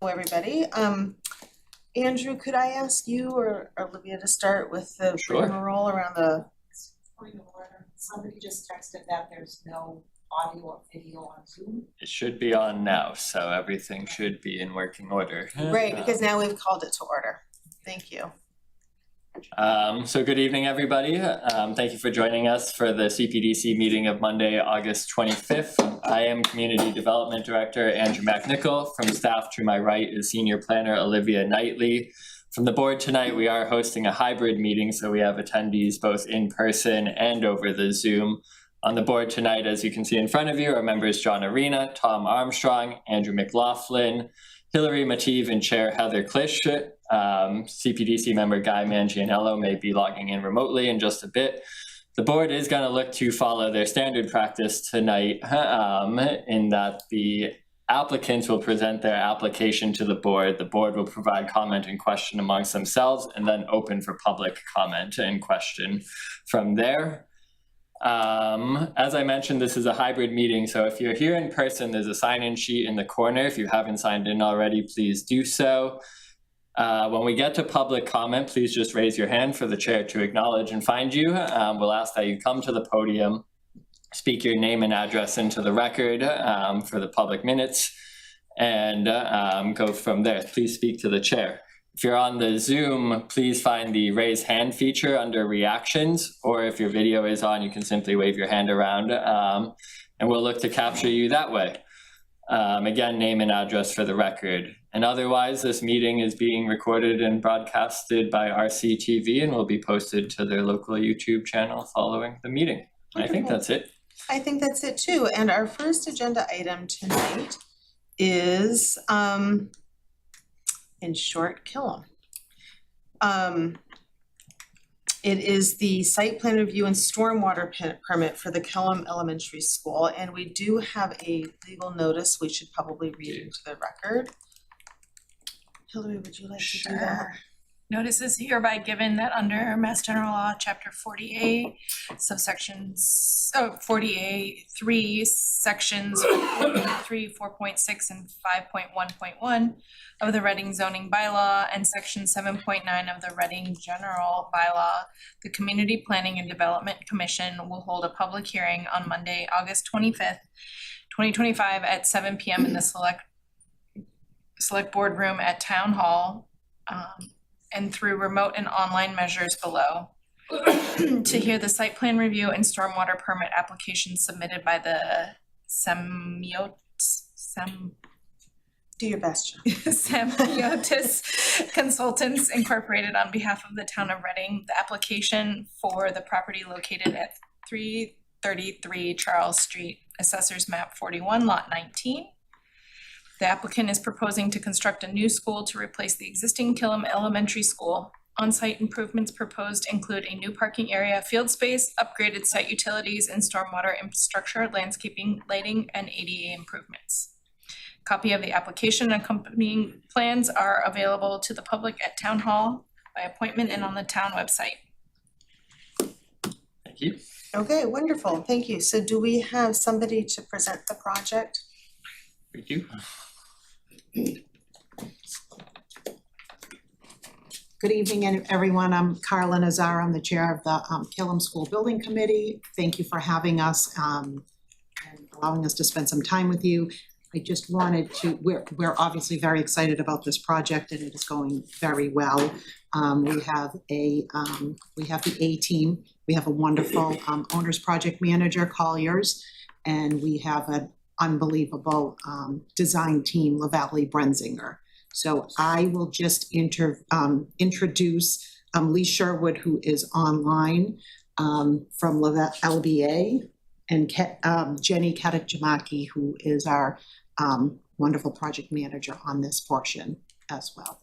Everybody. Andrew, could I ask you or Olivia to start with the rigmarole around the point of order? Somebody just texted that there's no audio or video on Zoom. It should be on now, so everything should be in working order. Right, because now we've called it to order. Thank you. So good evening, everybody. Thank you for joining us for the CPDC meeting of Monday, August 25th. I am Community Development Director Andrew McNichol. From staff to my right is Senior Planner Olivia Knightley. From the board tonight, we are hosting a hybrid meeting, so we have attendees both in person and over the Zoom. On the board tonight, as you can see in front of you, are members John Arena, Tom Armstrong, Andrew McLaughlin, Hillary Mativ, and Chair Heather Klisch. CPDC member Guy Mangianello may be logging in remotely in just a bit. The board is going to look to follow their standard practice tonight in that the applicants will present their application to the board. The board will provide comment and question amongst themselves and then open for public comment and question from there. As I mentioned, this is a hybrid meeting, so if you're here in person, there's a sign-in sheet in the corner. If you haven't signed in already, please do so. When we get to public comment, please just raise your hand for the chair to acknowledge and find you. We'll ask that you come to the podium, speak your name and address into the record for the public minutes, and go from there. Please speak to the chair. If you're on the Zoom, please find the raise hand feature under reactions, or if your video is on, you can simply wave your hand around and we'll look to capture you that way. Again, name and address for the record. And otherwise, this meeting is being recorded and broadcasted by RCTV and will be posted to their local YouTube channel following the meeting. Wonderful. I think that's it. I think that's it too. And our first agenda item tonight is, in short, Killam. It is the site plan review and stormwater permit for the Killam Elementary School, and we do have a legal notice we should probably read into the record. Hillary, would you like to do that? Notice is hereby given that under Mass General Law, Chapter 48, subsections 48(3), sections 4.3, 4.6, and 5.1.1 of the Reading zoning bylaw and section 7.9 of the Reading general bylaw, the Community Planning and Development Commission will hold a public hearing on Monday, August 25th, 2025 at 7 p.m. in the select board room at Town Hall, and through remote and online measures below to hear the site plan review and stormwater permit application submitted by the Do your best, John. Semiotis Consultants Incorporated on behalf of the town of Reading, the application for the property located at 333 Charles Street, Assessors Map 41, Lot 19. The applicant is proposing to construct a new school to replace the existing Killam Elementary School. On-site improvements proposed include a new parking area, field space, upgraded site utilities, and stormwater infrastructure, landscaping, lighting, and ADA improvements. Copy of the application and accompanying plans are available to the public at Town Hall by appointment and on the town website. Thank you. Okay, wonderful. Thank you. So do we have somebody to present the project? Thank you. Good evening, everyone. I'm Carla Nazar. I'm the chair of the Killam School Building Committee. Thank you for having us and allowing us to spend some time with you. I just wanted to, we're obviously very excited about this project and it is going very well. We have the A team. We have a wonderful owner's project manager, Colliers, and we have an unbelievable design team, LaValle Brenzinger. So I will just introduce Lee Sherwood, who is online from LBA, and Jenny Katajimaki, who is our wonderful project manager on this portion as well.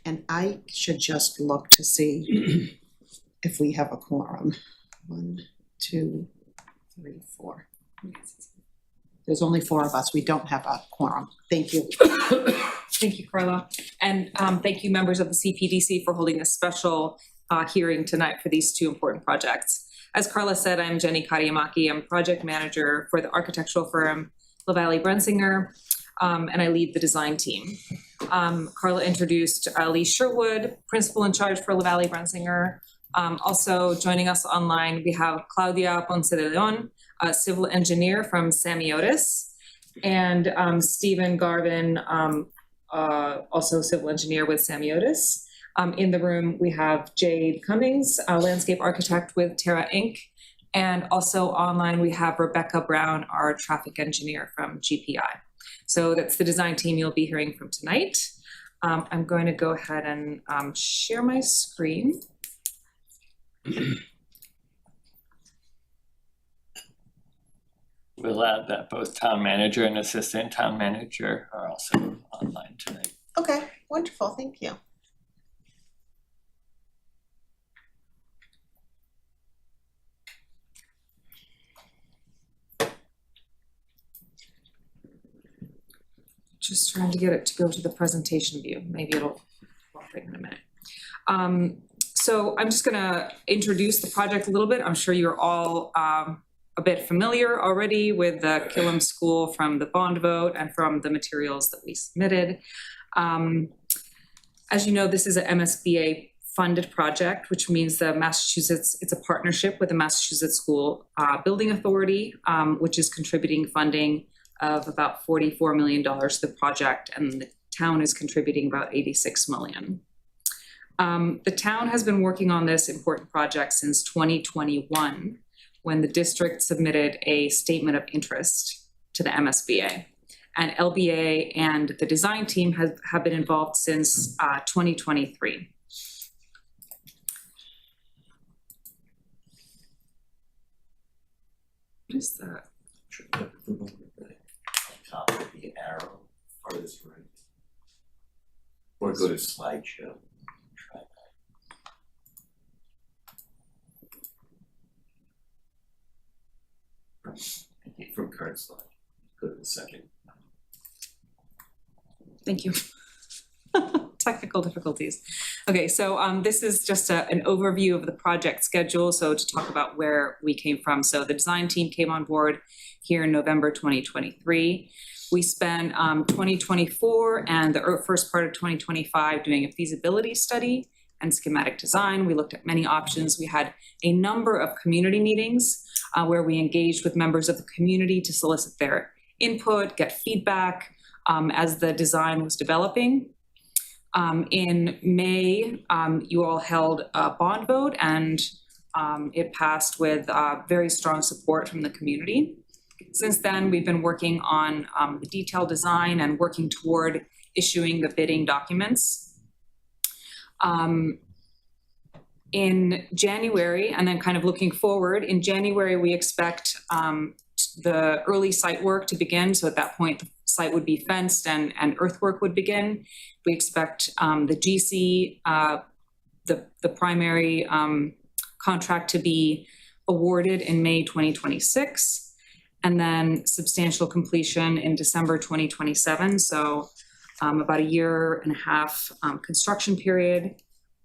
And I should just look to see if we have a quorum. 1, 2, 3, 4. There's only 4 of us. We don't have a quorum. Thank you. Thank you, Carla. And thank you, members of the CPDC, for holding a special hearing tonight for these 2 important projects. As Carla said, I'm Jenny Katajimaki. I'm project manager for the architectural firm LaValle Brenzinger. and I lead the design team. Carla introduced Lee Sherwood, principal in charge for La Valley Brensinger. Also joining us online, we have Claudia Ponce de Leon, a civil engineer from Samiotis, and Stephen Garvin, also civil engineer with Samiotis. In the room, we have Jade Cummings, a landscape architect with Terra Inc. And also online, we have Rebecca Brown, our traffic engineer from GPI. So that's the design team you'll be hearing from tonight. I'm going to go ahead and share my screen. We'll add that both town manager and assistant town manager are also online tonight. Okay, wonderful, thank you. Just trying to get it to go to the presentation view. Maybe it'll work in a minute. So I'm just gonna introduce the project a little bit. I'm sure you're all a bit familiar already with the Killam School from the bond vote and from the materials that we submitted. As you know, this is a MSBA funded project, which means the Massachusetts, it's a partnership with the Massachusetts School Building Authority, which is contributing funding of about $44 million to the project, and the town is contributing about $86 million. The town has been working on this important project since 2021, when the district submitted a statement of interest to the MSBA. And LBA and the design team have been involved since 2023. What is that? Top of the arrow, farthest right. Or go to slideshow. Try that. From current slide, go to the second. Thank you. Technical difficulties. Okay, so this is just an overview of the project schedule. So to talk about where we came from. So the design team came on board here in November 2023. We spent 2024 and the first part of 2025 doing a feasibility study and schematic design. We looked at many options. We had a number of community meetings where we engaged with members of the community to solicit their input, get feedback as the design was developing. In May, you all held a bond vote, and it passed with very strong support from the community. Since then, we've been working on the detailed design and working toward issuing the bidding documents. In January, and then kind of looking forward, in January, we expect the early site work to begin. So at that point, the site would be fenced and earthwork would begin. We expect the GC, the primary contract to be awarded in May 2026, and then substantial completion in December 2027. So about a year and a half construction period.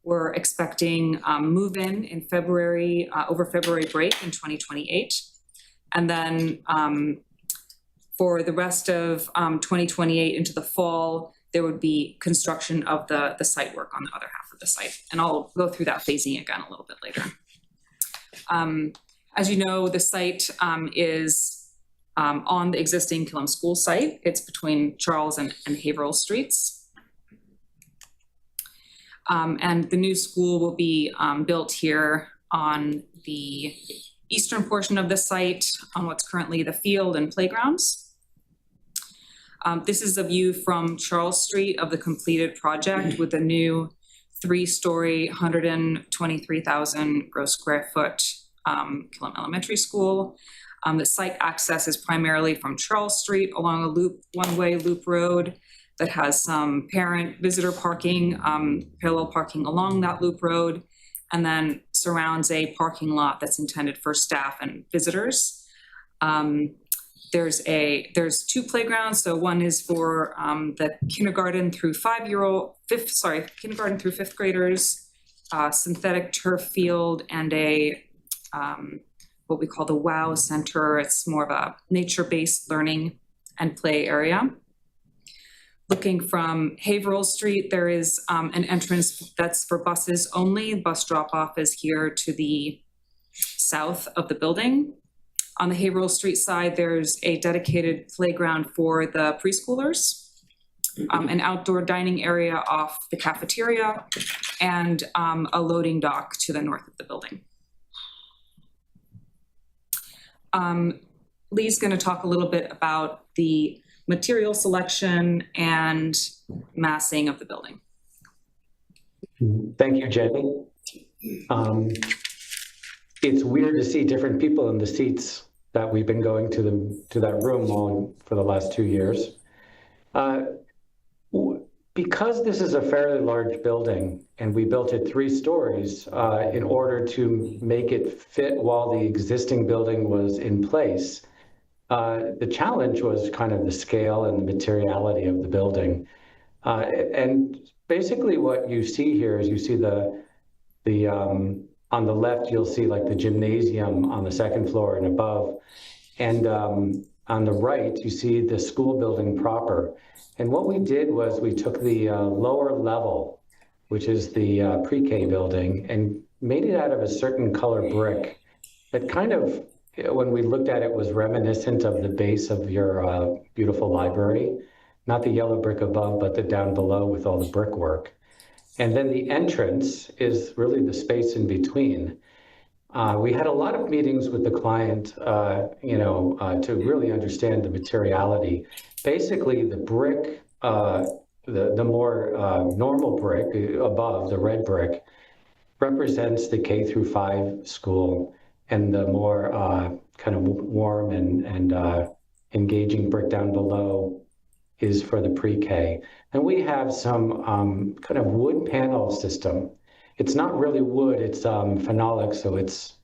We're expecting move-in February, over February break in 2028. And then for the rest of 2028 into the fall, there would be construction of the site work on the other half of the site. And I'll go through that phasing again a little bit later. As you know, the site is on the existing Killam School site. It's between Charles and Haverhill Streets. And the new school will be built here on the eastern portion of the site on what's currently the field and playgrounds. This is a view from Charles Street of the completed project with a new 3-story, 123,000 gross square foot Killam Elementary School. The site access is primarily from Charles Street along a one-way loop road that has some parent visitor parking, parallel parking along that loop road, and then surrounds a parking lot that's intended for staff and visitors. There's 2 playgrounds. So one is for the kindergarten through 5th graders, synthetic turf field, and a what we call the WOW Center. It's more of a nature-based learning and play area. Looking from Haverhill Street, there is an entrance that's for buses only. Bus drop-off is here to the south of the building. On the Haverhill Street side, there's a dedicated playground for the preschoolers, an outdoor dining area off the cafeteria, and a loading dock to the north of the building. Lee's going to talk a little bit about the material selection and massing of the building. Thank you, Jenny. It's weird to see different people in the seats that we've been going to that room for the last 2 years. Because this is a fairly large building and we built it 3 stories in order to make it fit while the existing building was in place, the challenge was kind of the scale and the materiality of the building. And basically what you see here is you see on the left, you'll see like the gymnasium on the 2nd floor and above. And on the right, you see the school building proper. And what we did was we took the lower level, which is the pre-K building, and made it out of a certain color brick that kind of, when we looked at it, was reminiscent of the base of your beautiful library. Not the yellow brick above, but the down below with all the brickwork. And then the entrance is really the space in between. We had a lot of meetings with the client, to really understand the materiality. Basically, the brick, the more normal brick above, the red brick, represents the K through 5 school, and the more kind of warm and engaging brick down below is for the pre-K. And we have some kind of wood panel system. It's not really wood, it's phenolic, so it's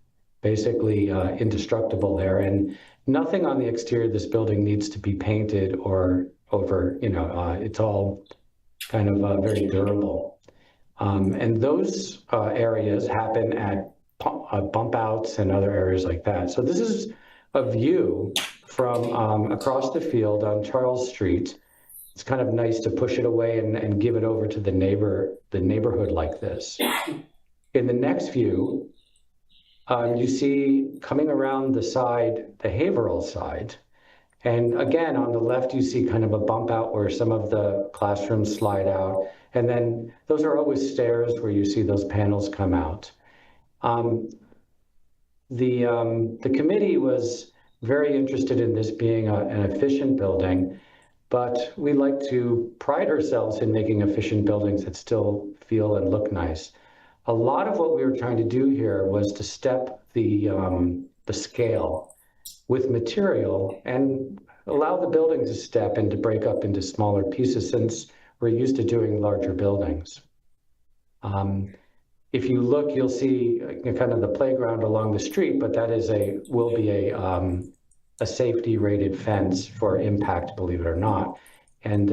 basically indestructible there. And nothing on the exterior of this building needs to be painted or over, it's all kind of very durable. And those areas happen at bump outs and other areas like that. So this is a view from across the field on Charles Street. It's kind of nice to push it away and give it over to the neighborhood like this. In the next view, you see coming around the side, the Haverhill side. And again, on the left, you see kind of a bump out where some of the classrooms slide out. And then those are always stairs where you see those panels come out. The committee was very interested in this being an efficient building, but we like to pride ourselves in making efficient buildings that still feel and look nice. A lot of what we were trying to do here was to step the scale with material and allow the building to step and to break up into smaller pieces, since we're used to doing larger buildings. If you look, you'll see kind of the playground along the street, but that will be a safety rated fence for impact, believe it or not. And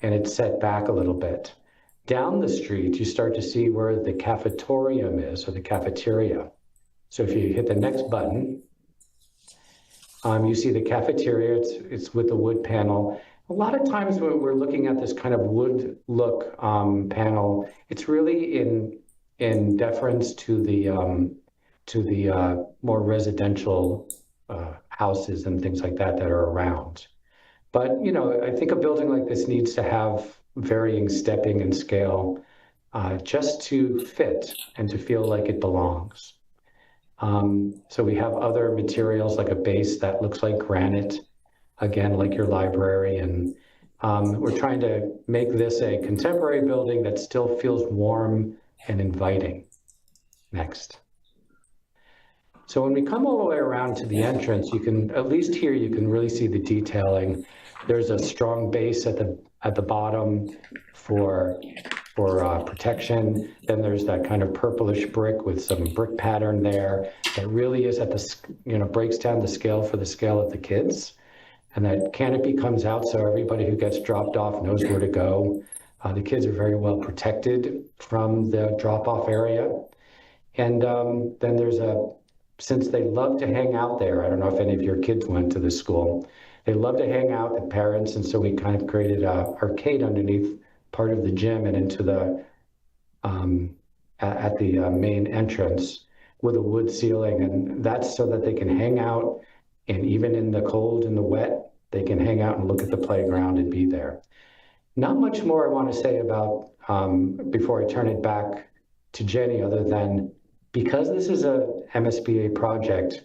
it's set back a little bit. Down the street, you start to see where the cafetorium is, or the cafeteria. So if you hit the next button, you see the cafeteria, it's with the wood panel. A lot of times when we're looking at this kind of wood look panel, it's really in deference to the more residential houses and things like that are around. But, I think a building like this needs to have varying stepping and scale just to fit and to feel like it belongs. So we have other materials like a base that looks like granite, again, like your library. And we're trying to make this a contemporary building that still feels warm and inviting. Next. So when we come all the way around to the entrance, you can, at least here, you can really see the detailing. There's a strong base at the bottom for protection. Then there's that kind of purplish brick with some brick pattern there that really is at the, breaks down the scale for the scale of the kids. And that canopy comes out so everybody who gets dropped off knows where to go. The kids are very well protected from the drop-off area. And then since they love to hang out there, I don't know if any of your kids went to this school, They love to hang out, the parents, and so we kind of created a arcade underneath part of the gym and into the at the main entrance with a wood ceiling, and that's so that they can hang out, and even in the cold and the wet, they can hang out and look at the playground and be there. Not much more I want to say about before I turn it back to Jenny, other than because this is a MSBA project,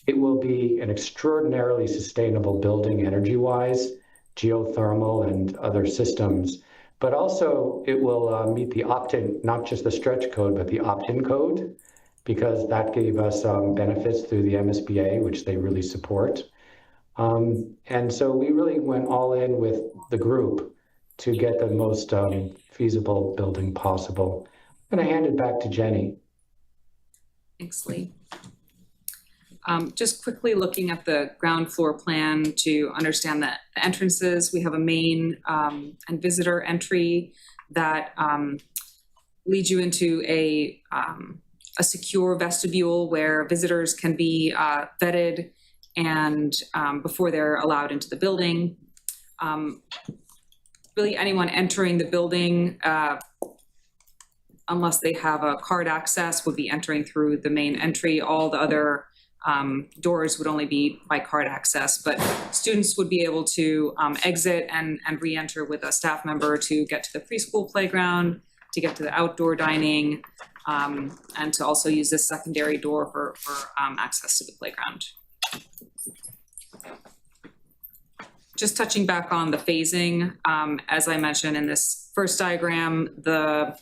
it will be an extraordinarily sustainable building energy-wise, geothermal and other systems, but also it will meet the opt-in, not just the stretch code, but the opt-in code, because that gave us benefits through the MSBA, which they really support. And so we really went all in with the group to get the most feasible building possible. I'm going to hand it back to Jenny. Thanks, Lee. Just quickly looking at the ground floor plan to understand the entrances, we have a main and visitor entry that leads you into a secure vestibule where visitors can be vetted and before they're allowed into the building. Really anyone entering the building, unless they have a card access, would be entering through the main entry. All the other doors would only be by card access, but students would be able to exit and re-enter with a staff member to get to the preschool playground, to get to the outdoor dining, and to also use this secondary door for access to the playground. Just touching back on the phasing, as I mentioned in this first diagram, the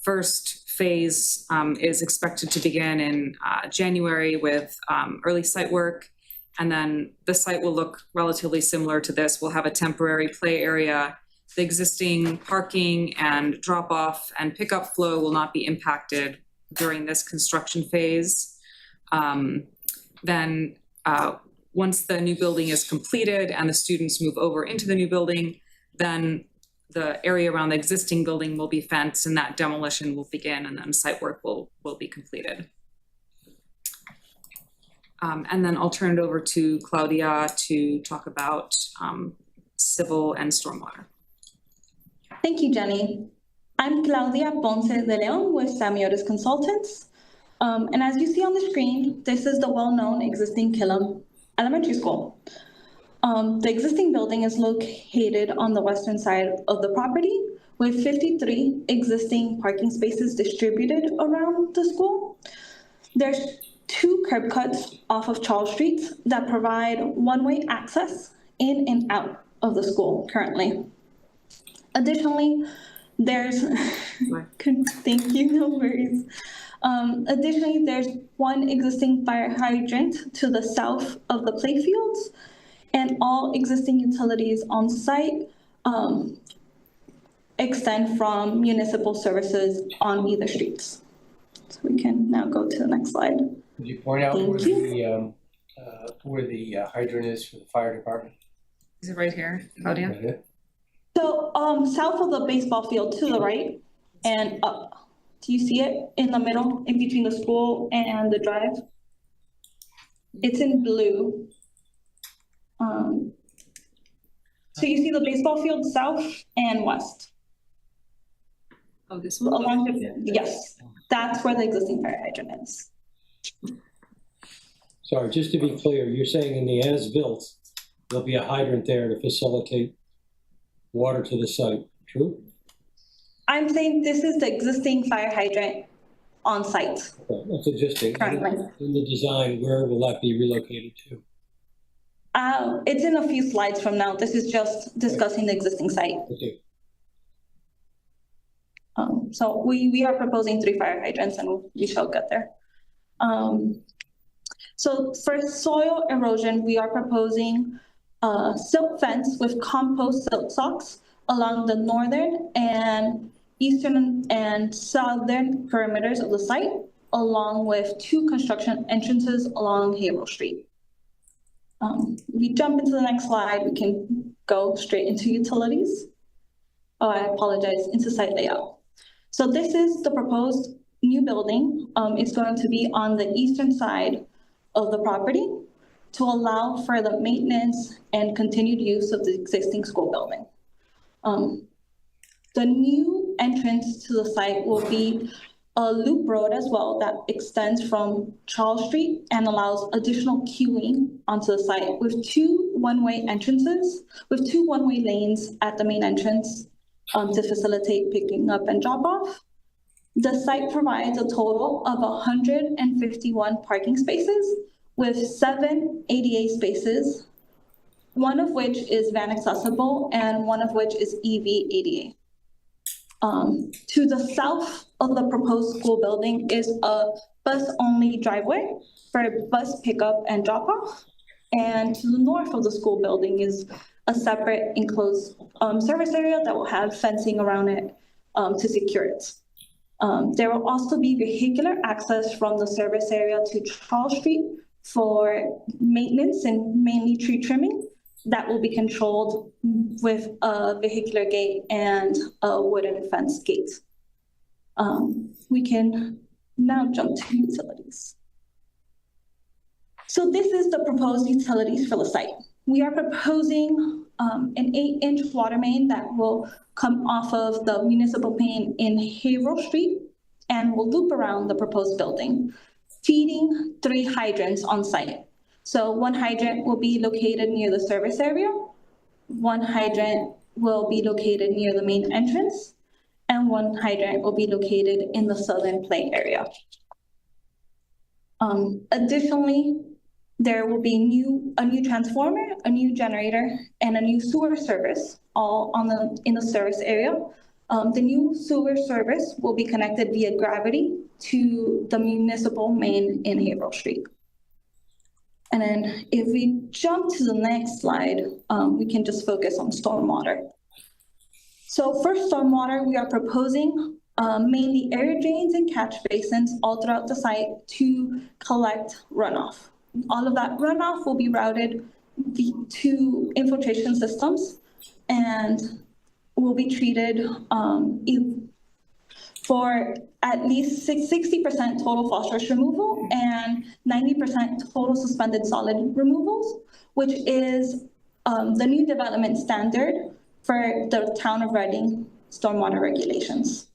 first phase is expected to begin in January with early site work, and then the site will look relatively similar to this. We'll have a temporary play area. The existing parking and drop-off and pickup flow will not be impacted during this construction phase. Then once the new building is completed and the students move over into the new building, then the area around the existing building will be fenced and that demolition will begin, and then site work will be completed. And then I'll turn it over to Claudia to talk about civil and stormwater. Thank you, Jenny. I'm Claudia Ponce de Leon with Samiotis Consultants. And as you see on the screen, this is the well-known existing Killam Elementary School. The existing building is located on the western side of the property with 53 existing parking spaces distributed around the school. There's 2 curb cuts off of Charles Street that provide one-way access in and out of the school currently. Additionally, there's, thank you, no worries. Additionally, there's one existing fire hydrant to the south of the playfields, and all existing utilities on site extend from municipal services on either streets. So we can now go to the next slide. Could you point out where the hydrant is for the fire department? Is it right here, Claudia? So south of the baseball field to the right and up. Do you see it in the middle, in between the school and the drive? It's in blue. So you see the baseball field south and west. Oh, this one? Along the, yes, that's where the existing fire hydrant is. Sorry, just to be clear, you're saying in the as-built, there'll be a hydrant there to facilitate water to the site, true? I'm saying this is the existing fire hydrant on site Okay, that's existing. currently. In the design, where will that be relocated to? It's in a few slides from now. This is just discussing the existing site. Okay. So we are proposing 3 fire hydrants and we shall get there. So for soil erosion, we are proposing a silt fence with compost silt socks along the northern and eastern and southern perimeters of the site, along with 2 construction entrances along Haverhill Street. If we jump into the next slide, we can go straight into utilities. Oh, I apologize, into site layout. So this is the proposed new building. It's going to be on the eastern side of the property. to allow for the maintenance and continued use of the existing school building. The new entrance to the site will be a loop road as well that extends from Charles Street and allows additional queuing onto the site with two one-way entrances, with two one-way lanes at the main entrance to facilitate picking up and drop off. The site provides a total of 151 parking spaces with 7 ADA spaces, one of which is van accessible and one of which is EV ADA. To the south of the proposed school building is a bus-only driveway for bus pickup and drop-off. And to the north of the school building is a separate enclosed service area that will have fencing around it to secure it. There will also be vehicular access from the service area to Charles Street for maintenance and mainly tree trimming that will be controlled with a vehicular gate and a wooden fence gate. We can now jump to utilities. So this is the proposed utilities for the site. We are proposing an 8-inch water main that will come off of the municipal main in Haverhill Street and will loop around the proposed building, feeding 3 hydrants on site. So one hydrant will be located near the service area, one hydrant will be located near the main entrance, and one hydrant will be located in the southern play area. Additionally, there will be a new transformer, a new generator, and a new sewer service, all in the service area. The new sewer service will be connected via gravity to the municipal main in Haverhill Street. And then if we jump to the next slide, we can just focus on stormwater. So for stormwater, we are proposing mainly area drains and catch basins all throughout the site to collect runoff. All of that runoff will be routed to infiltration systems and will be treated for at least 60% total phosphorus removal and 90% total suspended solid removals, which is the new development standard for the Town of Reading stormwater regulations.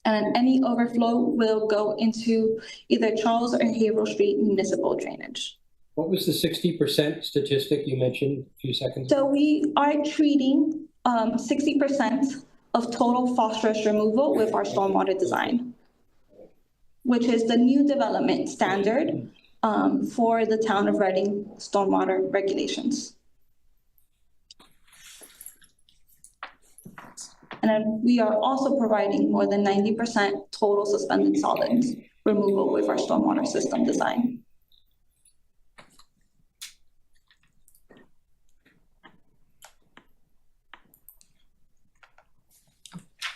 And any overflow will go into either Charles or Haverhill Street municipal drainage. What was the 60% statistic you mentioned a few seconds ago? So we are treating 60% of total phosphorus removal with our stormwater design, which is the new development standard for the Town of Reading stormwater regulations. And then we are also providing more than 90% total suspended solids removal with our stormwater system design.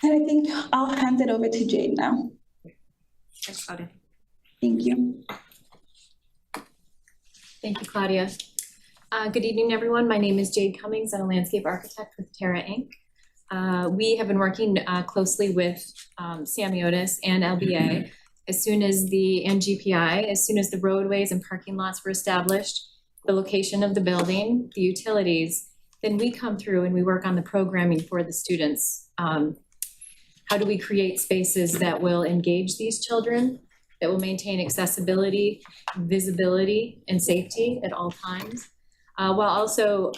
And I think I'll hand it over to Jade now. Thanks, Claudia. Thank you. Thank you, Claudia. Good evening, everyone. My name is Jade Cummings. I'm a landscape architect with Terra Inc. We have been working closely with Samiotis and LBA and GPI, as soon as the roadways and parking lots were established, the location of the building, the utilities, then we come through and we work on the programming for the students. How do we create spaces that will engage these children, that will maintain accessibility, visibility, and safety at all times, while also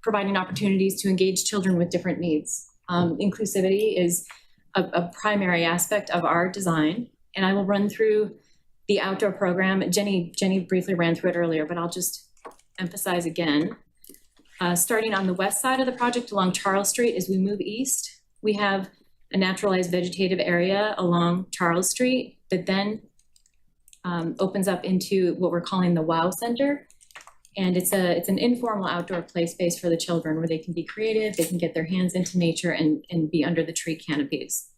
providing opportunities to engage children with different needs. Inclusivity is a primary aspect of our design, and I will run through the outdoor program. Jenny briefly ran through it earlier, but I'll just emphasize again. Starting on the west side of the project along Charles Street, as we move east, we have a naturalized vegetative area along Charles Street that then opens up into what we're calling the WOW Center. And it's an informal outdoor play space for the children where they can be creative, they can get their hands into nature and be under the tree canopies.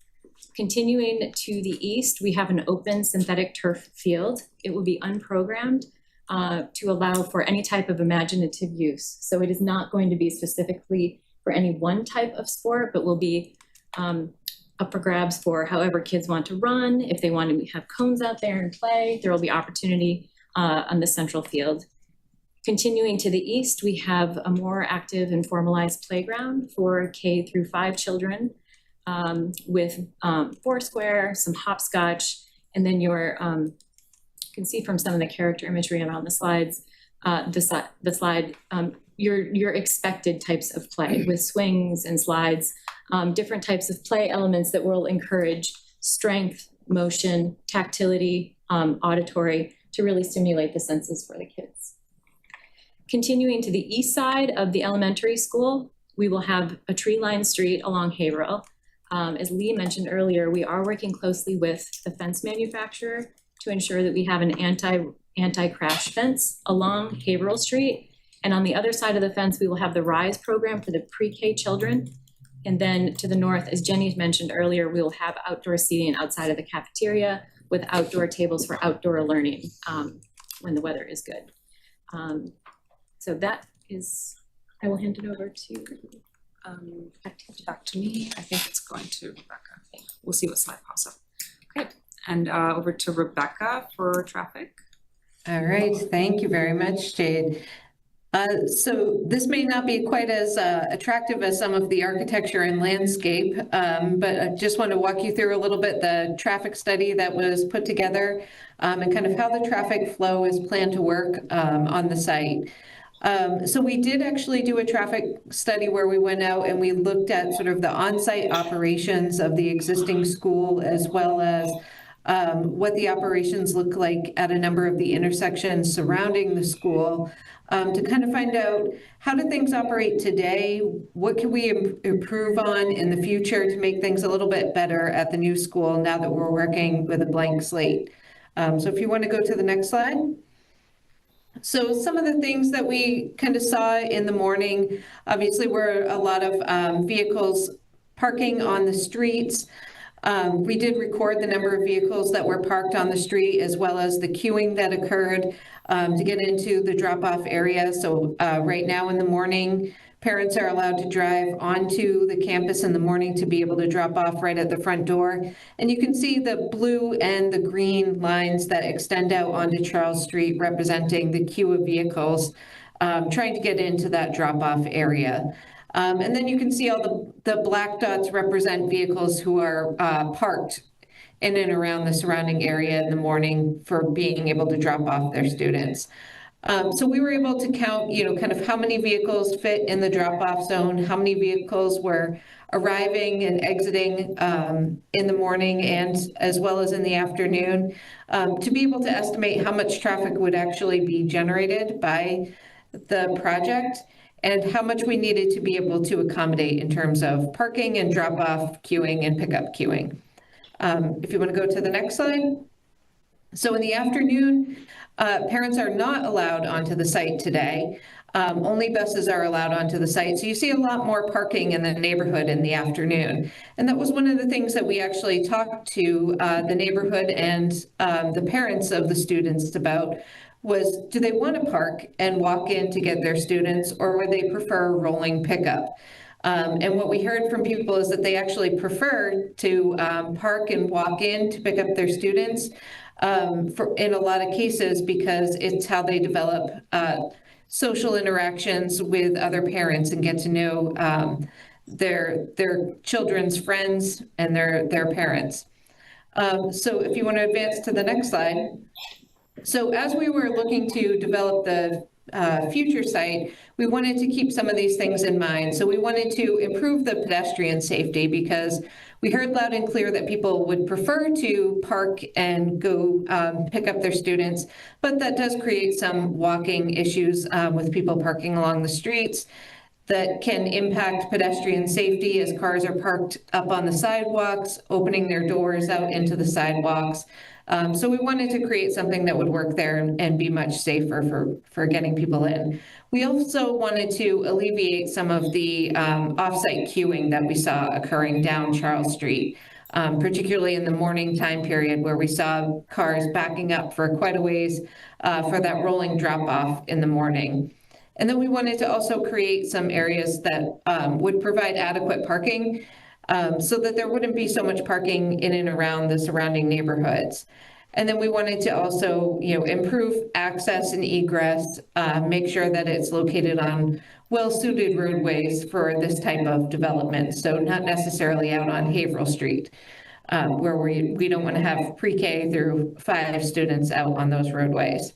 Continuing to the east, we have an open synthetic turf field. It will be unprogrammed to allow for any type of imaginative use. So it is not going to be specifically for any one type of sport, but will be up for grabs for however kids want to run. If they want to have cones out there and play, there will be opportunity on the central field. Continuing to the east, we have a more active and formalized playground for K through 5 children with foursquare, some hopscotch, and then you can see from some of the character imagery around the slides, your expected types of play with swings and slides, different types of play elements that will encourage strength, motion, tactility, auditory, to really stimulate the senses for the kids. Continuing to the east side of the elementary school, we will have a tree-lined street along Haverhill. As Lee mentioned earlier, we are working closely with the fence manufacturer to ensure that we have an anti-crash fence along Haverhill Street. And on the other side of the fence, we will have the RISE program for the pre-K children. And then to the north, as Jenny mentioned earlier, we will have outdoor seating outside of the cafeteria with outdoor tables for outdoor learning when the weather is good. So that is, I will hand it over to back to me. I think it's going to Rebecca. We'll see what slide pops up. Okay, and over to Rebecca for traffic. All right, thank you very much, Jade. So this may not be quite as attractive as some of the architecture and landscape, but I just want to walk you through a little bit the traffic study that was put together and kind of how the traffic flow is planned to work on the site. So we did actually do a traffic study where we went out and we looked at sort of the on-site operations of the existing school, as well as what the operations look like at a number of the intersections surrounding the school, to kind of find out how do things operate today, what can we improve on in the future to make things a little bit better at the new school now that we're working with a blank slate. So if you want to go to the next slide. So some of the things that we kind of saw in the morning, obviously were a lot of vehicles parking on the streets. We did record the number of vehicles that were parked on the street, as well as the queuing that occurred to get into the drop-off area. So right now in the morning, parents are allowed to drive onto the campus in the morning to be able to drop off right at the front door. And you can see the blue and the green lines that extend out onto Charles Street, representing the queue of vehicles trying to get into that drop-off area. And then you can see all the black dots represent vehicles who are parked in and around the surrounding area in the morning for being able to drop off their students. So we were able to count, kind of how many vehicles fit in the drop-off zone, how many vehicles were arriving and exiting in the morning and as well as in the afternoon, to be able to estimate how much traffic would actually be generated by the project and how much we needed to be able to accommodate in terms of parking and drop-off queuing and pickup queuing. If you want to go to the next slide. So in the afternoon, parents are not allowed onto the site today. Only buses are allowed onto the site. So you see a lot more parking in the neighborhood in the afternoon. And that was one of the things that we actually talked to the neighborhood and the parents of the students about was, do they want to park and walk in to get their students, or would they prefer rolling pickup? And what we heard from people is that they actually prefer to park and walk in to pick up their students in a lot of cases, because it's how they develop social interactions with other parents and get to know their children's friends and their parents. So if you want to advance to the next slide. So as we were looking to develop the future site, we wanted to keep some of these things in mind. So we wanted to improve the pedestrian safety, because we heard loud and clear that people would prefer to park and go pick up their students, but that does create some walking issues with people parking along the streets that can impact pedestrian safety as cars are parked up on the sidewalks, opening their doors out into the sidewalks. So we wanted to create something that would work there and be much safer for getting people in. We also wanted to alleviate some of the off-site queuing that we saw occurring down Charles Street, particularly in the morning time period where we saw cars backing up for quite a ways for that rolling drop-off in the morning. And then we wanted to also create some areas that would provide adequate parking so that there wouldn't be so much parking in and around the surrounding neighborhoods. And then we wanted to also, improve access and egress, make sure that it's located on well-suited roadways for this type of development. So not necessarily out on Haverhill Street, where we don't want to have pre-K through 5 students out on those roadways.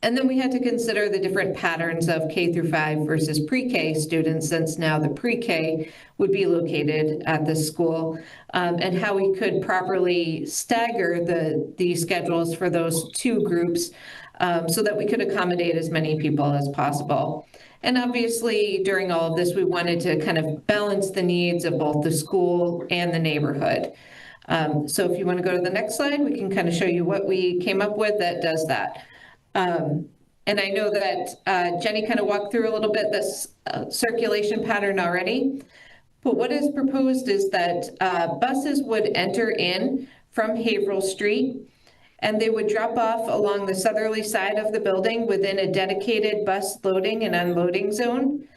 And then we had to consider the different patterns of K through 5 versus pre-K students, since now the pre-K would be located at this school, and how we could properly stagger the schedules for those 2 groups, so that we could accommodate as many people as possible. And obviously, during all of this, we wanted to kind of balance the needs of both the school and the neighborhood. So if you want to go to the next slide, we can kind of show you what we came up with that does that. And I know that Jenny kind of walked through a little bit this circulation pattern already, but what is proposed is that buses would enter in from Haverhill Street, and they would drop off along the southerly side of the building within a dedicated bus loading and unloading zone.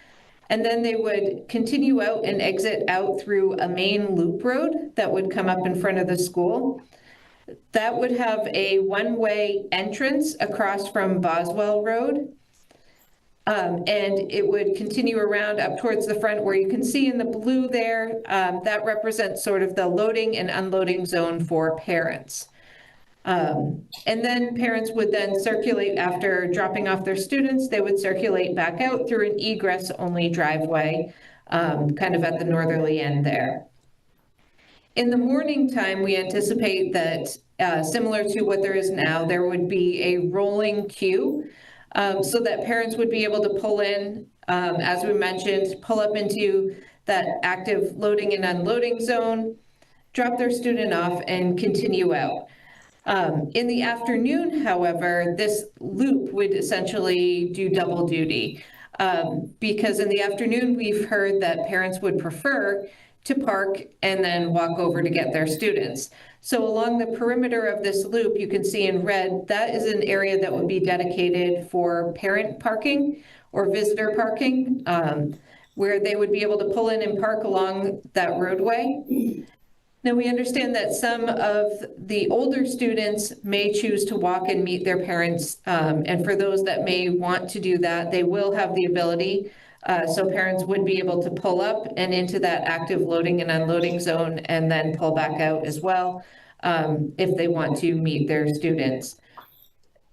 And then they would continue out and exit out through a main loop road that would come up in front of the school. That would have a one-way entrance across from Boswell Road. And it would continue around up towards the front, where you can see in the blue there, that represents sort of the loading and unloading zone for parents. And then parents would then circulate after dropping off their students. They would circulate back out through an egress-only driveway, kind of at the northerly end there. In the morning time, we anticipate that, similar to what there is now, there would be a rolling queue, so that parents would be able to pull in, as we mentioned, pull up into that active loading and unloading zone, drop their student off, and continue out. In the afternoon, however, this loop would essentially do double duty, because in the afternoon, we've heard that parents would prefer to park and then walk over to get their students. So along the perimeter of this loop, you can see in red, that is an area that would be dedicated for parent parking or visitor parking, where they would be able to pull in and park along that roadway. Now, we understand that some of the older students may choose to walk and meet their parents, and for those that may want to do that, they will have the ability. So parents would be able to pull up and into that active loading and unloading zone and then pull back out as well, if they want to meet their students.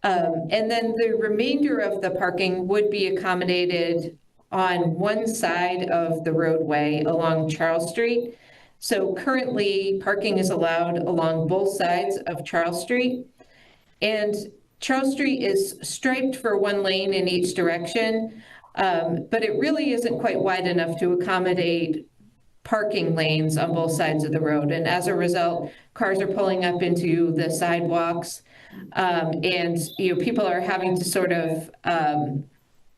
And then the remainder of the parking would be accommodated on one side of the roadway along Charles Street. So currently, parking is allowed along both sides of Charles Street. And Charles Street is striped for 1 lane in each direction, but it really isn't quite wide enough to accommodate parking lanes on both sides of the road. And as a result, cars are pulling up into the sidewalks, and people are having to sort of,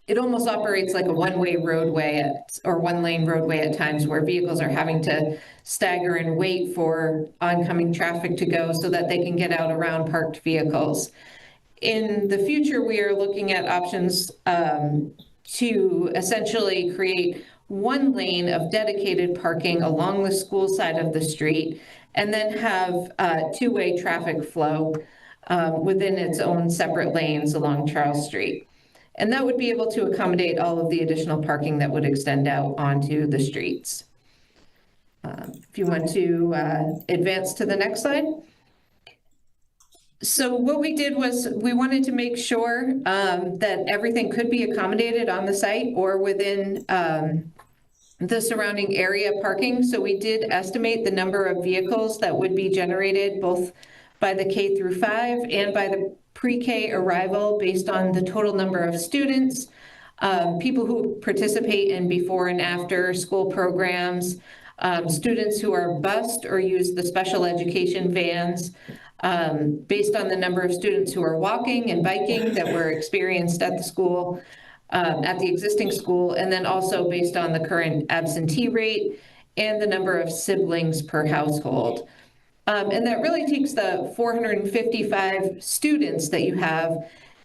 it almost operates like a one-way roadway or 1 lane roadway at times, where vehicles are having to stagger and wait for oncoming traffic to go so that they can get out around parked vehicles. In the future, we are looking at options to essentially create 1 lane of dedicated parking along the school side of the street, and then have two-way traffic flow within its own separate lanes along Charles Street. And that would be able to accommodate all of the additional parking that would extend out onto the streets. If you want to advance to the next slide. So what we did was we wanted to make sure that everything could be accommodated on the site or within the surrounding area parking. So we did estimate the number of vehicles that would be generated both by the K through 5 and by the pre-K arrival based on the total number of students, people who participate in before and after school programs, students who are bused or use the special education vans, based on the number of students who are walking and biking that were experienced at the school, at the existing school, and then also based on the current absentee rate and the number of siblings per household. And that really takes the 455 students that you have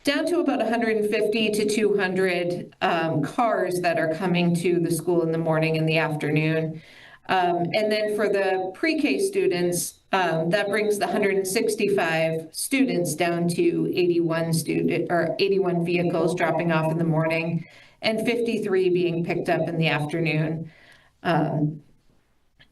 down to about 150 to 200 cars that are coming to the school in the morning and the afternoon. And then for the pre-K students, that brings the 165 students down to 81 vehicles dropping off in the morning and 53 being picked up in the afternoon. And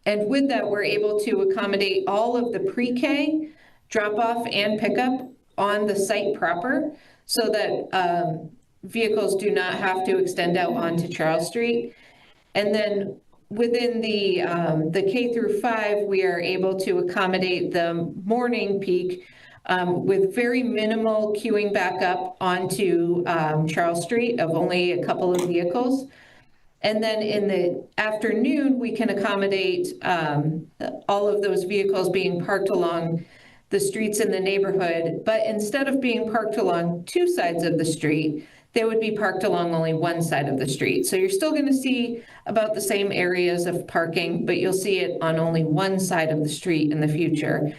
with that, we're able to accommodate all of the pre-K drop-off and pickup on the site proper so that vehicles do not have to extend out onto Charles Street. And then within the K through 5, we are able to accommodate the morning peak with very minimal queuing back up onto Charles Street of only a couple of vehicles. And then in the afternoon, we can accommodate all of those vehicles being parked along the streets in the neighborhood. But instead of being parked along 2 sides of the street, they would be parked along only 1 side of the street. So you're still going to see about the same areas of parking, but you'll see it on only 1 side of the street in the future,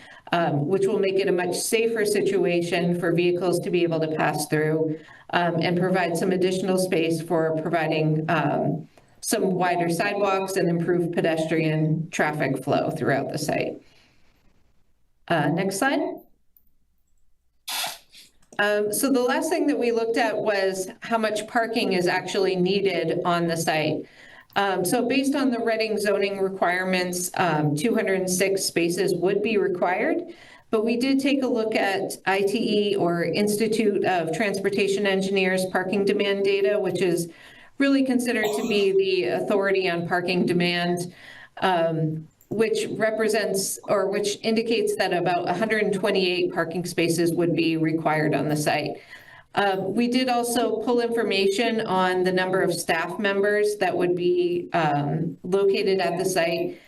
which will make it a much safer situation for vehicles to be able to pass through and provide some additional space for providing some wider sidewalks and improved pedestrian traffic flow throughout the site. Next slide. So the last thing that we looked at was how much parking is actually needed on the site. So based on the Reading zoning requirements, 206 spaces would be required, but we did take a look at ITE, or Institute of Transportation Engineers, parking demand data, which is really considered to be the authority on parking demand, which represents, or which indicates that about 128 parking spaces would be required on the site. We did also pull information on the number of staff members that would be located at the site.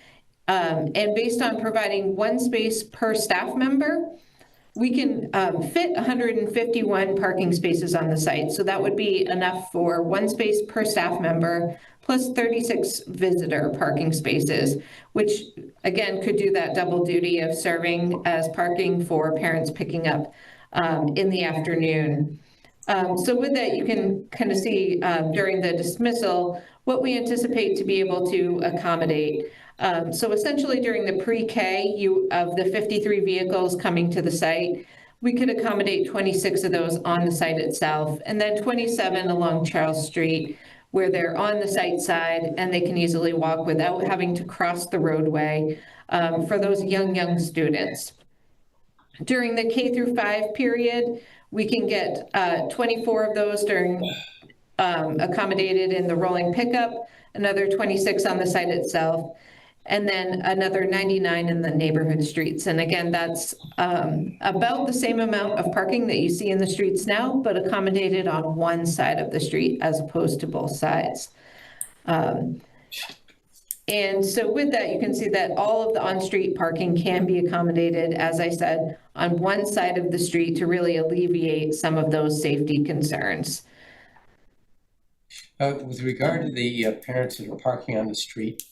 And based on providing 1 space per staff member, we can fit 151 parking spaces on the site. So that would be enough for 1 space per staff member, plus 36 visitor parking spaces, which again could do that double duty of serving as parking for parents picking up in the afternoon. So with that, you can kind of see during the dismissal what we anticipate to be able to accommodate. So essentially during the pre-K, of the 53 vehicles coming to the site, we could accommodate 26 of those on the site itself, and then 27 along Charles Street, where they're on the site side and they can easily walk without having to cross the roadway for those young students. During the K through 5 period, we can get 24 of those accommodated in the rolling pickup, another 26 on the site itself, and then another 99 in the neighborhood streets. And again, that's about the same amount of parking that you see in the streets now, but accommodated on 1 side of the street as opposed to both sides. And so with that, you can see that all of the on-street parking can be accommodated, as I said, on 1 side of the street to really alleviate some of those safety concerns. With regard to the parents that are parking on the street,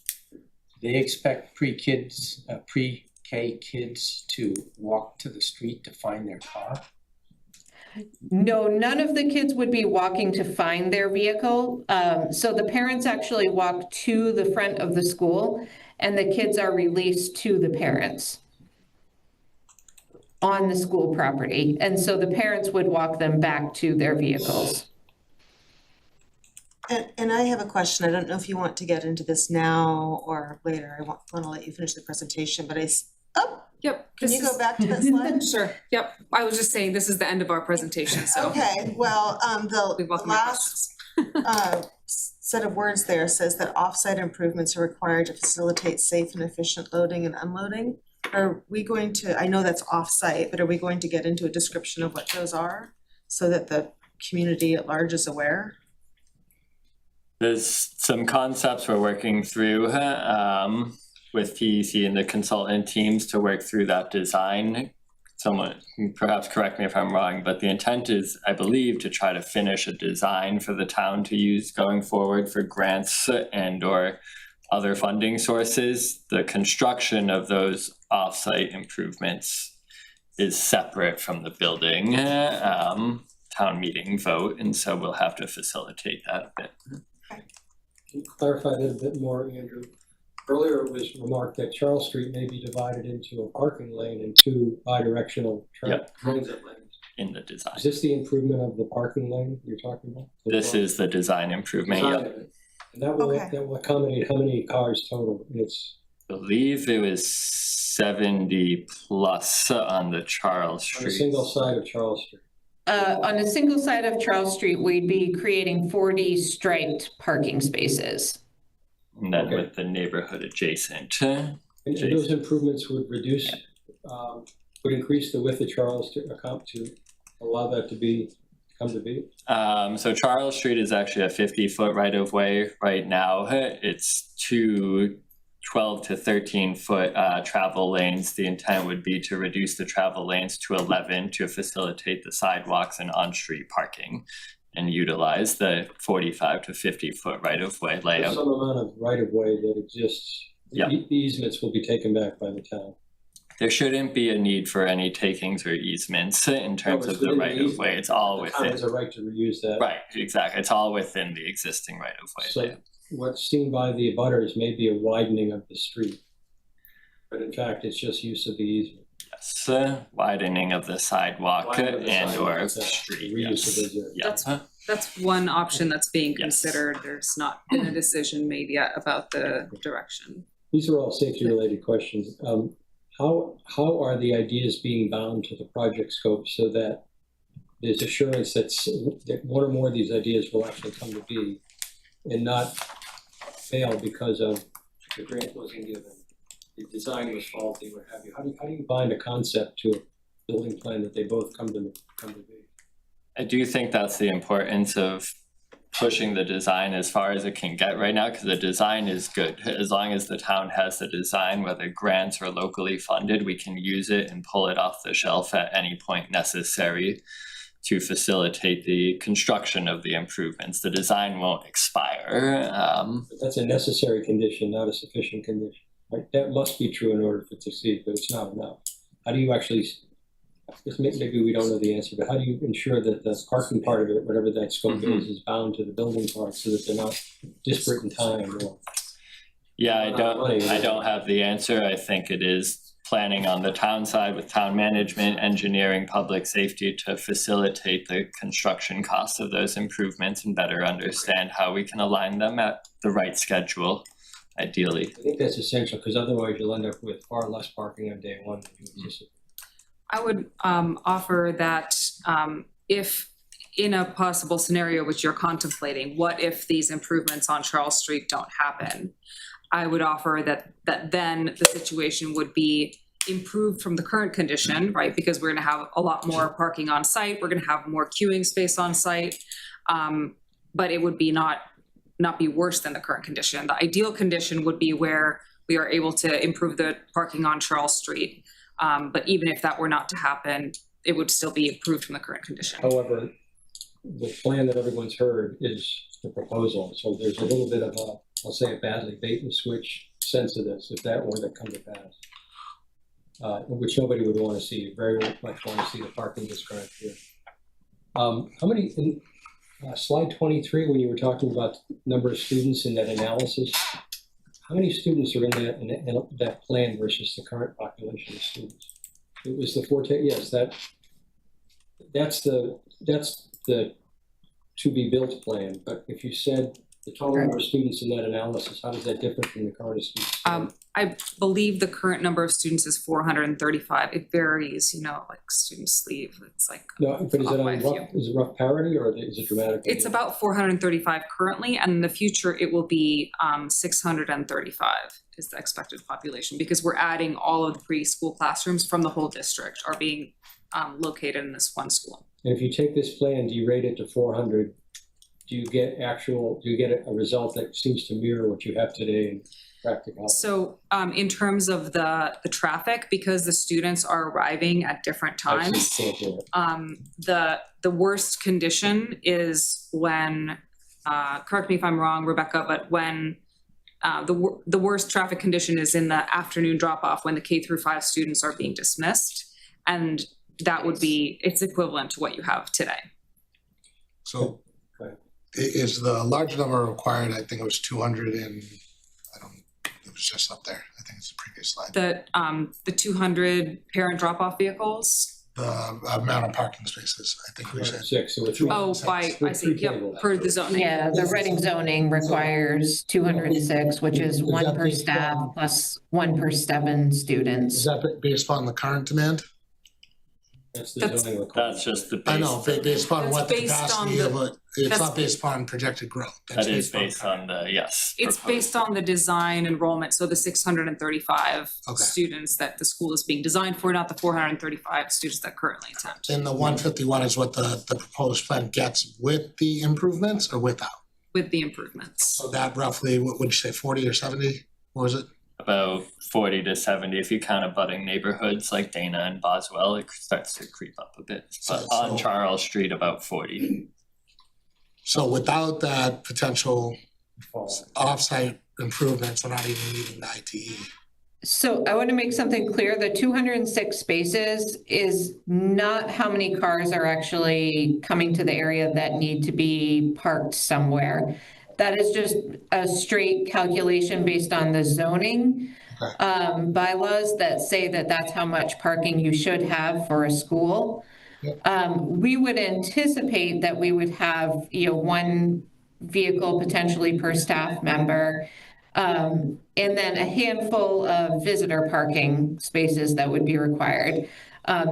they expect pre-K kids to walk to the street to find their car? No, none of the kids would be walking to find their vehicle. So the parents actually walk to the front of the school and the kids are released to the parents on the school property. And so the parents would walk them back to their vehicles. And I have a question. I don't know if you want to get into this now or later. I want to let you finish the presentation, but Yep. Can you go back to that slide? Sure, yep. I was just saying, this is the end of our presentation, so. Okay, well, We the welcome your last set of words there says that off-site improvements are required to facilitate safe and efficient loading and unloading. Are we going to, I know that's off-site, but are we going to get into a description of what those are so that the community at large is aware? There's some concepts we're working through with PDC and the consultant teams to work through that design. Someone can perhaps correct me if I'm wrong, but the intent is, I believe, to try to finish a design for the town to use going forward for grants and or other funding sources. The construction of those off-site improvements is separate from the building town meeting vote, and so we'll have to facilitate that a bit. Can you clarify that a bit more, Andrew? Earlier it was remarked that Charles Street may be divided into a parking lane and two bidirectional transit lanes. In the design. Is this the improvement of the parking lane you're talking about? This is the design improvement, Design yep. of it. And that will, Okay. that will accommodate how many cars total? It's, Believe it was 70 plus on the Charles on Street. a single side of Charles Street. On a single side of Charles Street, we'd be creating 40 striped parking spaces. And then Okay. with the neighborhood adjacent. And those improvements would reduce, would increase the width of Charles to allow that to come to be? So Charles Street is actually a 50-foot right-of-way right now. It's two 12 to 13-foot travel lanes. The intent would be to reduce the travel lanes to 11 to facilitate the sidewalks and on-street parking and utilize the 45 to 50-foot right-of-way There's layout. some amount of right-of-way that exists. Yeah. The easements will be taken back by the town. There shouldn't be a need for any takings or easements in terms No, of it's the within the right-of-way. easement. It's all The town within. has a right to reuse that. Right, exactly. It's all within the existing right-of-way So layout. what's seen by the abutters may be a widening of the street. But in fact, it's just use of the easement. Yes, widening of the sidewalk Widening of the and or sidewalk, yeah. street, Reuse yes. of those areas. Yeah. That's one option that's being Yes. considered. There's not been a decision made yet about the direction. These are all safety-related questions. How are the ideas being bound to the project scope so that there's assurance that one or more of these ideas will actually come to be and not fail because of the grant wasn't given, the design was faulty, what have you? How do you bind a concept to a building plan that they both come to be? I do think that's the importance of pushing the design as far as it can get right now, because the design is good. As long as the town has the design, whether grants or locally funded, we can use it and pull it off the shelf at any point necessary to facilitate the construction of the improvements. The design won't expire. But that's a necessary condition, not a sufficient condition, right? That must be true in order for it to succeed, but it's not enough. How do you actually, maybe we don't know the answer, but how do you ensure that the parking part of it, whatever that scope is bound to the building part so that they're not disparate in time or? Yeah, I money, don't have the answer. I think it is planning on the town side with town management, engineering, public safety to facilitate the construction costs of those improvements and better understand how we can align them at the right schedule, ideally. I think that's essential, because otherwise you'll end up with far less parking on day one than you anticipate. I would offer that if in a possible scenario which you're contemplating, what if these improvements on Charles Street don't happen? I would offer that then the situation would be improved from the current condition, right? Because we're gonna have a lot more parking on site, we're gonna have more queuing space on site, but it would be not be worse than the current condition. The ideal condition would be where we are able to improve the parking on Charles Street. But even if that were not to happen, it would still be improved from the current condition. However, the plan that everyone's heard is the proposal, so there's a little bit of a, I'll say it badly, bait and switch sense of this, if that were to come to pass. Which nobody would want to see. You very much want to see the parking described here. How many, in slide 23, when you were talking about number of students in that analysis, how many students are in that plan versus the current population of students? It was the yes, that's the to be built plan, but if you said the total number of students in that analysis, how does that differ from the current students? I believe the current number of students is 435. It varies, like students leave, it's like. No, but is off it by a few. is it rough parity or is it dramatic? It's about 435 currently, and in the future it will be 635 is the expected population, because we're adding all of the preschool classrooms from the whole district are being located in this one school. And if you take this plan, do you rate it to 400? Do you get a result that seems to mirror what you have today in practical? So in terms of the traffic, because the students are arriving at different times, the worst condition is when, correct me if I'm wrong, Rebecca, but when the worst traffic condition is in the afternoon drop-off when the K-5 students are being dismissed, and that would be, it's equivalent to what you have today. So is the large number required? I think it was 200 and, I don't, it was just up there. I think it's the previous slide. The 200 parent drop-off vehicles. The amount of parking spaces, I think we said. 6, so it's. Oh, I see, yep, per the zoning. Yeah, the Reading zoning requires 206, which is one per staff plus one per 7 Is students. that based upon the current demand? That's the That's- zoning requirement. That's just the base. I know, based upon That's what the based on capacity of the- it, it's that's- not based upon projected growth. That's That is based on the, yes. It's proposed. based on the design enrollment, so the 635 Okay. students that the school is being designed for, not the 435 students that currently attend. And the 151 is what the proposed plan gets with the improvements or without? With the improvements. So that roughly, what would you say, 40 or 70? What was it? About 40 to 70, if you count abutting neighborhoods like Dana and Boswell, it starts to creep up a bit. But on Charles Street, about 40. So without that potential off-site improvements, we're not even meeting the ITE. So I want to make something clear, the 206 spaces is not how many cars are actually coming to the area that need to be parked somewhere. That is just a straight calculation based on the zoning bylaws that say that that's how much parking you should have for a school. We would anticipate that we would have, one vehicle potentially per staff member, and then a handful of visitor parking spaces that would be required.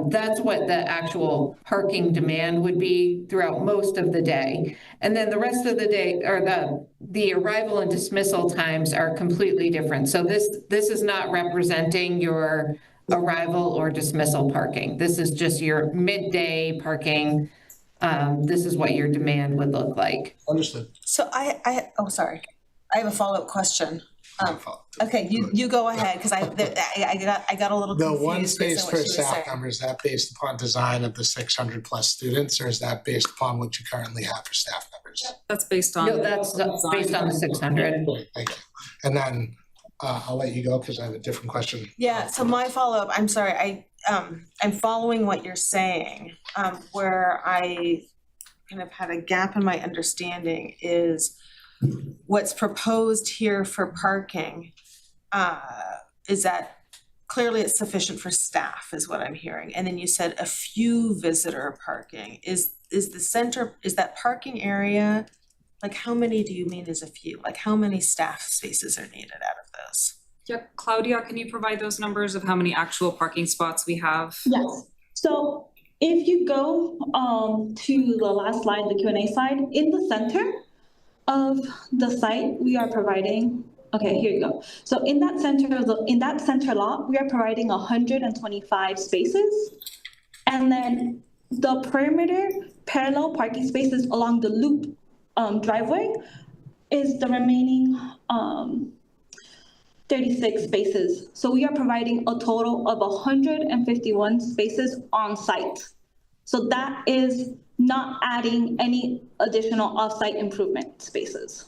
That's what the actual parking demand would be throughout most of the day. And then the rest of the day, or the arrival and dismissal times are completely different. So this is not representing your arrival or dismissal parking. This is just your midday parking. This is what your demand would look like. Understood. So sorry, I have a follow-up question. Okay, you go ahead, because I got a little The confused. one based on space what per she was staff saying. member, is that based upon design of the 600 plus students, or is that based upon what you currently have for staff members? That's based on. No, that's based on the 600. Great, thank you. And then I'll let you go because I have a different question. Yeah, so my follow-up, I'm sorry, I'm following what you're saying, where I kind of had a gap in my understanding is what's proposed here for parking, is that clearly it's sufficient for staff is what I'm hearing. And then you said a few visitor parking. Is that parking area, like how many do you mean is a few? Like how many staff spaces are needed out of those? Yep, Claudia, can you provide those numbers of how many actual parking spots we have? Yes, so if you go to the last slide, the Q&A slide, in the center of the site, we are providing, okay, here you go. So in that center lot, we are providing 125 spaces. And then the perimeter parallel parking spaces along the loop driveway is the remaining 36 spaces. So we are providing a total of 151 spaces on site. So that is not adding any additional off-site improvement spaces.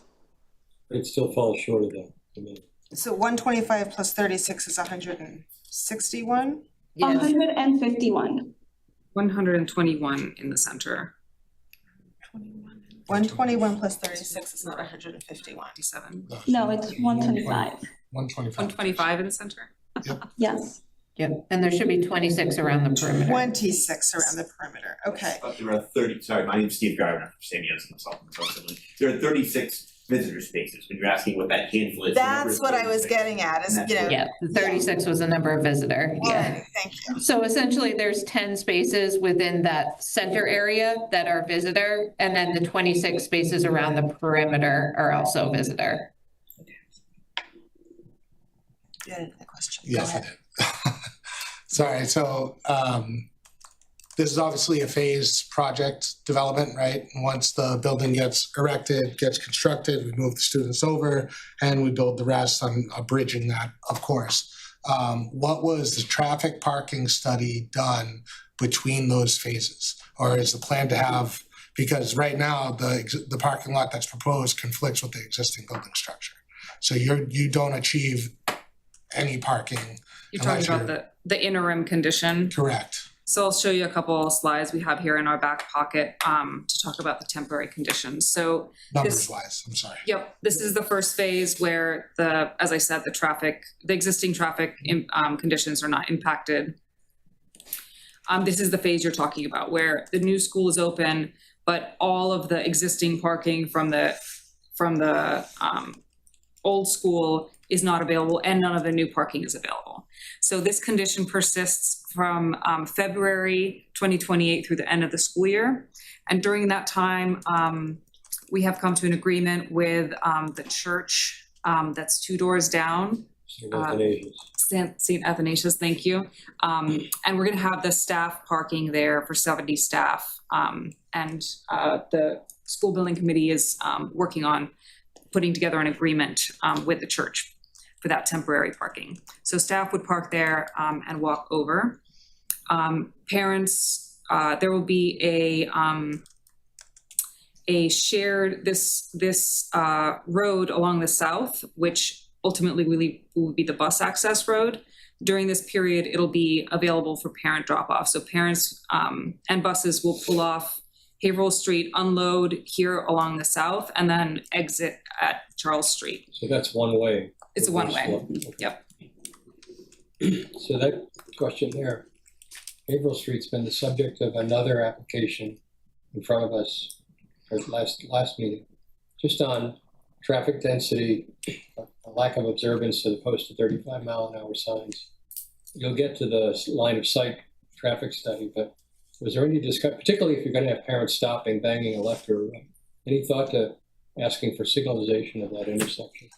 It still falls short of that, to me. So 125 plus 36 is 161? Yes. 151. 121 in the center. 121 plus 36 is not 151. 57. No, it's 125. 125. 125 in the center. Yes. Yep, and there should be 26 around the perimeter. 26 around the perimeter, okay. There are 30, sorry, my name's Steve Gardner from Sam Young's Consulting. There are 36 visitor spaces, when you're asking what that handful is. the number That's is what I was 36. getting at, is, you know. Yeah, the 36 was the number of visitor, yeah. Alright, thank you. So essentially, there's 10 spaces within that center area that are visitor, and then the 26 spaces around the perimeter are also visitor. You had a question. Go Yes, I ahead. did. Sorry, so this is obviously a phased project development, right? Once the building gets erected, gets constructed, we move the students over and we build the rest on bridging that, of course. What was the traffic parking study done between those phases? Or is the plan to have, because right now the parking lot that's proposed conflicts with the existing building structure. So you don't achieve any parking. You're talking unless about the interim condition. Correct. So I'll show you a couple of slides we have here in our back pocket to talk about the temporary conditions. So Numbers wise, I'm sorry. yep, this is the first phase where as I said, the existing traffic conditions are not impacted. This is the phase you're talking about where the new school is open, but all of the existing parking from the old school is not available and none of the new parking is available. So this condition persists from February 2028 through the end of the school year. And during that time, we have come to an agreement with the church that's 2 doors down. St. Athanasius, thank you. And we're gonna have the staff parking there for 70 staff. And the school building committee is working on putting together an agreement with the church for that temporary parking. So staff would park there and walk over. Parents, there will be a shared, this road along the south, which ultimately will be the bus access road. During this period, it'll be available for parent drop-off. So parents and buses will pull off Haverhill Street, unload here along the south, and then exit at Charles Street. So that's one way. It's a one way, Okay. yep. So that question there, Haverhill Street's been the subject of another application in front of us for last meeting, just on traffic density, a lack of observance to the posted 35-mile-an-hour signs. You'll get to the line of sight traffic study, but was there any discussion, particularly if you're going to have parents stopping, banging a left or a right, any thought to asking for signalization of that intersection?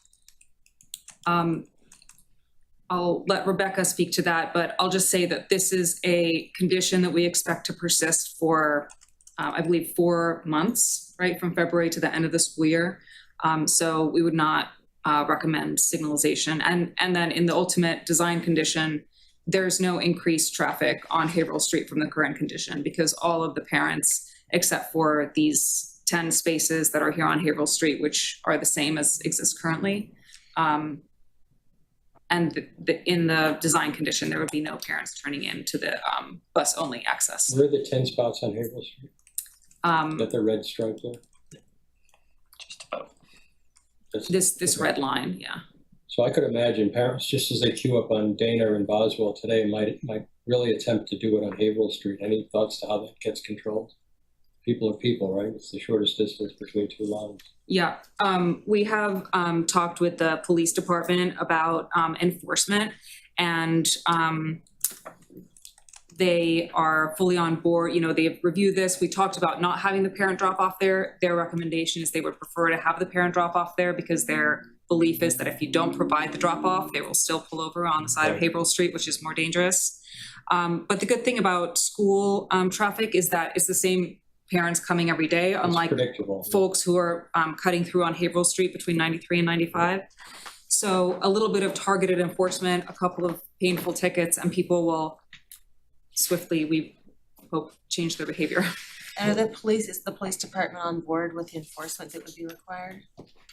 I'll let Rebecca speak to that, but I'll just say that this is a condition that we expect to persist for, I believe, 4 months, right, from February to the end of the school year. So we would not recommend signalization. And then in the ultimate design condition, there's no increased traffic on Haverhill Street from the current condition because all of the parents, except for these 10 spaces that are here on Haverhill Street, which are the same as exist currently, and in the design condition, there would be no parents turning into the bus-only access. Where are the 10 spots on Haverhill Street? Got the red stripe there? Just about. This okay. red line, yeah. So I could imagine parents, just as they queue up on Dana and Boswell today, might really attempt to do it on Haverhill Street. Any thoughts to how that gets controlled? People are people, right? It's the shortest distance between 2 lines. Yeah, we have talked with the police department about enforcement, and they are fully on board. You know, they've reviewed this. We talked about not having the parent drop off there. Their recommendation is they would prefer to have the parent drop off there because their belief is that if you don't provide the drop off, they will still pull over on the side of Haverhill Street, which is more dangerous. But the good thing about school traffic is that it's the same parents coming every day, unlike folks who are cutting through on Haverhill Street between 93 and 95. So a little bit of targeted enforcement, a couple of painful tickets, and people will swiftly, we hope, change their behavior. And is the police department on board with the enforcement that would be required?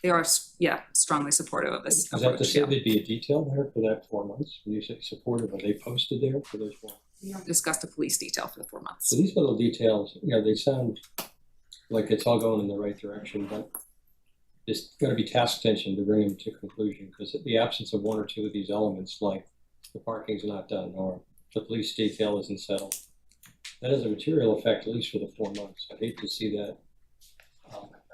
They are, yeah, strongly supportive of this Is that to approach, say yeah. there'd be a detail there for that 4 months? When you say supportive, are they posted there for those 4 months? We have discussed a police detail for the 4 months. So these little details, you know, they sound like it's all going in the right direction, but there's got to be task tension to bring them to conclusion, because the absence of 1 or 2 of these elements, like the parking's not done or the police detail isn't settled, that has a material effect, at least for the 4 months. I hate to see that.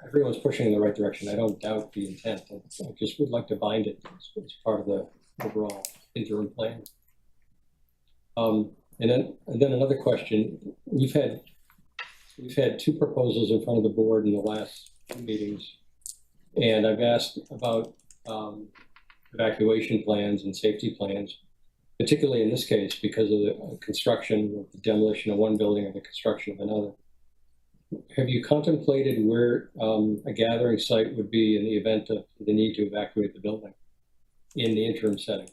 Everyone's pushing in the right direction. I don't doubt the intent. I just would like to bind it as part of the overall interim plan. And then another question. We've had 2 proposals in front of the board in the last 2 meetings, and I've asked about evacuation plans and safety plans, particularly in this case because of the construction, the demolition of one building and the construction of another. Have you contemplated where a gathering site would be in the event of the need to evacuate the building in the interim setting?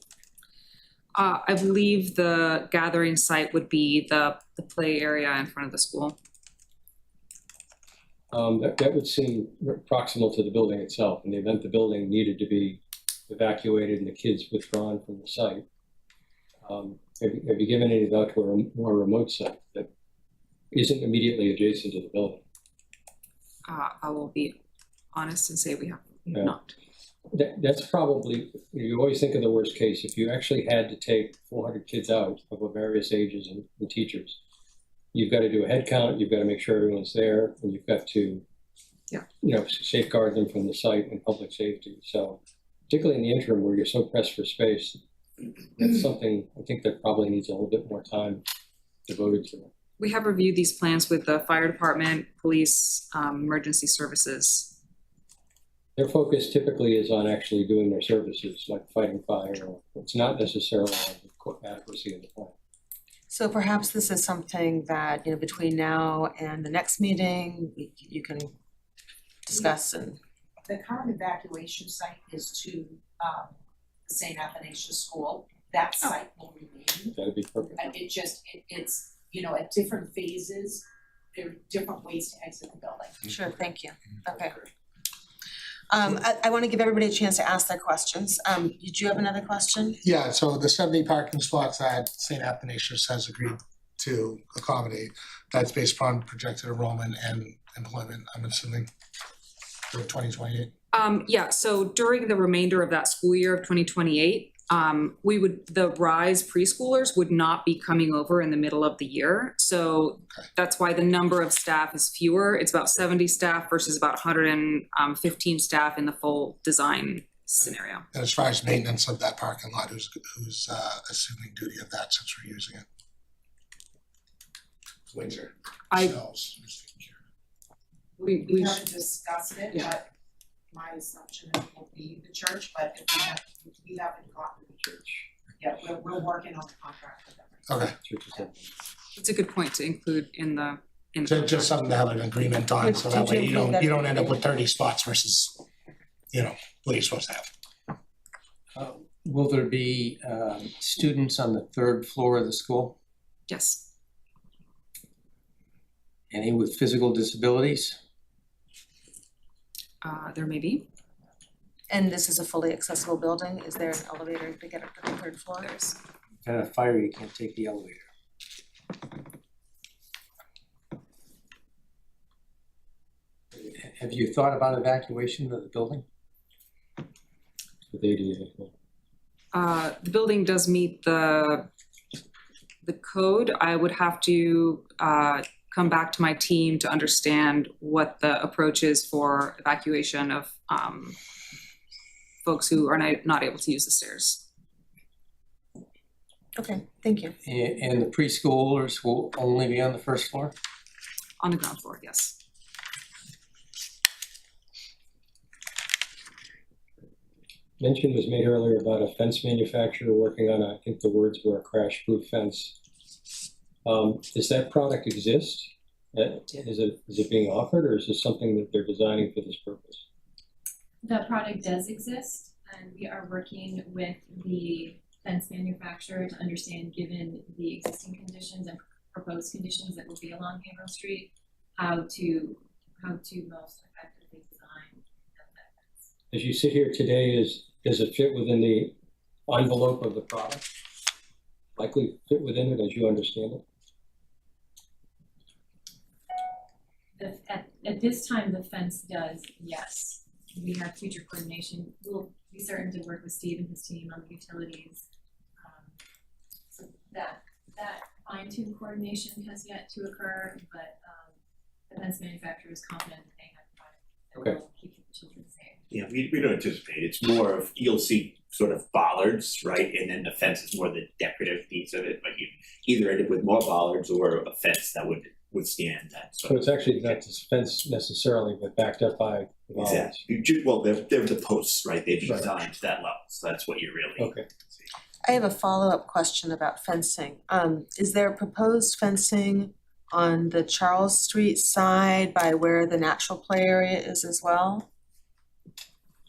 I believe the gathering site would be the play area in front of the school. That would seem proximal to the building itself. In the event the building needed to be evacuated and the kids withdrawn from the site, Have you given any thought to a more remote site that isn't immediately adjacent to the building? I will be honest and say we have Yeah. not. That's probably, you always think of the worst case. If you actually had to take 400 kids out of various ages and teachers, you've got to do a head count, you've got to make sure everyone's there, and you've got to, safeguard them from the site and public safety. So particularly in the interim where you're so pressed for space, that's something I think that probably needs a little bit more time devoted to it. We have reviewed these plans with the fire department, police, emergency services. Their focus typically is on actually doing their services, like fighting fire. It's not necessarily on the adequacy of the plan. So perhaps this is something that, between now and the next meeting, you can discuss and. The current evacuation site is to St. Athanasius School. That site will remain. That'd be perfect. And it's at different phases, there are different ways to exit the building. Sure, thank you. Okay. I want to give everybody a chance to ask their questions. Did you have another question? Yeah, so the 70 parking spots that St. Athanasius has agreed to accommodate, that's based upon projected enrollment and employment, I'm assuming, for 2028? Yeah, so during the remainder of that school year of 2028, the RISE preschoolers would not be coming over in the middle of the year. So that's why the number of staff is fewer. It's about 70 staff versus about 115 staff in the full design scenario. And as far as maintenance of that parking lot, who's assuming duty of that since we're using it? Windsor. We haven't discussed it, Yeah. but my assumption is it will be the church, but if we haven't gotten the church. Yeah, we're working on the contract with them. Okay, It's a good point to include in the. just something to have an agreement on, so that way you don't end up with 30 spots versus, what you're supposed to have. Will there be students on the third floor of the school? Yes. Any with physical disabilities? There may be. And this is a fully accessible building. Is there an elevator to get up to the third floor? There's. If you had a fire, you can't take the elevator. Have you thought about evacuation of the building? With ADA. The building does meet the code. I would have to come back to my team to understand what the approach is for evacuation of folks who are not able to use the stairs. Okay, thank you. And the preschoolers will only be on the first floor? On the ground floor, yes. Mention was made earlier about a fence manufacturer working on, I think the words were a crash-proof fence. Does that product exist? Is it being offered, or is this something that they're designing for this purpose? The product does exist, and we are working with the fence manufacturer to understand, given the existing conditions and proposed conditions that will be along Haverhill Street, how to most effectively design that fence. As you sit here today, does it fit within the envelope of the product? Likely fit within it as you understand it? At this time, the fence does, yes. We have future coordination. We'll be certain to work with Steve and his team on the utilities. So that fine-tuned coordination has yet to occur, but the fence manufacturer is confident that they have a product that will keep the children safe. Yeah, we don't anticipate, it's more of, you'll see sort of bollards, right? And then the fence is more the decorative piece of it, but you either end up with more bollards or a fence that would withstand that. So it's actually not this fence necessarily, but backed up by the bollards. Exactly. Well, they're the posts, right? They've designed to that level, so that's what you're really. Okay. I have a follow-up question about fencing. Is there proposed fencing on the Charles Street side by where the natural play area is as well?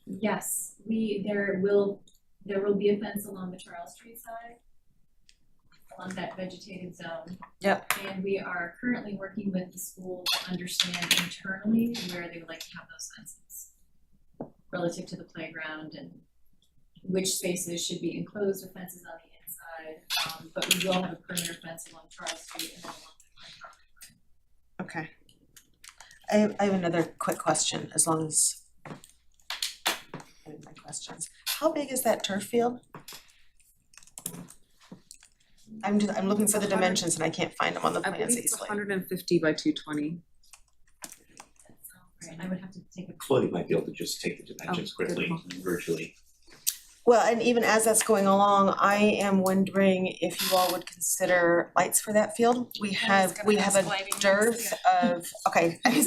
Yes, there will be a fence along the Charles Street side, along that vegetated zone. Yep. And we are currently working with the school to understand internally where they would like to have those fences relative to the playground and which spaces should be enclosed with fences on the side, but we will have a perimeter fence along Charles Street and then along the Okay. I have another quick question, as long as I have my questions. How big is that turf field? I'm looking for the dimensions and I can't find them on the I plans believe it's easily. 150 by 220. Right, I would have to take a. Claudia might be able to just take the dimensions good quickly, call. virtually. Well, and even as that's going along, I am wondering if you all would consider lights for that field. We have a dearth of, okay, I'm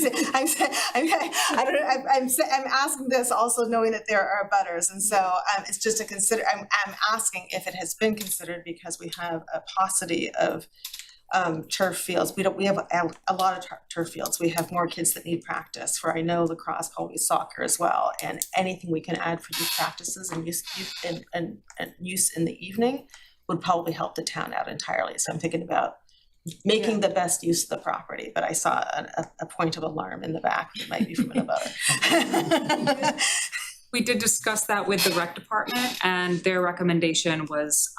asking this also knowing that there are butters, and so it's just a consider, I'm asking if it has been considered because we have a paucity of turf fields. We have a lot of turf fields. We have more kids that need practice for, I know, lacrosse, probably soccer as well, and anything we can add for youth practices and use in the evening would probably help the town out entirely. So I'm thinking about making the best use of the property, but I saw a point of alarm in the back that might be from an abutter. We did discuss that with the rec department, and their recommendation was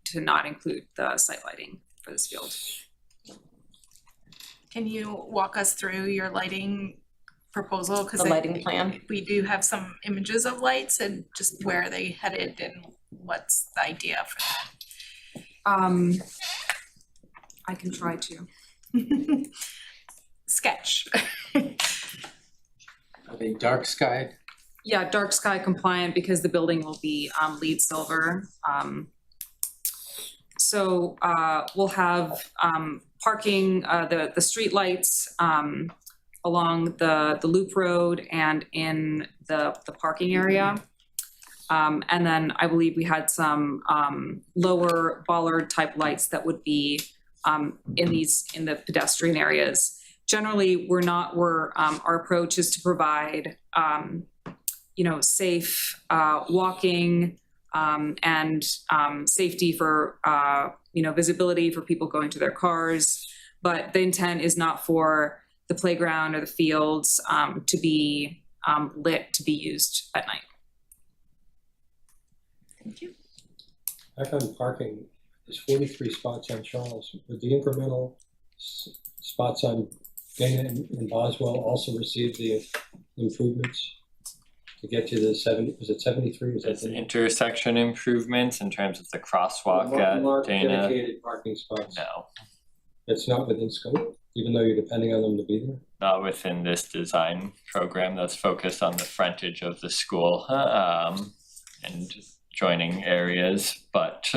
to not include the site lighting for this field. Can you walk us through your lighting proposal? Because The lighting plan? we do have some images of lights and just where they headed and what's the idea for that. I can try to. Sketch. Are they dark skied? Yeah, dark sky compliant because the building will be LEED silver. So we'll have parking, the street lights along the loop road and in the parking area. And then I believe we had some lower bollard type lights that would be in the pedestrian areas. Generally, our approach is to provide safe walking and safety for visibility for people going to their cars. But the intent is not for the playground or the fields to be lit to be used at night. Thank you. Back on parking, there's 43 spots on Charles. Would the incremental spots on Dana and Boswell also receive the improvements to get to the 70, was it 73? Was that There's intersection improvements in terms of the crosswalk at Dana. dedicated parking spots? No, It's not within scope, even though you're depending on them to be there? not within this design program that's focused on the frontage of the school and joining areas, but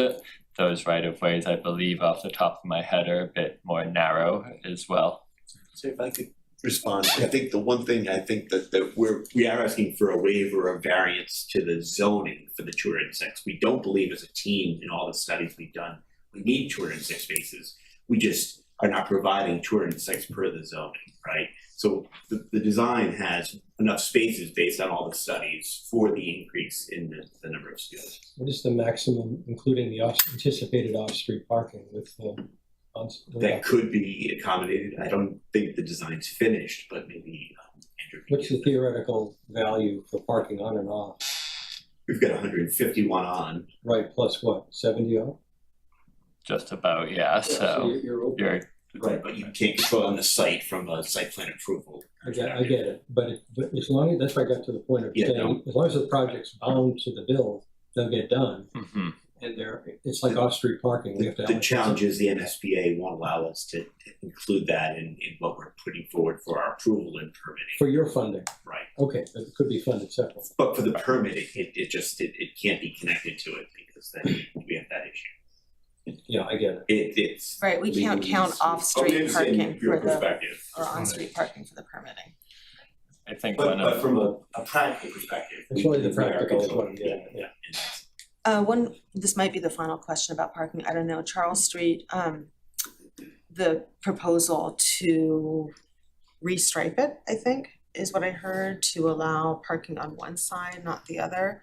those right-of-ways, I believe off the top of my head, are a bit more narrow as well. So if I could respond, I think the one thing I think that we are asking for a waiver or variance to the zoning for the 206. We don't believe as a team in all the studies we've done, we need 206 spaces. We just are not providing 206 per the zoning, right? So the design has enough spaces based on all the studies for the increase in the number of students. What is the maximum, including the anticipated off-street parking with the That could be accommodated. I don't think the design's finished, but maybe Andrew. What's the theoretical value for parking on and off? We've got 151 on. Right, plus what, 70 off? Just about, yeah, so You're open. you're Right, but you can't control on the site from a site plan approval. I get it, but as long as, that's why I got to the point of Yeah, saying, no. as long as the project's bound to the bill, they'll get done. mhm. And it's like off-street parking, we have to. The challenge is the MSBA won't allow us to include that in what we're putting forward for our approval and permitting. For your funding, Right, okay, but it could be funded separately. but for the permit, it can't be connected to it because then we have that issue. Yeah, I get it. It's. Right, we can't count off-street Okay, parking in your for the, perspective. or on-street parking for the permitting. I think But one of from a practical perspective. It's only the we are practical is what I'm controlling, getting at. One, this might be the final question about parking, I don't know, Charles Street, the proposal to restripe it, I think, is what I heard, to allow parking on one side, not the other.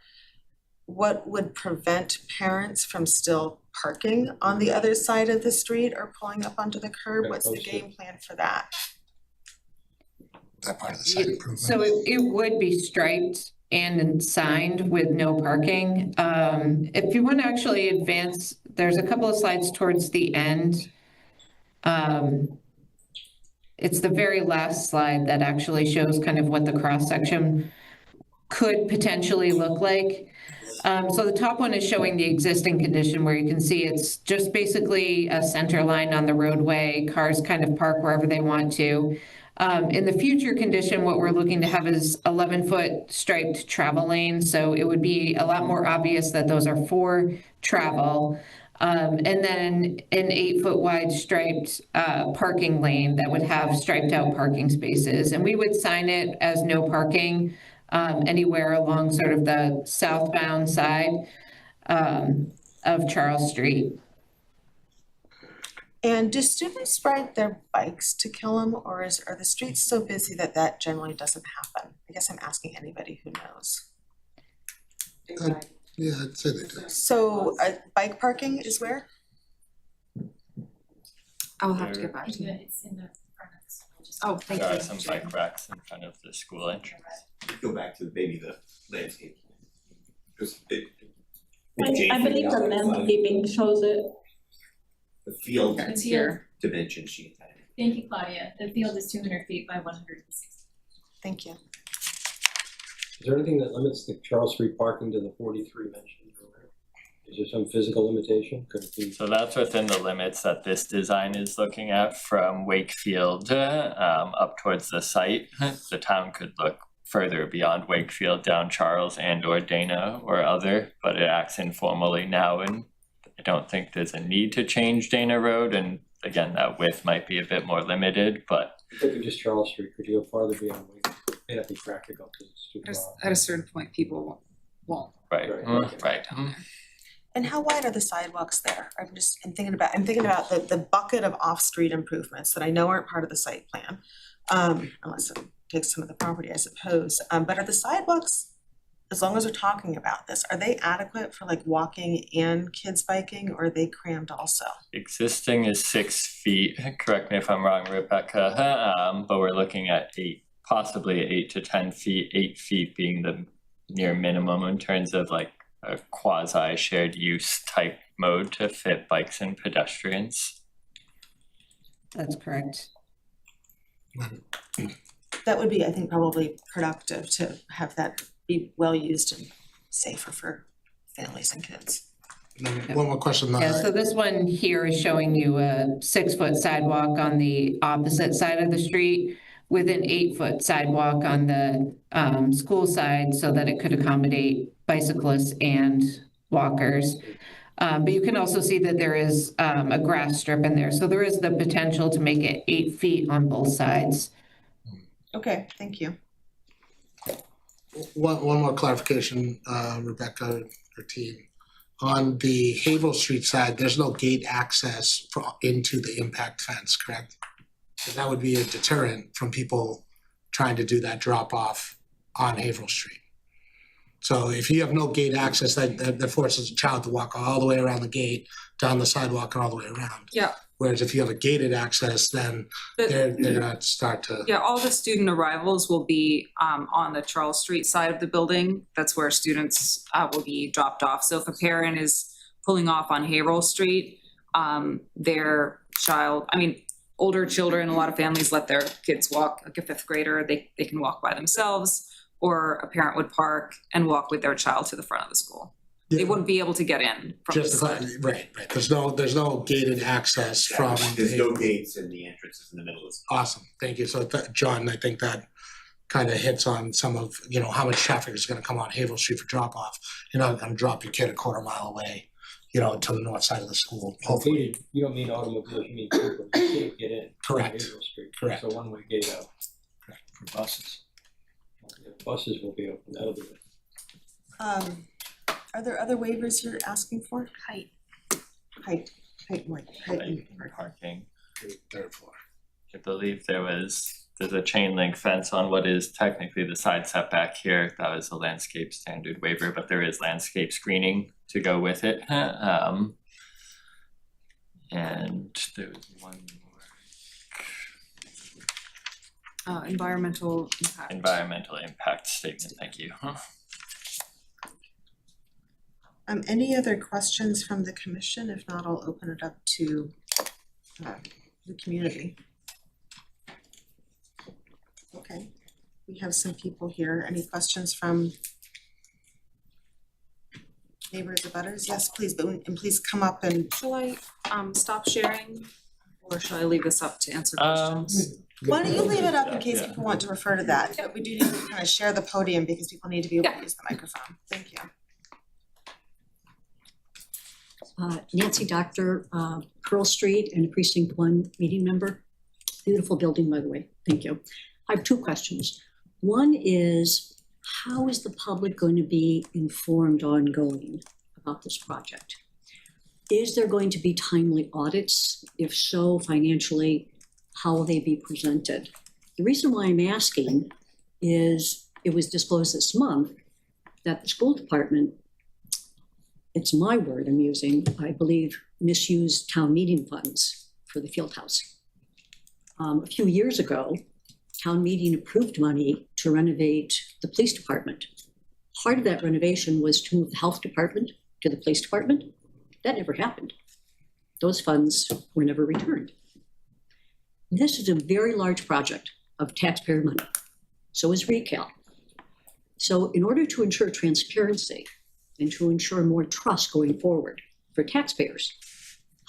What would prevent parents from still parking on the other side of the street or pulling up onto the curb? Gotta What's the post it. game plan for that? That part of the site improvement. So it would be striped and signed with no parking. If you want to actually advance there's a couple of slides towards the end. It's the very last slide that actually shows kind of what the cross-section could potentially look like. So the top one is showing the existing condition where you can see it's just basically a center line on the roadway. Cars kind of park wherever they want to. In the future condition, what we're looking to have is 11-foot striped travel lanes. So it would be a lot more obvious that those are for travel. And then an 8-foot wide striped parking lane that would have striped out parking spaces. And we would sign it as no parking anywhere along sort of the southbound side of Charles Street. And do students ride their bikes to Killam, or are the streets so busy that that generally doesn't happen? I guess I'm asking anybody who knows. Yeah, I'd say they do. So bike parking is where? I will have to get back to you. It's in the front of the school, just. Oh, thank There you. are some bike racks in front of the school entrance. Go back to maybe the landscape. Because I believe the landscaping shows it. the field It's here. dimension sheet. Thank you, Claudia. The field is 200 feet by 160. Thank you. Is there anything that limits the Charles Street parking to the 43 mentioned earlier? Is there some physical limitation? Could it be? So that's within the limits that this design is looking at from Wakefield up towards the site. The town could look further beyond Wakefield down Charles and or Dana or other, but it acts informally now, and I don't think there's a need to change Dana Road, and again, that width might be a bit more limited, but If you just Charles Street, could you go farther beyond Wakefield? May not be practical because it's too far. At a certain point, people won't. right. Right. And how wide are the sidewalks there? I'm thinking about the bucket of off-street improvements that I know aren't part of the site plan. Unless it takes some of the property, I suppose. But are the sidewalks, as long as we're talking about this, are they adequate for like walking and kids biking, or are they crammed also? Existing is 6 feet, correct me if I'm wrong, Rebecca, but we're looking at 8, possibly 8 to 10 feet, 8 feet being the near minimum in terms of like a quasi shared use type mode to fit bikes and pedestrians. That's correct. That would be, I think, probably productive to have that be well used and safer for families and kids. And then one more question. Yeah, so this one here is showing you a 6-foot sidewalk on the opposite side of the street with an 8-foot sidewalk on the school side so that it could accommodate bicyclists and walkers. But you can also see that there is a grass strip in there. So there is the potential to make it 8 feet on both sides. Okay, thank you. One more clarification, Rebecca or team. On the Havel Street side, there's no gate access into the impact fence, correct? So that would be a deterrent from people trying to do that drop off on Havel Street. So if you have no gate access, that forces a child to walk all the way around the gate, down the sidewalk and all the way around. Yeah. Whereas if you have a gated access, then they're gonna start to. Yeah, all the student arrivals will be on the Charles Street side of the building. That's where students will be dropped off. So if a parent is pulling off on Haverhill Street, their child, older children, a lot of families let their kids walk, like a 5th grader, they can walk by themselves, or a parent would park and walk with their child to the front of the school. Yeah. They wouldn't be able to get in from the Just side. right. There's no gated access from. There's no gates and the entrance is in the middle of the school. Awesome, thank you. So John, I think that kind of hits on some of, how much traffic is gonna come on Havel Street for drop off. You're not gonna drop your kid a quarter mile away, to the north side of the school, hopefully. You don't mean automobiles, you mean people. You can't get in. Correct. Haverhill Street. Correct. It's a one-way gate out. Correct. For buses. Buses will be open, that'll be it. Are there other waivers you're asking for? Height. Like parking. 3rd floor. I believe there's a chain link fence on what is technically the side setback here. That was a landscape standard waiver, but there is landscape screening to go with it. And there was one more. Environmental impact. Environmental impact statement, thank you. Any other questions from the commission? If not, I'll open it up to the community. Okay, we have some people here. Any questions from neighbors or butters? Yes, please, and please come up and, Shall I stop sharing, or shall I leave this up to answer questions? why don't you leave it up in case Yeah. people want to refer to that? But we do need to kind of share the podium because people need to be able to use the microphone. Thank you. Nancy Doctor, Pearl Street and Precinct 1 meeting member. Beautiful building, by the way. Thank you. I have two questions. One is, how is the public going to be informed ongoing about this project? Is there going to be timely audits? If so, financially, how will they be presented? The reason why I'm asking is it was disclosed this month that the school department, it's my word I'm using, I believe, misused town meeting funds for the field house. A few years ago, town meeting approved money to renovate the police department. Part of that renovation was to move the health department to the police department. That never happened. Those funds were never returned. This is a very large project of taxpayer money. So is ReCal. So in order to ensure transparency and to ensure more trust going forward for taxpayers,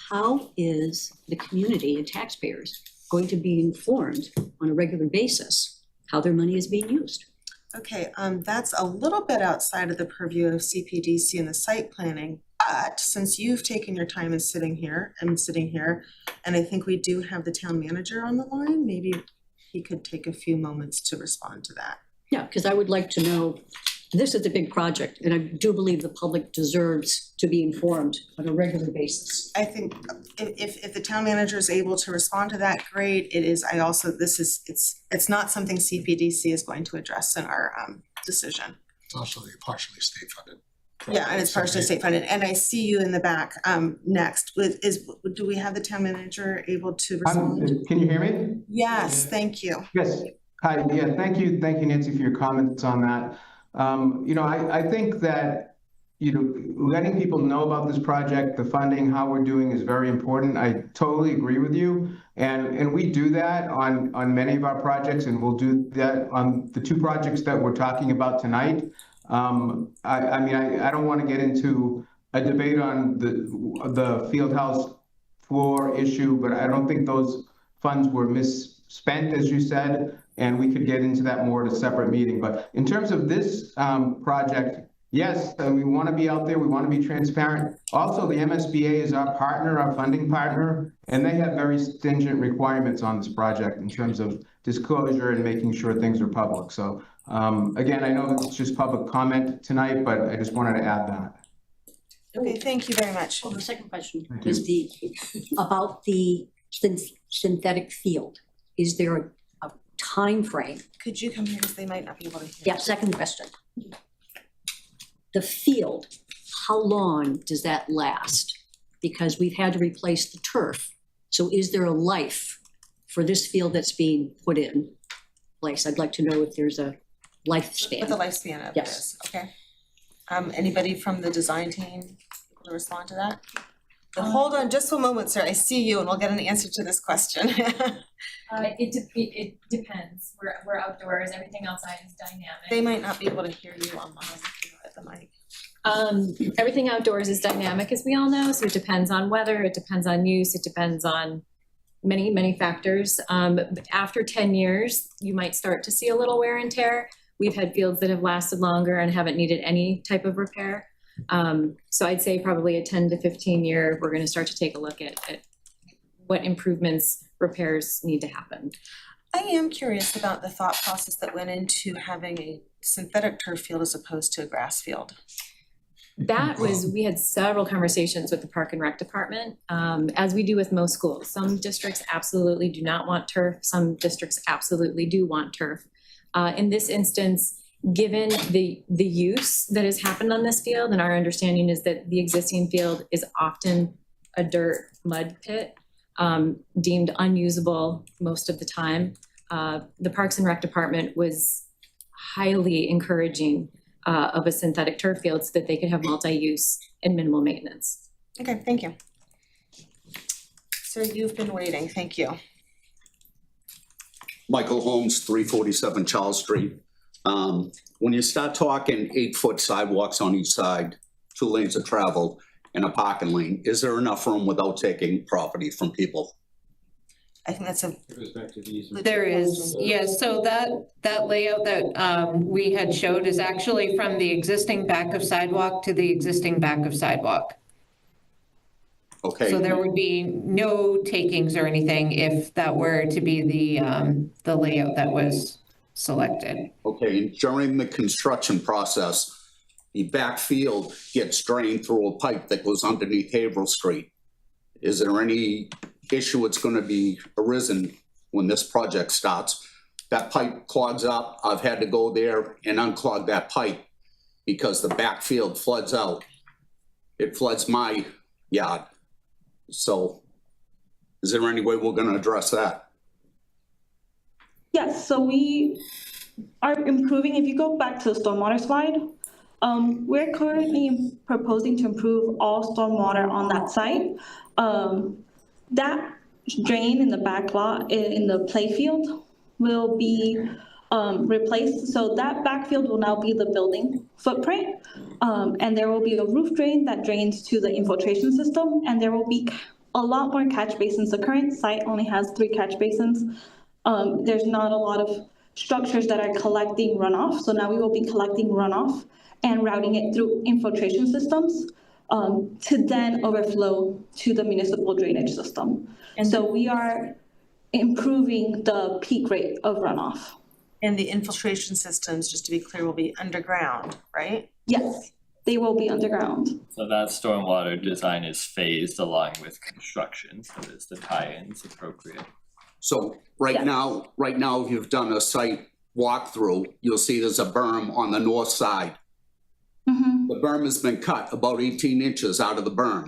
how is the community and taxpayers going to be informed on a regular basis how their money is being used? Okay, that's a little bit outside of the purview of CPDC and the site planning, but since you've taken your time and sitting here, and I think we do have the town manager on the line, maybe he could take a few moments to respond to that. Yeah, because I would like to know, this is a big project, and I do believe the public deserves to be informed on a regular basis. I think if the town manager is able to respond to that, great. It is, it's not something CPDC is going to address in our decision. It's also partially state funded. Yeah, and it's partially state funded. And I see you in the back next. Do we have the town manager able to respond? Can you hear me? Yes, thank you. Yes. Hi, yeah, thank you, Nancy, for your comments on that. I think that, letting people know about this project, the funding, how we're doing is very important. I totally agree with you. And we do that on many of our projects, and we'll do that on the two projects that we're talking about tonight. I don't want to get into a debate on the field house floor issue, but I don't think those funds were misspent, as you said, and we could get into that more at a separate meeting. But in terms of this project, yes, we want to be out there, we want to be transparent. Also, the MSBA is our partner, our funding partner, and they have very stringent requirements on this project in terms of disclosure and making sure things are public. So again, I know it's just public comment tonight, but I just wanted to add that. Okay, thank you very much. Well, the second question is about the synthetic field. Is there a time frame? Could you come here because they might not be able to hear? Yeah, second question. The field, how long does that last? Because we've had to replace the turf. So is there a life for this field that's being put in place? I'd like to know if there's a lifespan. What the lifespan of Yes. this, okay. Anybody from the design team will respond to that? But hold on just a moment, sir. I see you and we'll get an answer to this question. It depends. We're outdoors, everything outside is dynamic. They might not be able to hear you online at the mic. Everything outdoors is dynamic, as we all know, so it depends on weather, it depends on use, it depends on many, many factors. After 10 years, you might start to see a little wear and tear. We've had fields that have lasted longer and haven't needed any type of repair. So I'd say probably a 10 to 15 year, we're gonna start to take a look at what improvements, repairs need to happen. I am curious about the thought process that went into having a synthetic turf field as opposed to a grass field. That was, we had several conversations with the Park and Rec Department, as we do with most schools. Some districts absolutely do not want turf, some districts absolutely do want turf. In this instance, given the use that has happened on this field, and our understanding is that the existing field is often a dirt mud pit, deemed unusable most of the time. The Parks and Rec Department was highly encouraging of a synthetic turf field so that they could have multi-use and minimal maintenance. Okay, thank you. So you've been waiting, thank you. Michael Holmes, 347 Charles Street. When you start talking 8-foot sidewalks on each side, 2 lanes of travel, and a parking lane, is there enough room without taking property from people? I think that's a. It goes back to the easement. There is, yes, so that layout that we had showed is actually from the existing back of sidewalk to the existing back of sidewalk. Okay. So there would be no takings or anything if that were to be the layout that was selected. Okay, and during the construction process, the backfield gets drained through a pipe that goes underneath Haverhill Street. Is there any issue that's gonna be arisen when this project starts? That pipe clogs up. I've had to go there and unclog that pipe because the backfield floods out. It floods my yard. So is there any way we're gonna address that? Yes, so we are improving, if you go back to the stormwater slide, we're currently proposing to improve all stormwater on that site. That drain in the back lot, in the playfield, will be replaced. So that backfield will now be the building footprint. And there will be a roof drain that drains to the infiltration system, and there will be a lot more catch basins. The current site only has 3 catch basins. There's not a lot of structures that are collecting runoff. So now we will be collecting runoff and routing it through infiltration systems to then overflow to the municipal drainage system. And so we are improving the peak rate of runoff. And the infiltration systems, just to be clear, will be underground, right? Yes, they will be underground. So that stormwater design is phased along with construction, so there's the tie-ins appropriate. So right now, if you've done a site walkthrough, you'll see there's a berm on the north side. Mm-hmm. The berm has been cut about 18 inches out of the berm.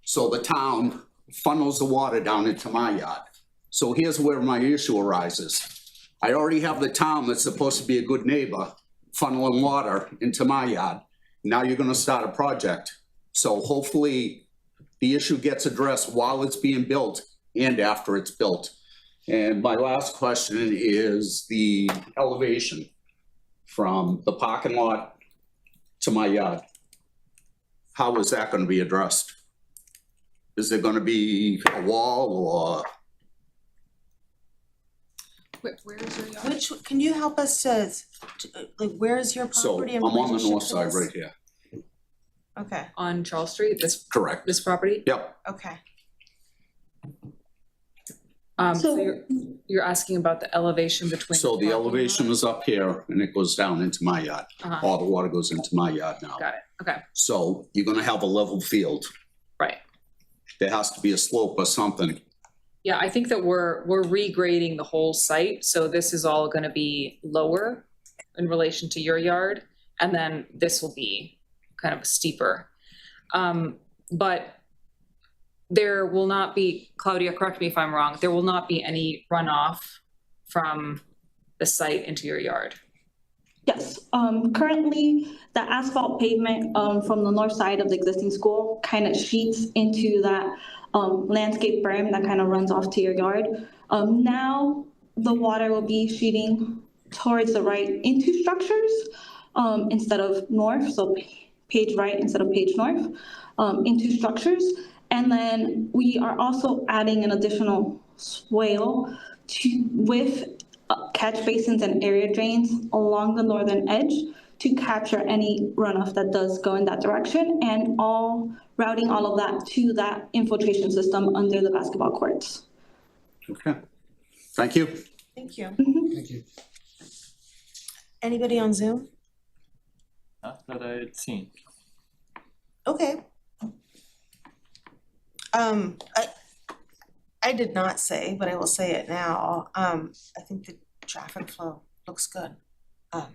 So the town funnels the water down into my yard. So here's where my issue arises. I already have the town that's supposed to be a good neighbor funneling water into my yard. Now you're gonna start a project. So hopefully the issue gets addressed while it's being built and after it's built. And my last question is the elevation from the parking lot to my yard. How is that gonna be addressed? Is there gonna be a wall or? Where is your yard? Can you help us to like, where is your So property I'm in on the relationship north to side this? right here. Okay, On Charles Street, this Correct. property? Yep. okay. So you're asking about the elevation between. So the parking elevation lot? is up here and it goes down into my yard. Uh-huh. All the water goes into my yard now. Got it, okay, So you're gonna have a level field. right. There has to be a slope or something. Yeah, I think that we're regrading the whole site, so this is all gonna be lower in relation to your yard, and then this will be kind of steeper. But there will not be, Claudia, correct me if I'm wrong, there will not be any runoff from the site into your yard. Yes, currently the asphalt pavement from the north side of the existing school kind of sheets into that landscape berm that kind of runs off to your yard. Now the water will be sheeting towards the right into structures instead of north, so page right instead of page north, into structures. And then we are also adding an additional swale with catch basins and area drains along the northern edge to capture any runoff that does go in that direction, and routing all of that to that infiltration system under the basketball courts. Okay. Thank you. Thank you. Thank you. Anybody on Zoom? Not that I had seen. Okay. I did not say, but I will say it now. I think the traffic flow looks good. I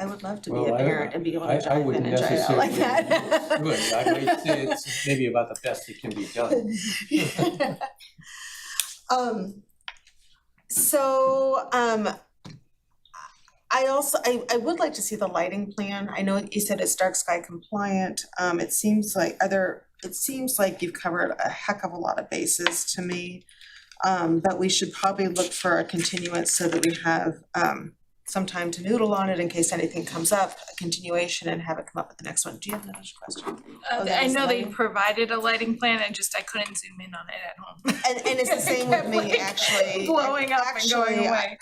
would love to be a parent and be able to drive in wouldn't and drive out like that. Good, I might say it's maybe about the best that can be done. I would like to see the lighting plan. I know you said it's dark sky compliant. It seems like you've covered a heck of a lot of bases to me. But we should probably look for a continuance so that we have some time to noodle on it in case anything comes up, a continuation, and have it come up at the next one. Do you have another question? Oh, that I was know they lighting. provided a lighting plan, I couldn't zoom in on it at home. And it's the same with me, actually. Blowing up and going Actually, away.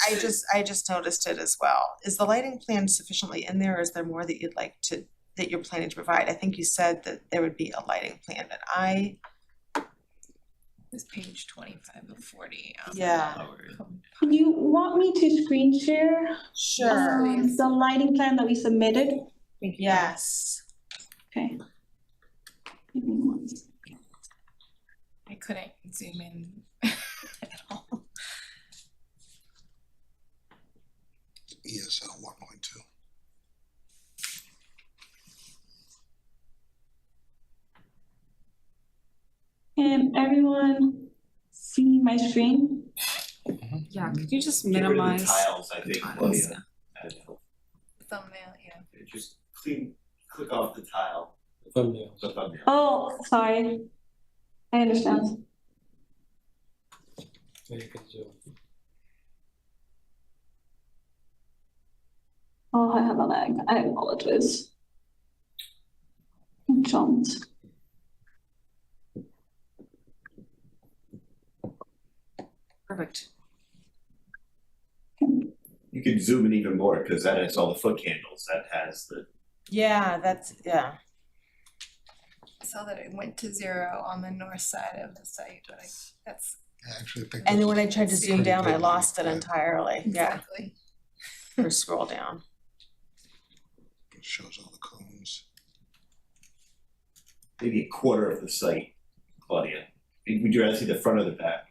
I just noticed it as well. Is the lighting plan sufficiently in there, or is there more that you'd like to, that you're planning to provide? I think you said that there would be a lighting plan, and This page 25 of 40. Yeah. Do you want me to screen share? Sure. The lighting plan that we submitted? Yes. Okay. Give me one second. I couldn't zoom in at all. ESL 1.2. Can everyone see my screen? Yeah, could you just Get rid of the minimize? tiles, I think, tiles, Claudia. That'd help. Thumbnail, yeah. Just click off the tile, Thumbnails. the thumbnail. Oh, sorry. I understand. So you can zoom. Oh, I have a lag. I apologize. I jumped. Perfect. You can zoom in even more, because that is all the foot candles, that has the, Yeah, I saw that it went to 0 on the north side of the site, but that's I actually think. and then this when I is tried to zoom pretty down, I good. lost it entirely. Yeah, exactly. or scroll down. It shows all the cones. maybe a quarter of the site, Claudia. Would you rather see the front or the back?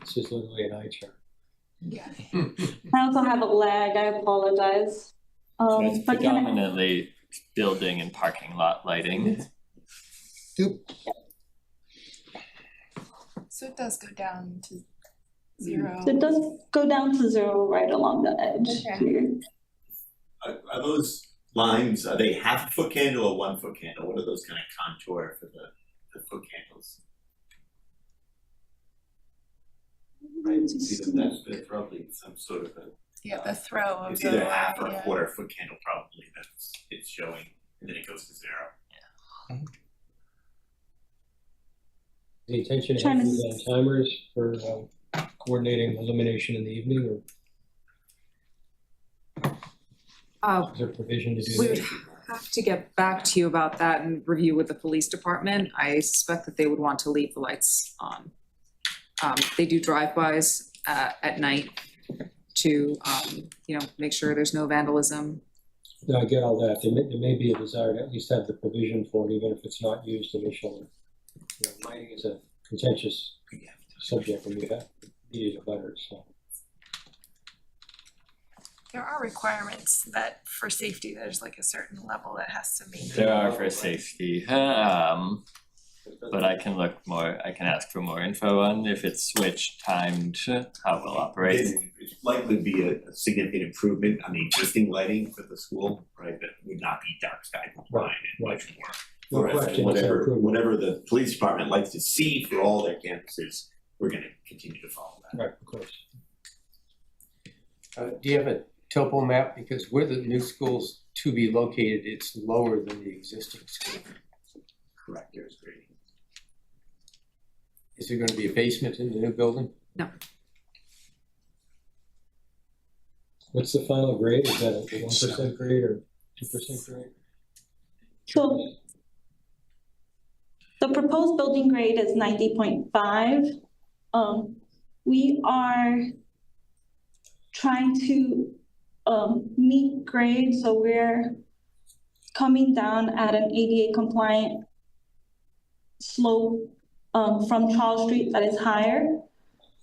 This is literally an eye chart. Yeah. I also have a lag. I apologize. It's But can I, predominantly building and parking lot lighting. Yep. So it does go down to 0. so it does go down to 0 right along the edge Okay. here. Are those lines, are they half a foot candle or 1 foot candle? What are those kind of contour for the foot candles? Right, you see them, that's probably some sort of a, Yeah, the throw of it's the either a half or a yeah. quarter foot candle probably it's showing, and then it goes to 0. The intention to Trying have to these on timers for coordinating illumination in the evening, or is there provision to do We that? would have to get back to you about that and review with the police department. I suspect that they would want to leave the lights on. They do drive-bys at night to, make sure there's no vandalism. No, I get all that. There may be a desire to at least have the provision for it, even if it's not used initially. Lighting is a contentious subject when you have these butters, so. There are requirements that for safety, there's like a certain level that has to meet. There are for safety, but I can ask for more info on if it's switched, timed, how it will operate. It'd likely be a significant improvement on the existing lighting for the school, right, that would not be dark sky compliant and much more. No Whereas question, it's an improvement. whatever the police department likes to see for all their campuses, we're gonna continue to follow that. Right, of course. Do you have a topo map? Because where the new school's to be located, it's lower than the existing school. Correct, there's grading. Is there gonna be a basement in the new building? No. What's the final grade? Is that a 1% grade or 2% grade? So the proposed building grade is 90.5. We are trying to meet grade, so we're coming down at an ADA compliant slope from Charles Street that is higher.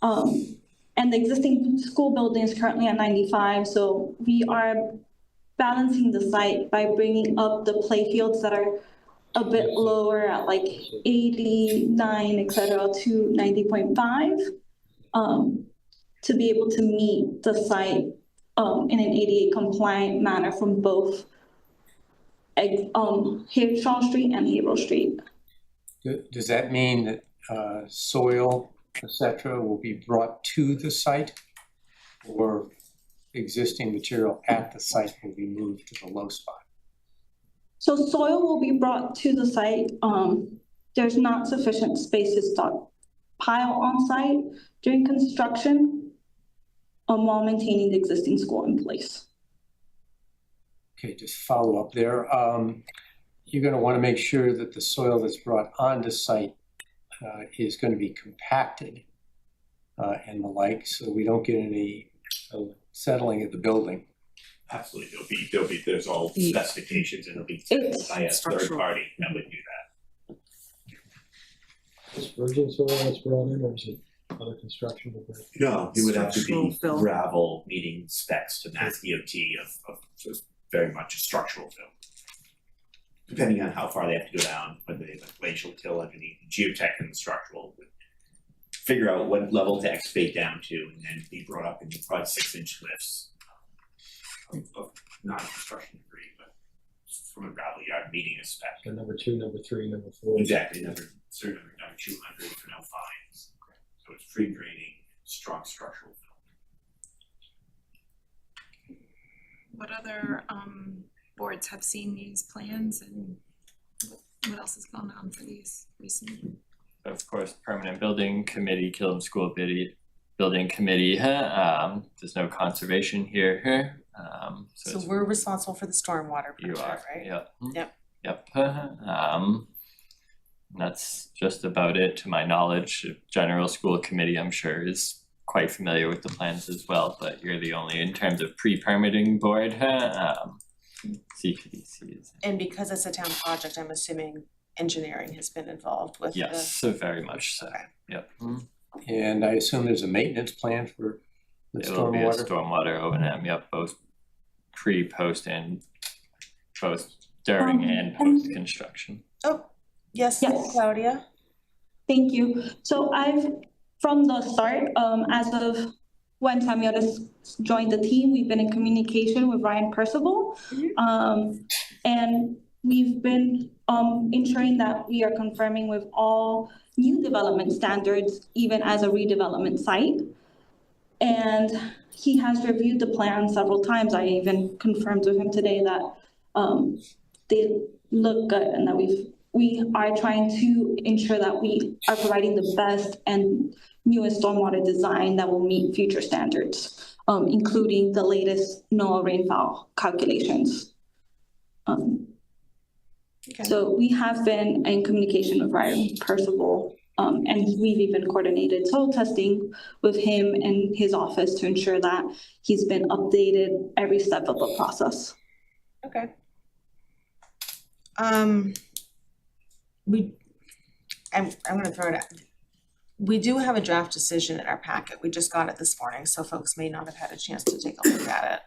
And the existing school building is currently at 95, so we are balancing the site by bringing up the play fields that are a bit lower at like 89, et cetera, to 90.5. to be able to meet the site in an ADA compliant manner from both Strong Street and Haverhill Street. Does that mean that soil, et cetera, will be brought to the site? Or existing material at the site will be moved to the low spot? So soil will be brought to the site. There's not sufficient space to stockpile on site during construction while maintaining the existing school in place. Okay, just follow up there. You're going to want to make sure that the soil that's brought onto site is going to be compacted and the like, so we don't get any settling of the building. Absolutely, there's all specifications and it'll be tested by a third party that would do that. Is virgin soil that's brought in, or is it other construction? No, it would have to Structural be fill. gravel meeting specs to Mass DOT of just very much a structural fill. Depending on how far they have to go down, whether they have a glacial till underneath, geotech and structural, figure out what level to excavate down to and then be brought up into probably 6-inch lifts of non-construction debris, but from a gravel yard meeting a spec. So number 2, number 3, number 4. Exactly, number 200 for no fines. So it's free grading, strong structural fill. What other boards have seen these plans, and what else has gone on for these recently? Of course, permanent building committee, Killam School building committee, there's no conservation here. So we're responsible for the stormwater You project, are, right? yep. Yep. That's just about it to my knowledge. General school committee, I'm sure, is quite familiar with the plans as well, but you're the only, in terms of pre-permitting board, Cpdc is. And because it's a town project, I'm assuming engineering has been involved with Yes, so very much so, yep. And I assume there's a maintenance plan for the It'll be a stormwater? stormwater O&M, yep, both pre, post, and post, during and post construction. Oh, yes, Yes. Claudia. Thank you. So from the start, as of when Samiotis joined the team, we've been in communication with Ryan Percival. And we've been ensuring that we are confirming with all new development standards, even as a redevelopment site. And he has reviewed the plan several times. I even confirmed with him today that they look good and that we are trying to ensure that we are providing the best and newest stormwater design that will meet future standards, including the latest NOAA rainfall calculations. So we have been in communication with Ryan Percival, and we've even coordinated soil testing with him and his office to ensure that he's been updated every step of the process. Okay. I'm gonna throw it out. We do have a draft decision in our packet. We just got it this morning, so folks may not have had a chance to take a look at it.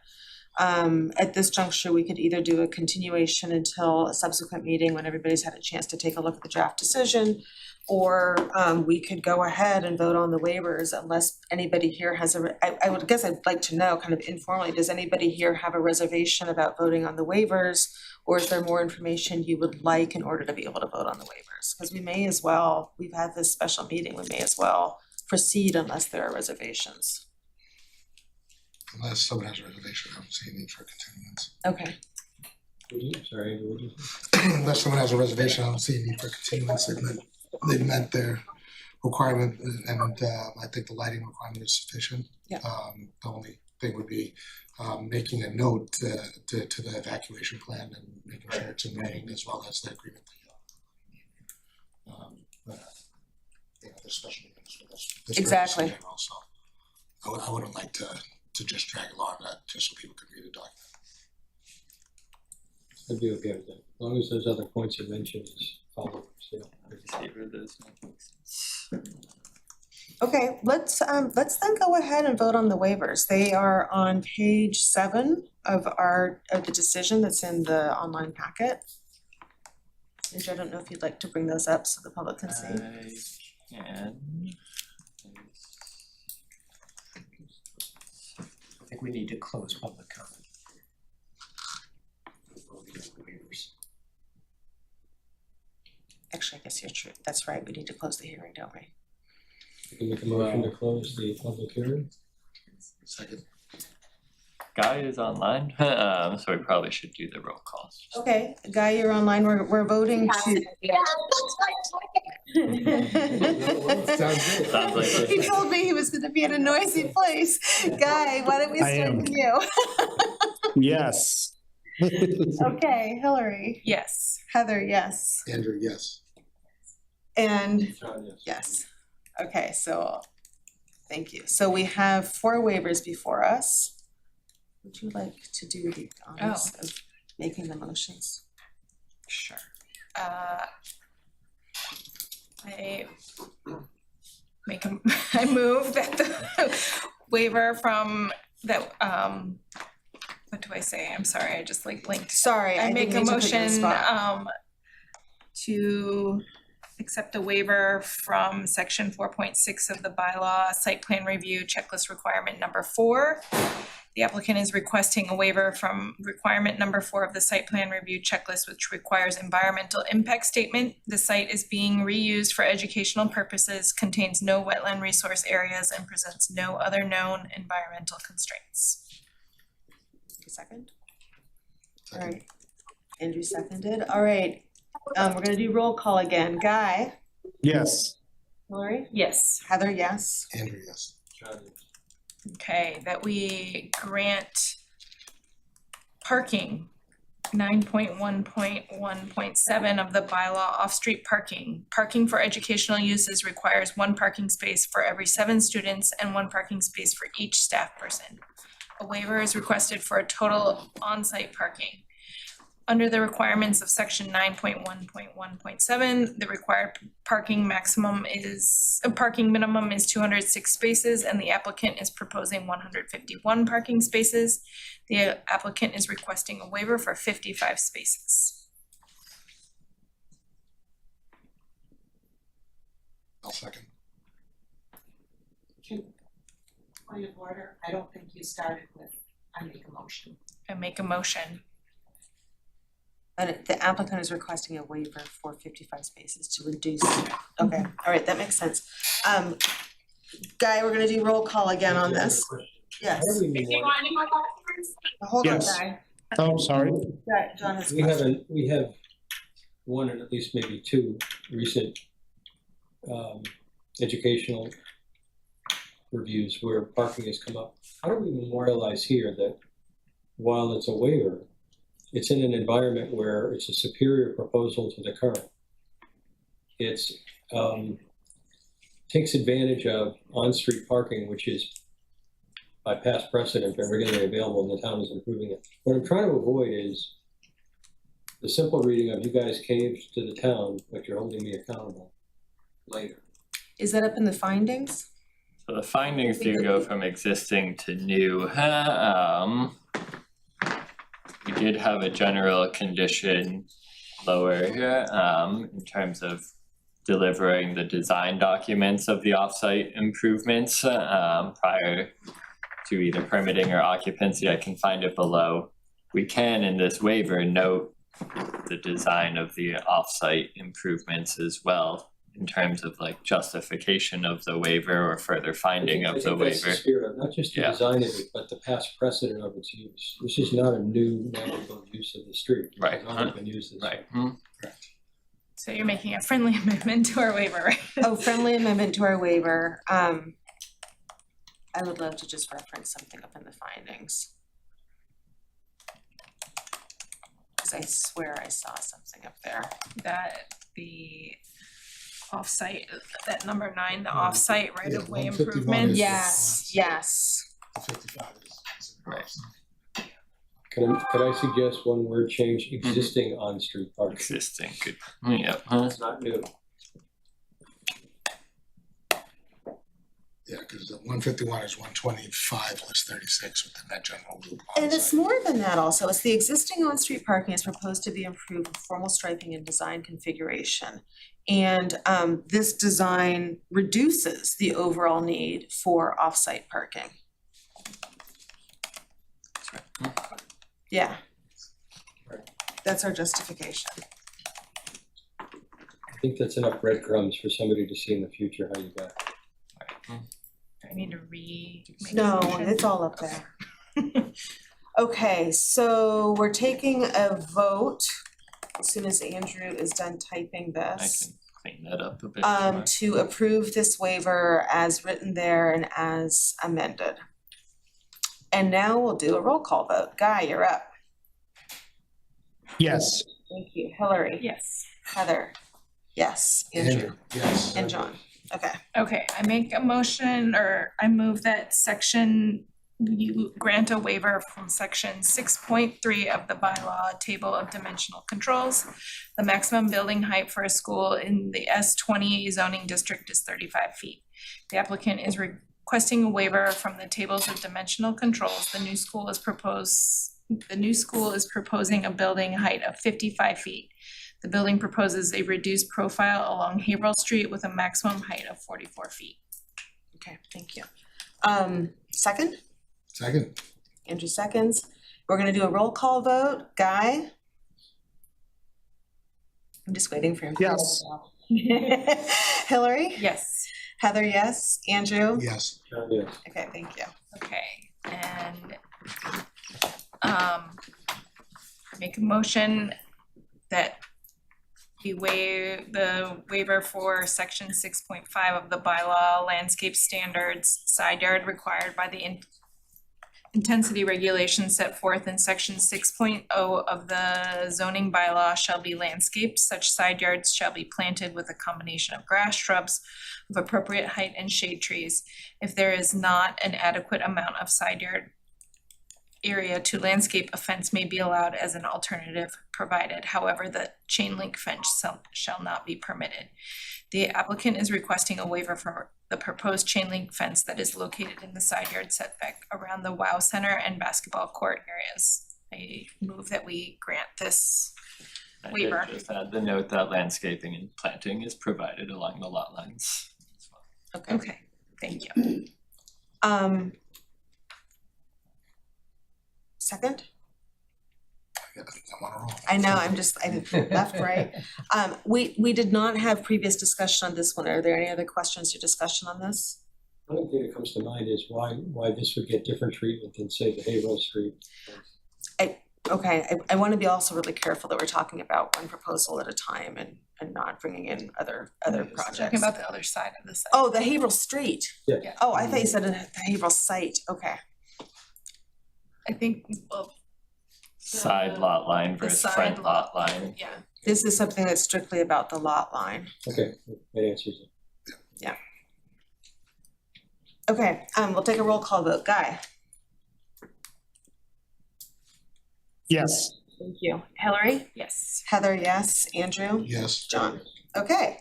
At this juncture, we could either do a continuation until a subsequent meeting when everybody's had a chance to take a look at the draft decision, or we could go ahead and vote on the waivers unless anybody here has I would guess I'd like to know kind of informally, does anybody here have a reservation about voting on the waivers? Or is there more information you would like in order to be able to vote on the waivers? Because we may as well, we've had this special meeting, we may as well proceed unless there are reservations. Unless someone has a reservation, I don't see a need for continuance. Okay. Sorry, what did you say? Unless someone has a reservation, I don't see a need for continuance. They've met their requirement, and I think the lighting requirement is sufficient. Yeah. The only thing would be making a note to the evacuation plan and making sure it's in writing, as well as the agreement. There's special meetings for this. Exactly. Also, I wouldn't like to just drag along that just so people can read the document. I'd be okay with that, as long as those other points you mentioned is followed, yeah. Okay, let's then go ahead and vote on the waivers. They are on page 7 of the decision that's in the online packet. Andrew, I don't know if you'd like to bring those up so the public can see. I can. think we need to close public comment. Actually, I guess you're true. That's right. We need to close the hearing, don't we? You can make a motion to close the public hearing. Second. Guy is online, so we probably should do the roll calls. Okay, Guy, you're online. We're voting to. Sounds like it. He told me he was gonna be in a noisy place. Guy, why don't we start with you? Yes. Okay, Hillary. Yes. Heather, yes. Andrew, yes. And John, yes. yes. Okay, so thank you. So we have 4 waivers before us. Would you like to do the honors of making the motions? Sure. I move that the waiver from that, what do I say? I'm sorry, I just like blinked. Sorry, I make a didn't mean to put you on the motion, spot. to accept a waiver from section 4.6 of the bylaw, site plan review checklist requirement number 4. The applicant is requesting a waiver from requirement number 4 of the site plan review checklist, which requires environmental impact statement. The site is being reused for educational purposes, contains no wetland resource areas, and presents no other known environmental constraints. Second? All right. Andrew seconded. All right. We're gonna do roll call again. Guy? Yes. Hillary? Yes. Heather, yes. Andrew, yes. John, yes. Okay, that we grant parking, 9.1.1.7 of the bylaw, off-street parking. Parking for educational uses requires 1 parking space for every 7 students and 1 parking space for each staff person. A waiver is requested for a total on-site parking. Under the requirements of section 9.1.1.7, the required parking minimum is 206 spaces, and the applicant is proposing 151 parking spaces. The applicant is requesting a waiver for 55 spaces. I'll second. Point of order, I don't think you started with, I make a motion. I make a motion. And the applicant is requesting a waiver for 55 spaces to reduce. Okay, all right, that makes sense. Guy, we're gonna do roll call again on this. Yes. Hold on, Yes. Guy. Oh, sorry. John has a We question. have one and at least maybe 2 recent educational reviews where parking has come up. How do we memorialize here that while it's a waiver, it's in an environment where it's a superior proposal to the current? It's takes advantage of on-street parking, which is by past precedent been regularly available, and the town is improving it. What I'm trying to avoid is the simple reading of you guys caved to the town, but you're holding me accountable later. Is that up in the findings? So the findings do go from existing to new. We did have a general condition lower here in terms of delivering the design documents of the offsite improvements prior to either permitting or occupancy. I can find it below. We can, in this waiver, note the design of the offsite improvements as well in terms of like justification of the waiver or further finding of the I think that's waiver. the spirit of not just the Yeah. design of it, but the past precedent of its use. This is not a new navigable use of the street. Right. It's already been used this way. Right. So you're making a friendly amendment to our waiver, right? Oh, friendly amendment to our waiver. I would love to just reference something up in the findings. Cause I swear I saw something up there. That the offsite, that number 9, the offsite right of way improvements. Yes, yes. 55 is. Right. Could I suggest one word change, existing on-street parking? Existing, good. Yep. It's not new. Yeah, because the 151 is 125 plus 36 within that general loop. And it's more than that also. It's the existing on-street parking is proposed to be improved with formal striping and design configuration. And this design reduces the overall need for off-site parking. Yeah. That's our justification. I think that's enough breadcrumbs for somebody to see in the future how you got it. I need to make a No, motion. it's all up there. Okay, so we're taking a vote as soon as Andrew is done typing I this. can clean that up a bit. tomorrow. To approve this waiver as written there and as amended. And now we'll do a roll call vote. Guy, you're up. Yes. Thank you. Hillary? Yes. Heather? Yes. Andrew? Yes. And John? Okay. Okay, I make a motion, or I move that you grant a waiver from section 6.3 of the bylaw table of dimensional controls. The maximum building height for a school in the S20 zoning district is 35 feet. The applicant is requesting a waiver from the tables of dimensional controls. The new school is proposing a building height of 55 feet. The building proposes a reduced profile along Haverhill Street with a maximum height of 44 feet. Okay, thank you. Second? Second. Andrew seconds. We're gonna do a roll call vote. Guy? I'm just waiting for him. Yes. Hillary? Yes. Heather, yes. Andrew? Yes. Yes. Okay, thank you. Okay, and make a motion that we waive the waiver for section 6.5 of the bylaw landscape standards, side yard required by the intensity regulations set forth in section 6.0 of the zoning bylaw shall be landscaped. Such side yards shall be planted with a combination of grass, shrubs of appropriate height and shade trees. If there is not an adequate amount of side yard area to landscape, a fence may be allowed as an alternative provided. However, the chain link fence shall not be permitted. The applicant is requesting a waiver for the proposed chain link fence that is located in the side yard setback around the WOW Center and basketball court areas. I move that we grant this I waiver. did just add the note that landscaping and planting is provided along the lot lines as well. Okay. Thank you. Second? I'm on a roll. I know, I left, right. We did not have previous discussion on this one. Are there any other questions or discussion on this? The only thing that comes to mind is why this would get different treatment than, say, the Haverhill Street. Okay, I wanna be also really careful that we're talking about one proposal at a time and not bringing in other projects. Talking about the other side of the site. Oh, the Haverhill Street. Yeah. Oh, I thought you said the Haverhill site. Okay. I think, well, Side lot line the versus side front lot line. yeah. This is something that's strictly about the lot line. Okay, that answers it. Okay, we'll take a roll call vote. Guy? Yes. Thank you. Hillary? Yes. Heather, yes. Andrew? Yes. John? Okay.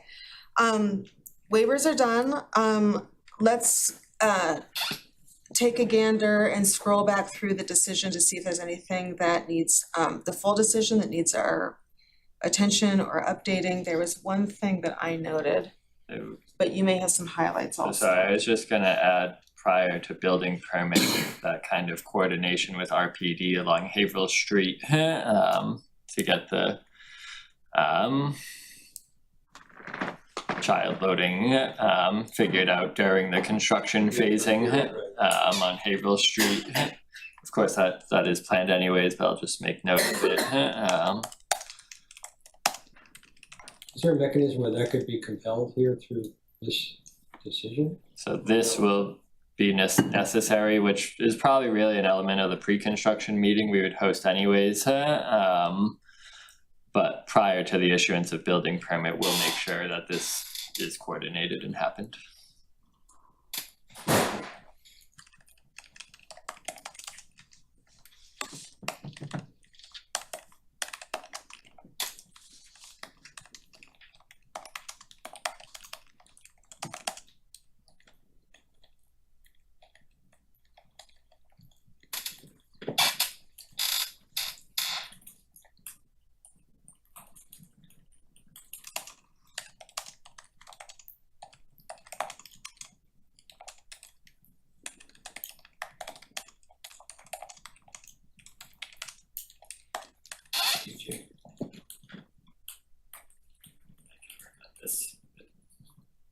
Waivers are done. Let's take a gander and scroll back through the decision to see if there's anything that needs, the full decision that needs our attention or updating. There was one thing that I noted, but you may have some highlights So also. sorry, I was just gonna add prior to building permit, that kind of coordination with RPD along Haverhill Street, to get the child loading figured out during the construction phasing on Haverhill Street. Of course, that is planned anyways, but I'll just make note of it. Is there a mechanism where that could be compelled here through this decision? So this will be necessary, which is probably really an element of the pre-construction meeting we would host anyways. But prior to the issuance of building permit, we'll make sure that this is coordinated and happened. This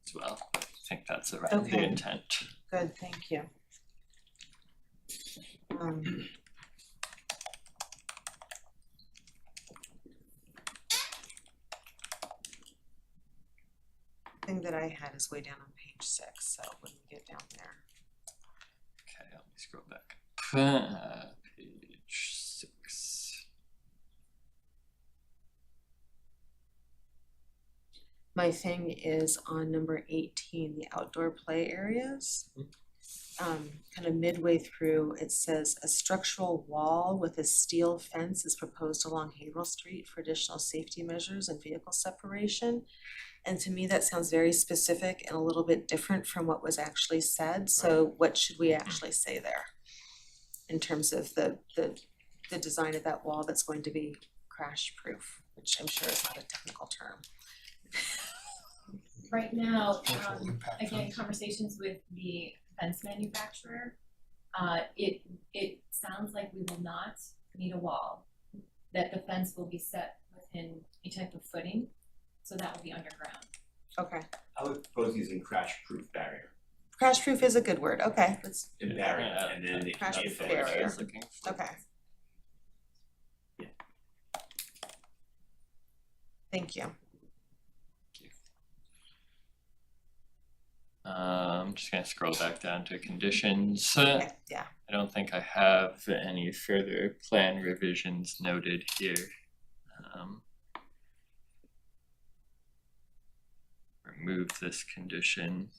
as well, but I think that's around the Okay. intent. Good, thank you. Thing that I had is way down on page 6, so when we get down there. Okay, let me scroll back. Page 6. My thing is on number 18, the outdoor play areas. Kind of midway through, it says a structural wall with a steel fence is proposed along Haverhill Street for additional safety measures and vehicle separation. And to me, that sounds very specific and a little bit different from what was actually said, so what should we actually say there? In terms of the design of that wall that's going to be crash proof, which I'm sure is not a technical term. Right now, again, conversations with the fence manufacturer, it sounds like we will not need a wall, that the fence will be set within a type of footing, so that will be underground. Okay, I would propose using crash-proof barrier. crash proof is a good word, okay, let's, Barrier, and then if Crash if proof there's- barrier. Looking for. okay. Thank you. I'm just gonna scroll back down to conditions. Okay, yeah. I don't think I have any further plan revisions noted here. Remove this condition.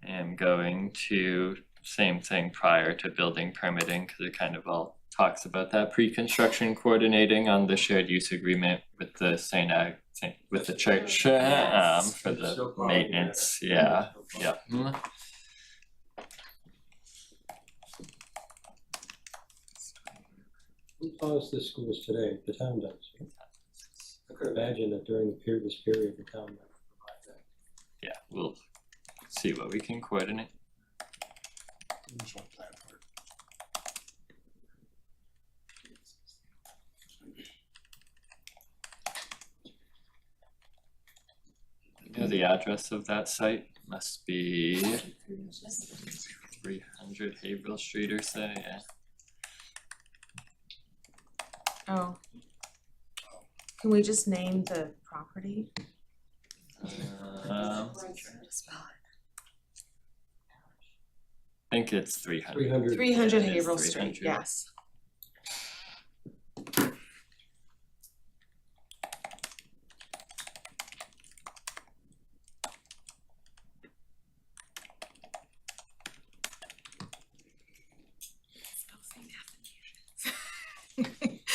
I am going to same thing prior to building permitting, because it kind of all talks about that pre-construction coordinating on the shared use agreement with the with the church for the maintenance, yeah, yeah. Who plows the schools today? The town does. Right? I could imagine that during this period, the town might provide that. Yeah, we'll see what we can coordinate. You know the address of that site must be 300 Haverhill Street or so, yeah. Oh. Can we just name the property? I think it's 300. 300 Yeah, it is Haverhill Street, 300. yes.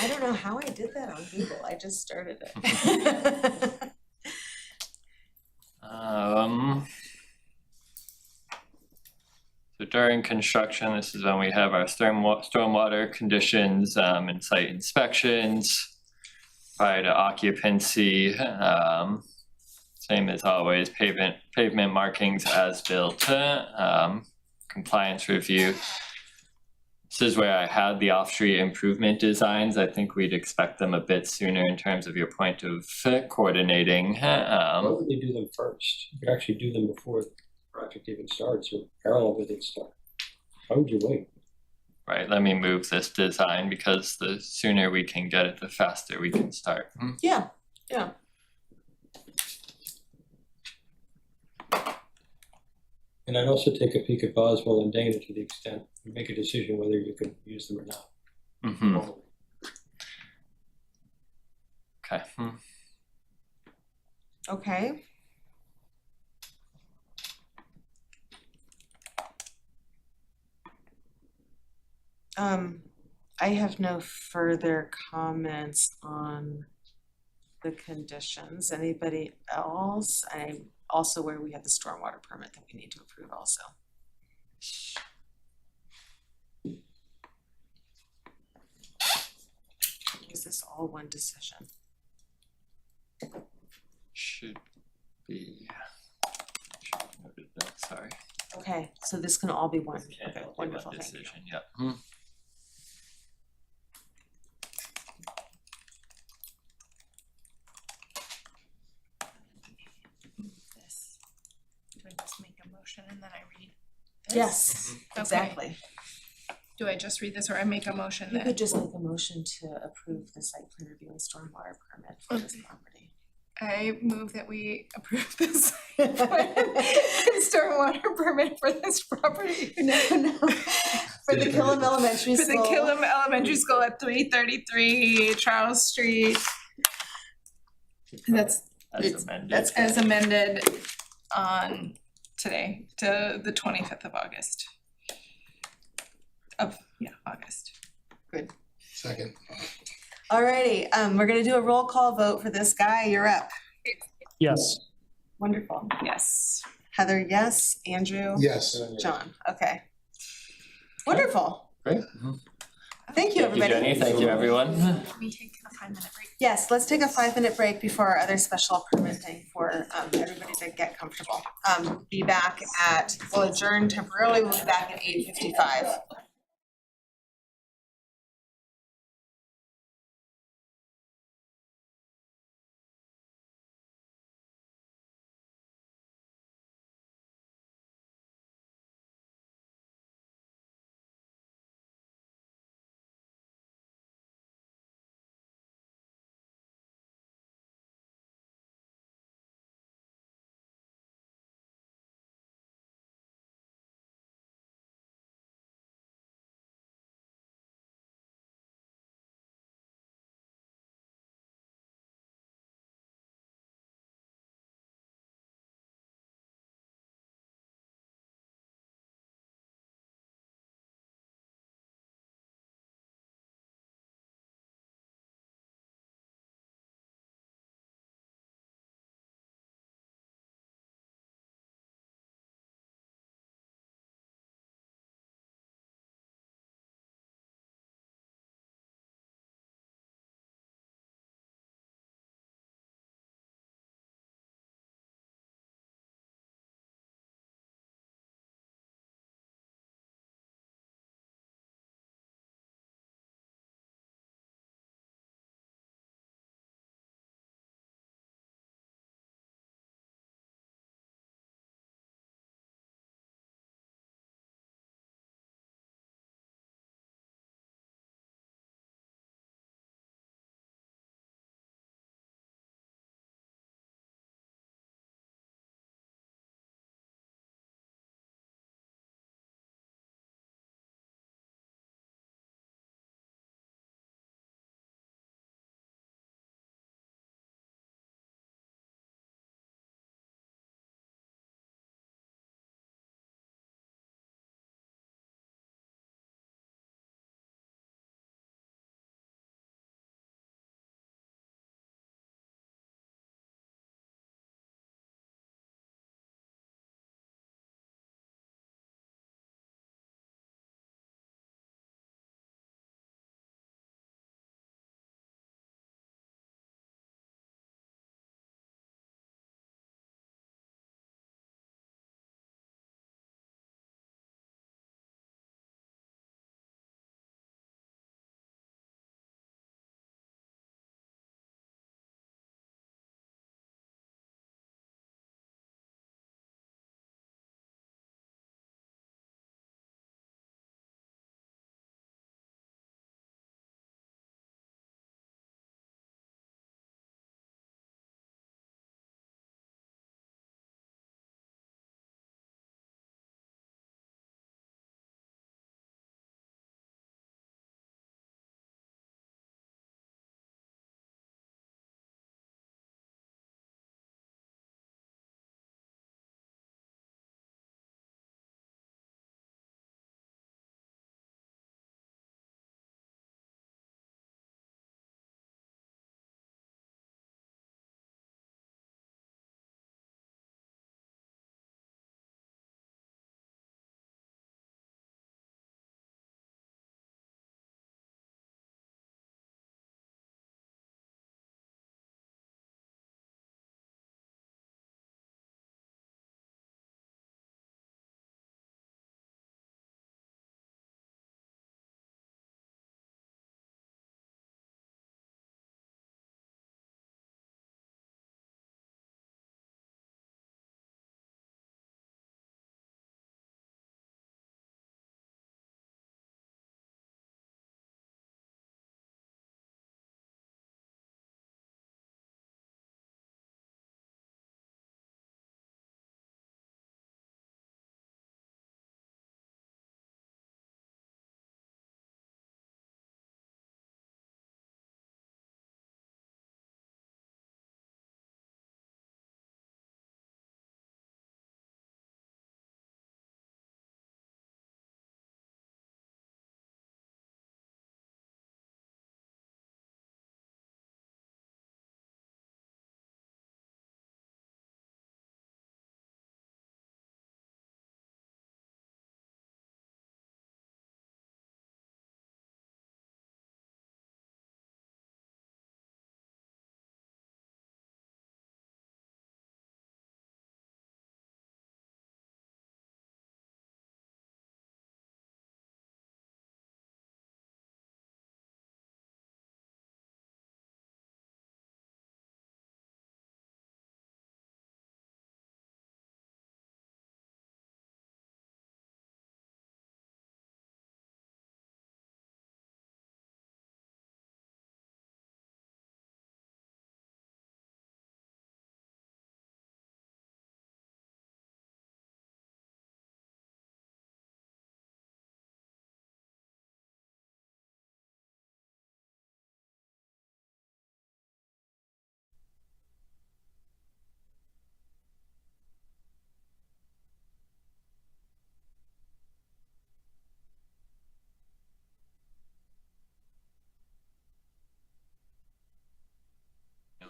I don't know how I did that on Google, I just started it. So during construction, this is when we have our stormwater conditions and site inspections. Prior to occupancy, same as always, pavement markings as built, compliance review. This is where I had the off-street improvement designs. I think we'd expect them a bit sooner in terms of your point of coordinating. Why would they do them first? You could actually do them before the project even starts or parallel with it start. Why would you wait? Right, let me move this design because the sooner we can get it, the faster we can start. Yeah, yeah. And I'd also take a peek at Boswell and Dana to the extent you make a decision whether you can use them or not. Mm-hmm. Okay. Okay. I have no further comments on the conditions. Anybody else? I'm also where we have the stormwater permit that we need to approve also. Is this all one decision? Should be. Should have noted that, sorry. Okay, so this can all be one. Yeah, Okay, I'll do wonderful, one thank you. decision, yeah. Yes, Okay. exactly. Do I just read this or I make a motion You that? could just make a motion to approve the site plan review and stormwater permit for this property. I move that we approve this stormwater permit for this property. No. For the Killam Elementary For School. the Killam Elementary School at 333 Charles Street. That's as amended on today, to the 25th of August. August. Good. Second. Alrighty, we're gonna do a roll call vote for this guy. You're up. Yes. Wonderful. Yes. Heather, yes. Andrew? Yes. John, okay. Wonderful. Great. Thank you, everybody. Thank you, Jenny. Thank you, everyone. Can we take a 5-minute break? Yes, let's take a 5-minute break before our other special permit thing for everybody to get comfortable. Be back we'll adjourn temporarily, we'll be back at 8:55.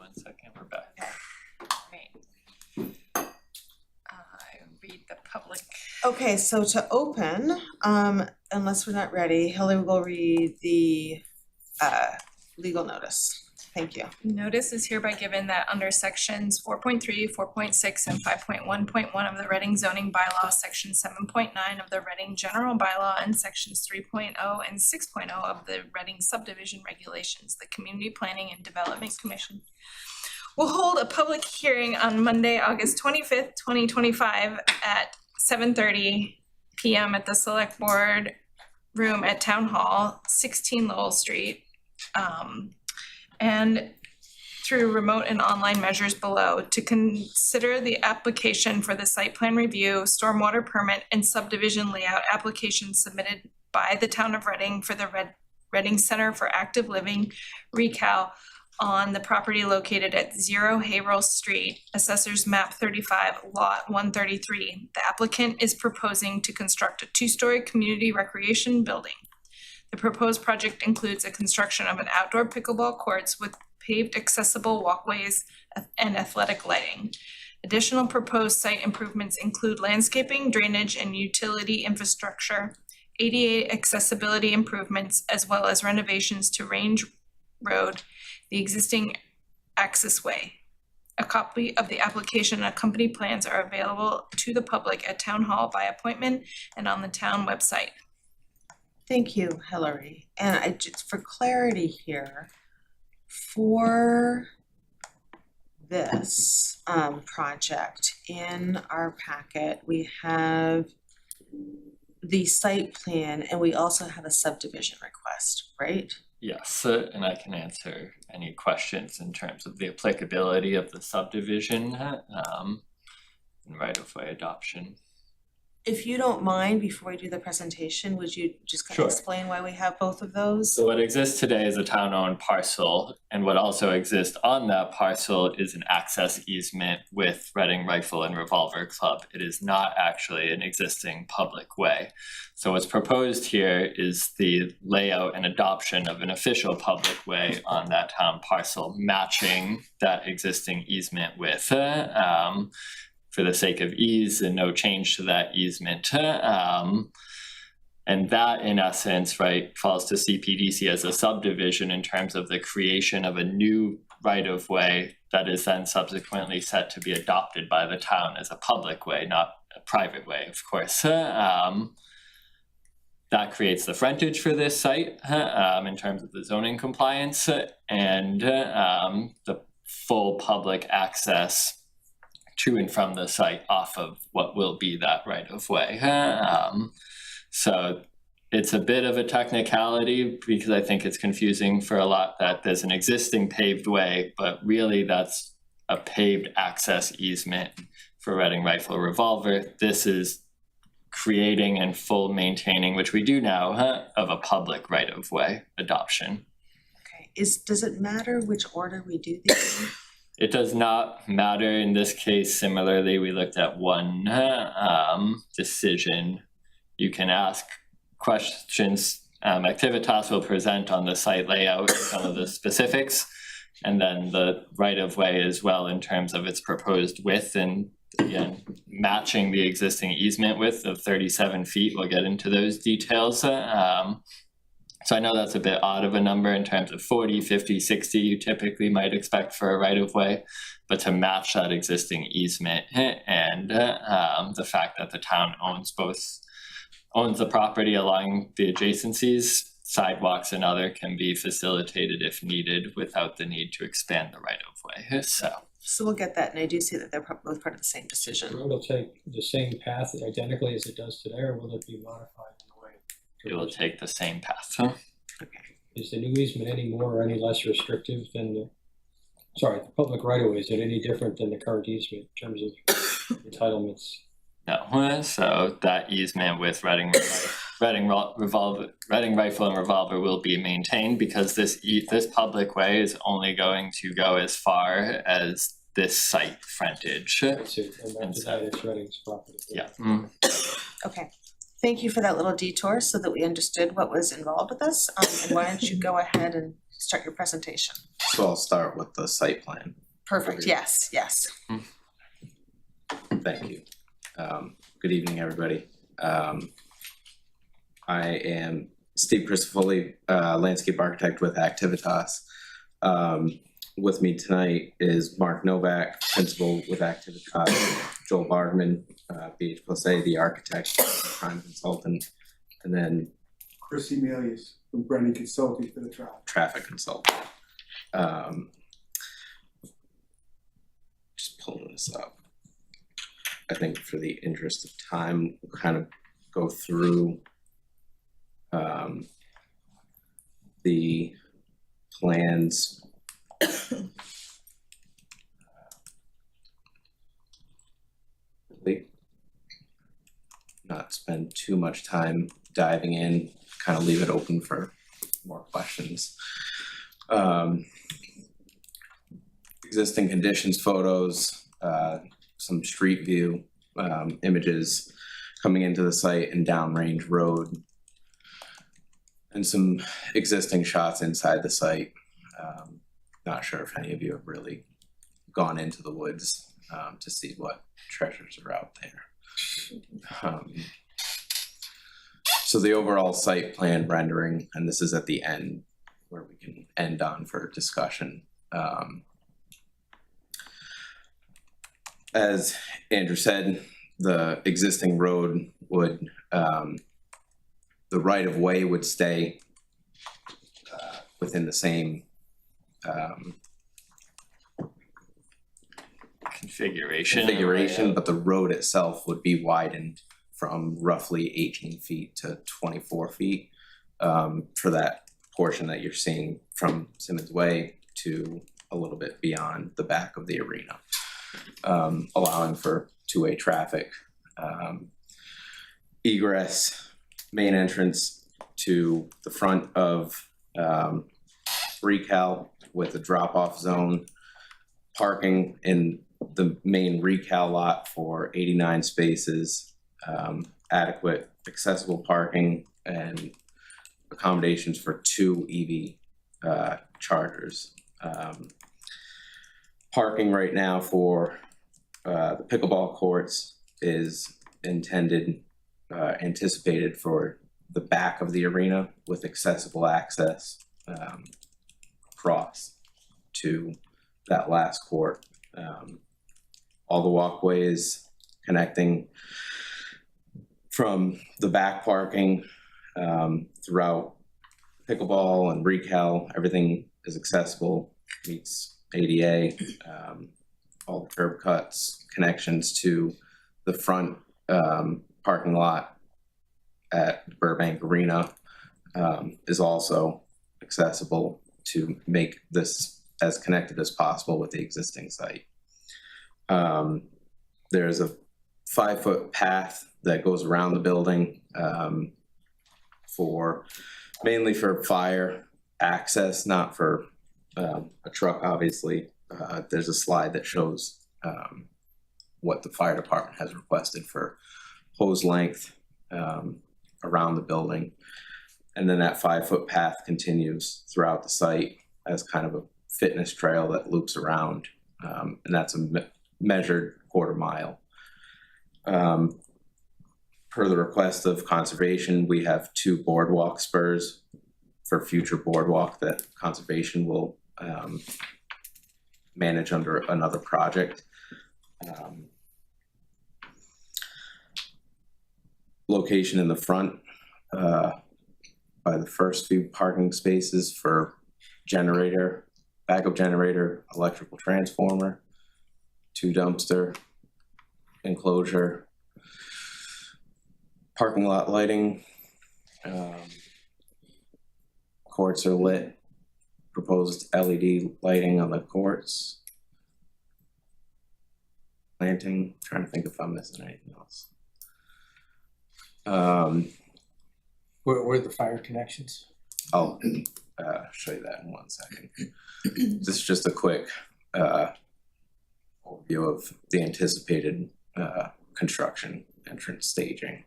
1 second, we're back. Great. I read the public. Okay, so to open, unless we're not ready, Hillary will read the legal notice. Thank you. Notice is hereby given that under sections 4.3, 4.6, and 5.1.1 of the Reading zoning bylaw, section 7.9 of the Reading general bylaw, and sections 3.0 and 6.0 of the Reading subdivision regulations, the Community Planning and Development Commission will hold a public hearing on Monday, August 25th, 2025 at 7:30 p.m. at the Select Board Room at Town Hall, 16 Lowell Street. And through remote and online measures below to consider the application for the site plan review, stormwater permit, and subdivision layout applications submitted by the town of Reading for the Reading Center for Active Living ReCal on the property located at 0 Haverhill Street, Assessors Map 35, Lot 133. The applicant is proposing to construct a 2-story community recreation building. The proposed project includes a construction of an outdoor pickleball courts with paved accessible walkways and athletic lighting. Additional proposed site improvements include landscaping, drainage, and utility infrastructure, ADA accessibility improvements, as well as renovations to Range Road, the existing access way. A copy of the application and accompanying plans are available to the public at Town Hall by appointment and on the town website. Thank you, Hillary. And I just, for clarity here, for this project in our packet, we have the site plan and we also have a subdivision request, right? Yes, and I can answer any questions in terms of the applicability of the subdivision and right-of-way adoption. If you don't mind, before we do the presentation, would you just kind of explain why we have both of those? So what exists today is a town-owned parcel, and what also exists on that parcel is an access easement with Reading Rifle and Revolver Club. It is not actually an existing public way. So what's proposed here is the layout and adoption of an official public way on that town parcel, matching that existing easement with for the sake of ease and no change to that easement. And that, in essence, right, falls to Cpdc as a subdivision in terms of the creation of a new right-of-way that is then subsequently set to be adopted by the town as a public way, not a private way, of course. That creates the frontage for this site in terms of the zoning compliance and the full public access to and from the site off of what will be that right of way. So it's a bit of a technicality because I think it's confusing for a lot that there's an existing paved way, but really that's a paved access easement for Reading Rifle Revolver. This is creating and full maintaining, which we do now, of a public right of way adoption. Okay, does it matter which order we do these in? It does not matter in this case. Similarly, we looked at one decision. You can ask questions. Activitas will present on the site layout some of the specifics, and then the right-of-way as well in terms of its proposed width and, again, matching the existing easement width of 37 feet. We'll get into those details. So I know that's a bit odd of a number in terms of 40, 50, 60 you typically might expect for a right-of-way, but to match that existing easement and the fact that the town owns the property along the adjacencies, sidewalks and other can be facilitated if needed without the need to expand the right-of-way. So we'll get that, and I do see that they're both part of the same decision. The road will take the same path identically as it does today, or will it be modified in a way? It will take the same path. Okay. Is the new easement any more or any less restrictive than the public right-of-way, is it any different than the current easement in terms of entitlements? No, so that easement with Reading Rifle and Revolver will be maintained because this public way is only going to go as far as this site frontage. That's it, and after that it's Reading's property. Yeah. Okay. Thank you for that little detour so that we understood what was involved with this. And why don't you go ahead and start your presentation? So I'll start with the site plan. Perfect, yes, yes. Thank you. Good evening, everybody. I am Steve Christofoli, landscape architect with Activitas. With me tonight is Mark Novak, principal with Activitas, Joel Bargman, BH+A, the architect, prime consultant, and then Chris Emilius from Brennan Consulting for the traffic consultant. Just pulling this up. I think for the interest of time, we'll kind of go through the plans. Not spend too much time diving in, kind of leave it open for more questions. Existing conditions photos, some street view images coming into the site and downrange road, and some existing shots inside the site. Not sure if any of you have really gone into the woods to see what treasures are out there. So the overall site plan rendering, and this is at the end where we can end on for discussion. As Andrew said, the existing road would, the right of way would stay within the same configuration, but the road itself would be widened from roughly 18 feet to 24 feet for that portion that you're seeing from Simmons Way to a little bit beyond the back of the arena, allowing for two-way traffic. Egress, main entrance to the front of Recal with a drop-off zone, parking in the main Recal lot for 89 spaces, adequate accessible parking, and accommodations for 2 EV chargers. Parking right now for the pickleball courts is anticipated for the back of the arena with accessible access across to that last court. All the walkways connecting from the back parking throughout pickleball and Recal, everything is accessible, meets ADA, all the curb cuts, connections to the front parking lot at Burbank Arena is also accessible to make this as connected as possible with the existing site. There's a 5-foot path that goes around the building mainly for fire access, not for a truck, obviously. There's a slide that shows what the fire department has requested for hose length around the building. And then that 5-foot path continues throughout the site as kind of a fitness trail that loops around. And that's a measured 1/4 mile. Per the request of conservation, we have 2 boardwalk spurs for future boardwalk that conservation will manage under another project. Location in the front by the first few parking spaces for generator, backup generator, electrical transformer, 2 dumpster enclosure, parking lot lighting, courts are lit, proposed LED lighting on the courts, planting, trying to think if I'm missing anything else. Where are the fire connections? I'll show you that in 1 second. This is just a quick overview of the anticipated construction entrance staging.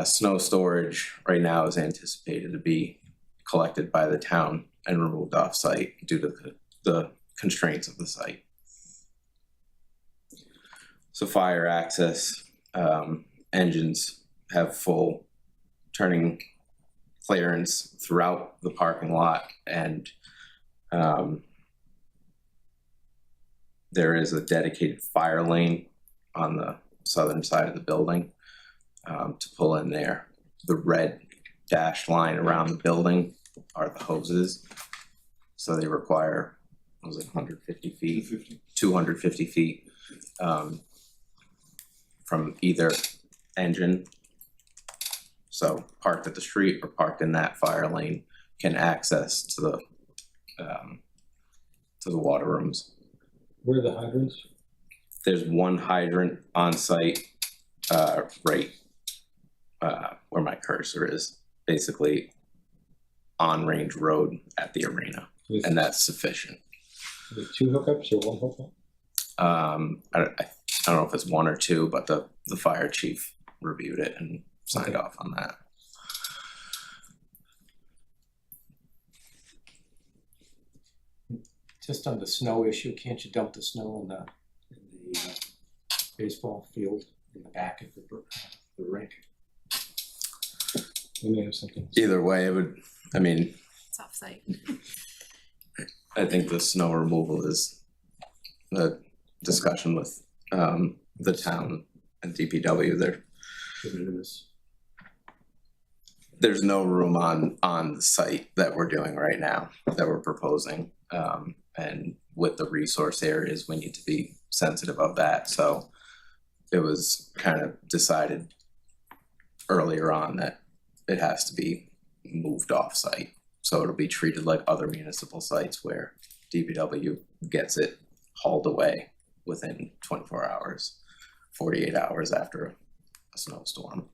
Snow storage right now is anticipated to be collected by the town and removed off-site due to the constraints of the site. So fire access, engines have full turning clearance throughout the parking lot, and there is a dedicated fire lane on the southern side of the building to pull in there. The red dashed line around the building are the hoses, so they require, what was it, 150 feet, 250 feet from either engine. So parked at the street or parked in that fire lane can access to the water rooms. Where are the hydrants? There's one hydrant on site, right where my cursor is, basically on Range Road at the arena, and that's sufficient. Is it 2 hookups or 1 hookup? I don't know if it's 1 or 2, but the fire chief reviewed it and signed off on that. Just on the snow issue, can't you dump the snow in the baseball field in the back of the rink? We may have something. Either way, it would, I mean, It's off-site. I think the snow removal is a discussion with the town and DPW. There's no room on the site that we're doing right now, that we're proposing. And with the resource areas, we need to be sensitive of that. So it was kind of decided earlier on that it has to be moved off site. So it'll be treated like other municipal sites where DPW gets it hauled away within 24 hours, 48 hours after a snowstorm.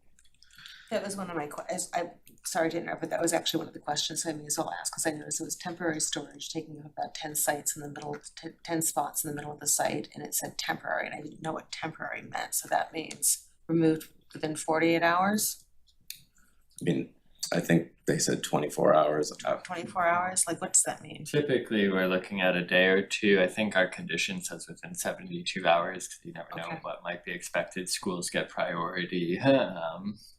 That was one of my I'm sorry to interrupt, but that was actually one of the questions I may as well ask, because I noticed it was temporary storage taking up about 10 sites in the middle, 10 spots in the middle of the site, and it said temporary, and I didn't know what temporary meant, so that means removed within 48 hours? I mean, I think they said 24 hours. 24 hours? Like, what does that mean? Typically, we're looking at a day or two. I think our condition says within 72 hours, because you never know what might be expected. Schools get priority.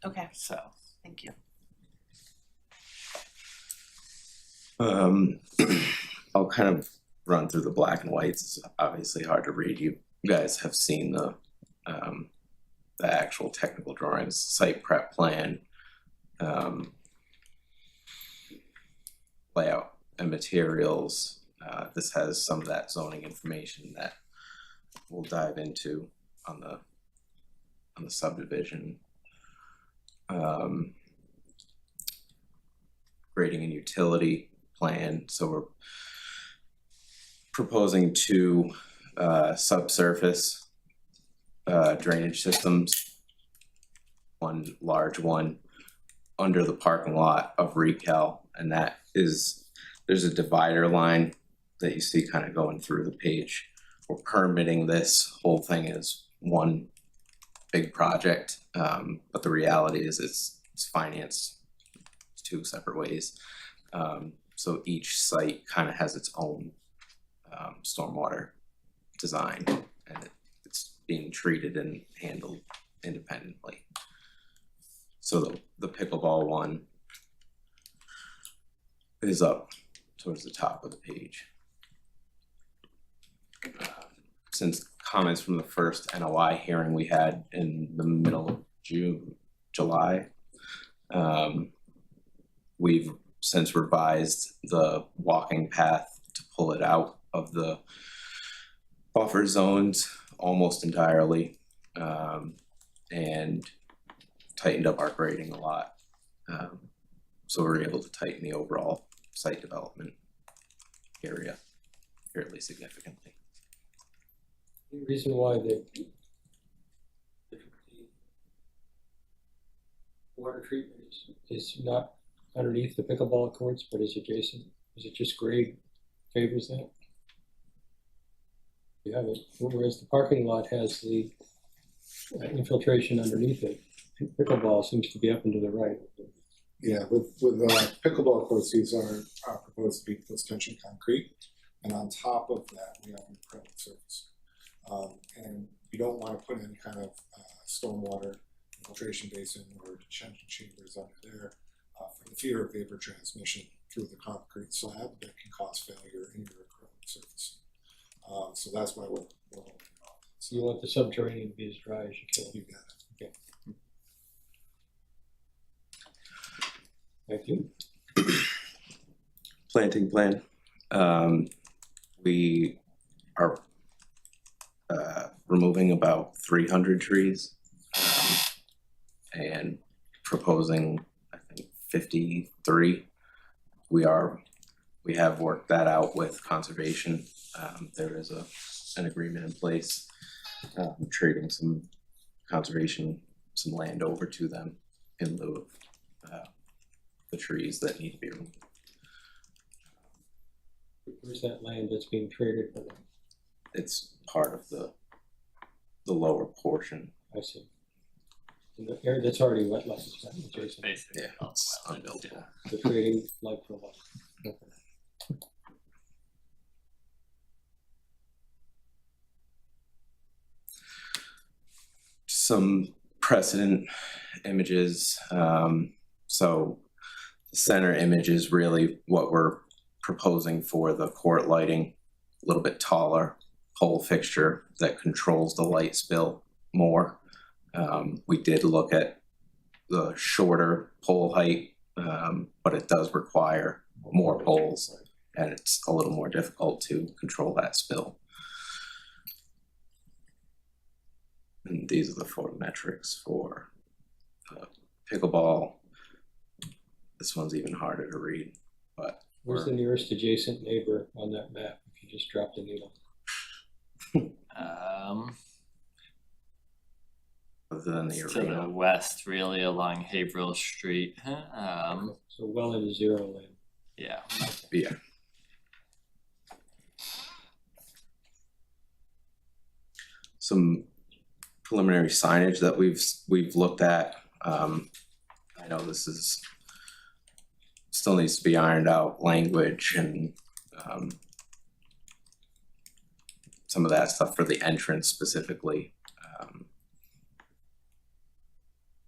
Okay, So. thank you. I'll kind of run through the black and whites. It's obviously hard to read. You guys have seen the actual technical drawings, site prep plan, layout and materials. This has some of that zoning information that we'll dive into on the subdivision. Grading and utility plan. So we're proposing 2 subsurface drainage systems. One large one under the parking lot of Recal, and that is, there's a divider line that you see kind of going through the page. We're permitting this whole thing as one big project, but the reality is it's financed 2 separate ways. So each site kind of has its own stormwater design, and it's being treated and handled independently. So the pickleball one is up towards the top of the page. Since comments from the first NOI hearing we had in the middle of July, we've since revised the walking path to pull it out of the buffer zones almost entirely, and tightened up our grading a lot. So we're able to tighten the overall site development area fairly significantly. The reason why the water treatment is not underneath the pickleball courts, but is adjacent? Is it just grade favors that? You have it, whereas the parking lot has the infiltration underneath it. Pickleball seems to be up and to the right. Yeah, with pickleball courts, these are proposed to be post-tension concrete, and on top of that, we have an acrylic surface. And you don't want to put any kind of stormwater infiltration basin or detention chambers under there for the fear of vapor transmission through the concrete slab that can cause failure in your acrylic surface. So that's why we're holding it off. So you want the subterranean to be as dry as you can. You got it. Okay. Thank you. Planting plan. We are removing about 300 trees and proposing, I think, 53. We have worked that out with conservation. There is an agreement in place, trading some conservation, some land over to them in lieu of the trees that need to be removed. Where's that land that's being traded for them? It's part of the lower portion. I see. In the area that's already wetlands, right, Jason? Basically, Yeah, it's unbuildable. The trading like for like. Okay. Some precedent images. So the center image is really what we're proposing for the court lighting, a little bit taller pole fixture that controls the light spill more. We did look at the shorter pole height, but it does require more poles, and it's a little more difficult to control that spill. And these are the photometrics for pickleball. This one's even harder to read, but where's the nearest adjacent neighbor on that map if you just drop the needle? other than the to the arena. west, really along Haverhill Street. So well into zero land. Yeah. Yeah. Some preliminary signage that we've looked at. I know this is still needs to be ironed out, language and some of that stuff for the entrance specifically.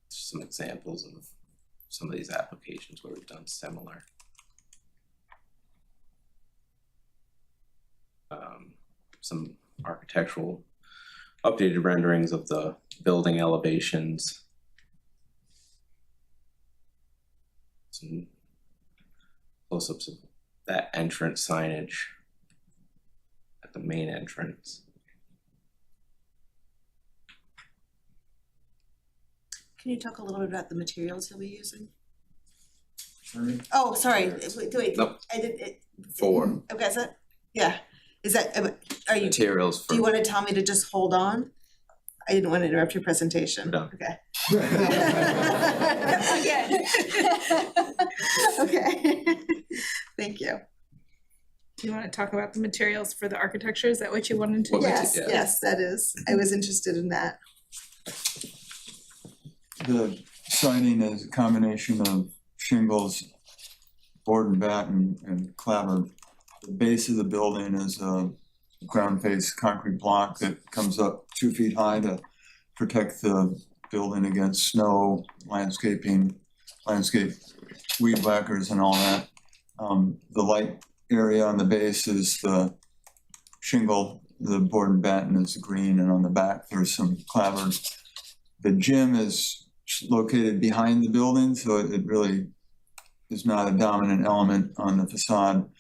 Some examples of some of these applications where we've done similar. Some architectural updated renderings of the building elevations. Some close-ups of that entrance signage at the main entrance. Can you talk a little bit about the materials he'll be using? Sorry? Oh, sorry, wait, Nope. I did it. For Okay, is that, yeah, is that, are you, materials for. do you wanna tell me to just hold on? I didn't wanna interrupt your presentation. We're done. Okay. Again. Okay, thank you. Do you wanna talk about the materials for the architecture? Is that what you wanted to do? Yes, yes, that is, I was interested in that. The siding is a combination of shingles, board and batten, and clapper. The base of the building is a ground face concrete block that comes up 2 feet high to protect the building against snow, landscape weed whackers and all that. The light area on the base is the shingle, the board and batten is green, and on the back there's some clapper. The gym is located behind the building, so it really is not a dominant element on the facade.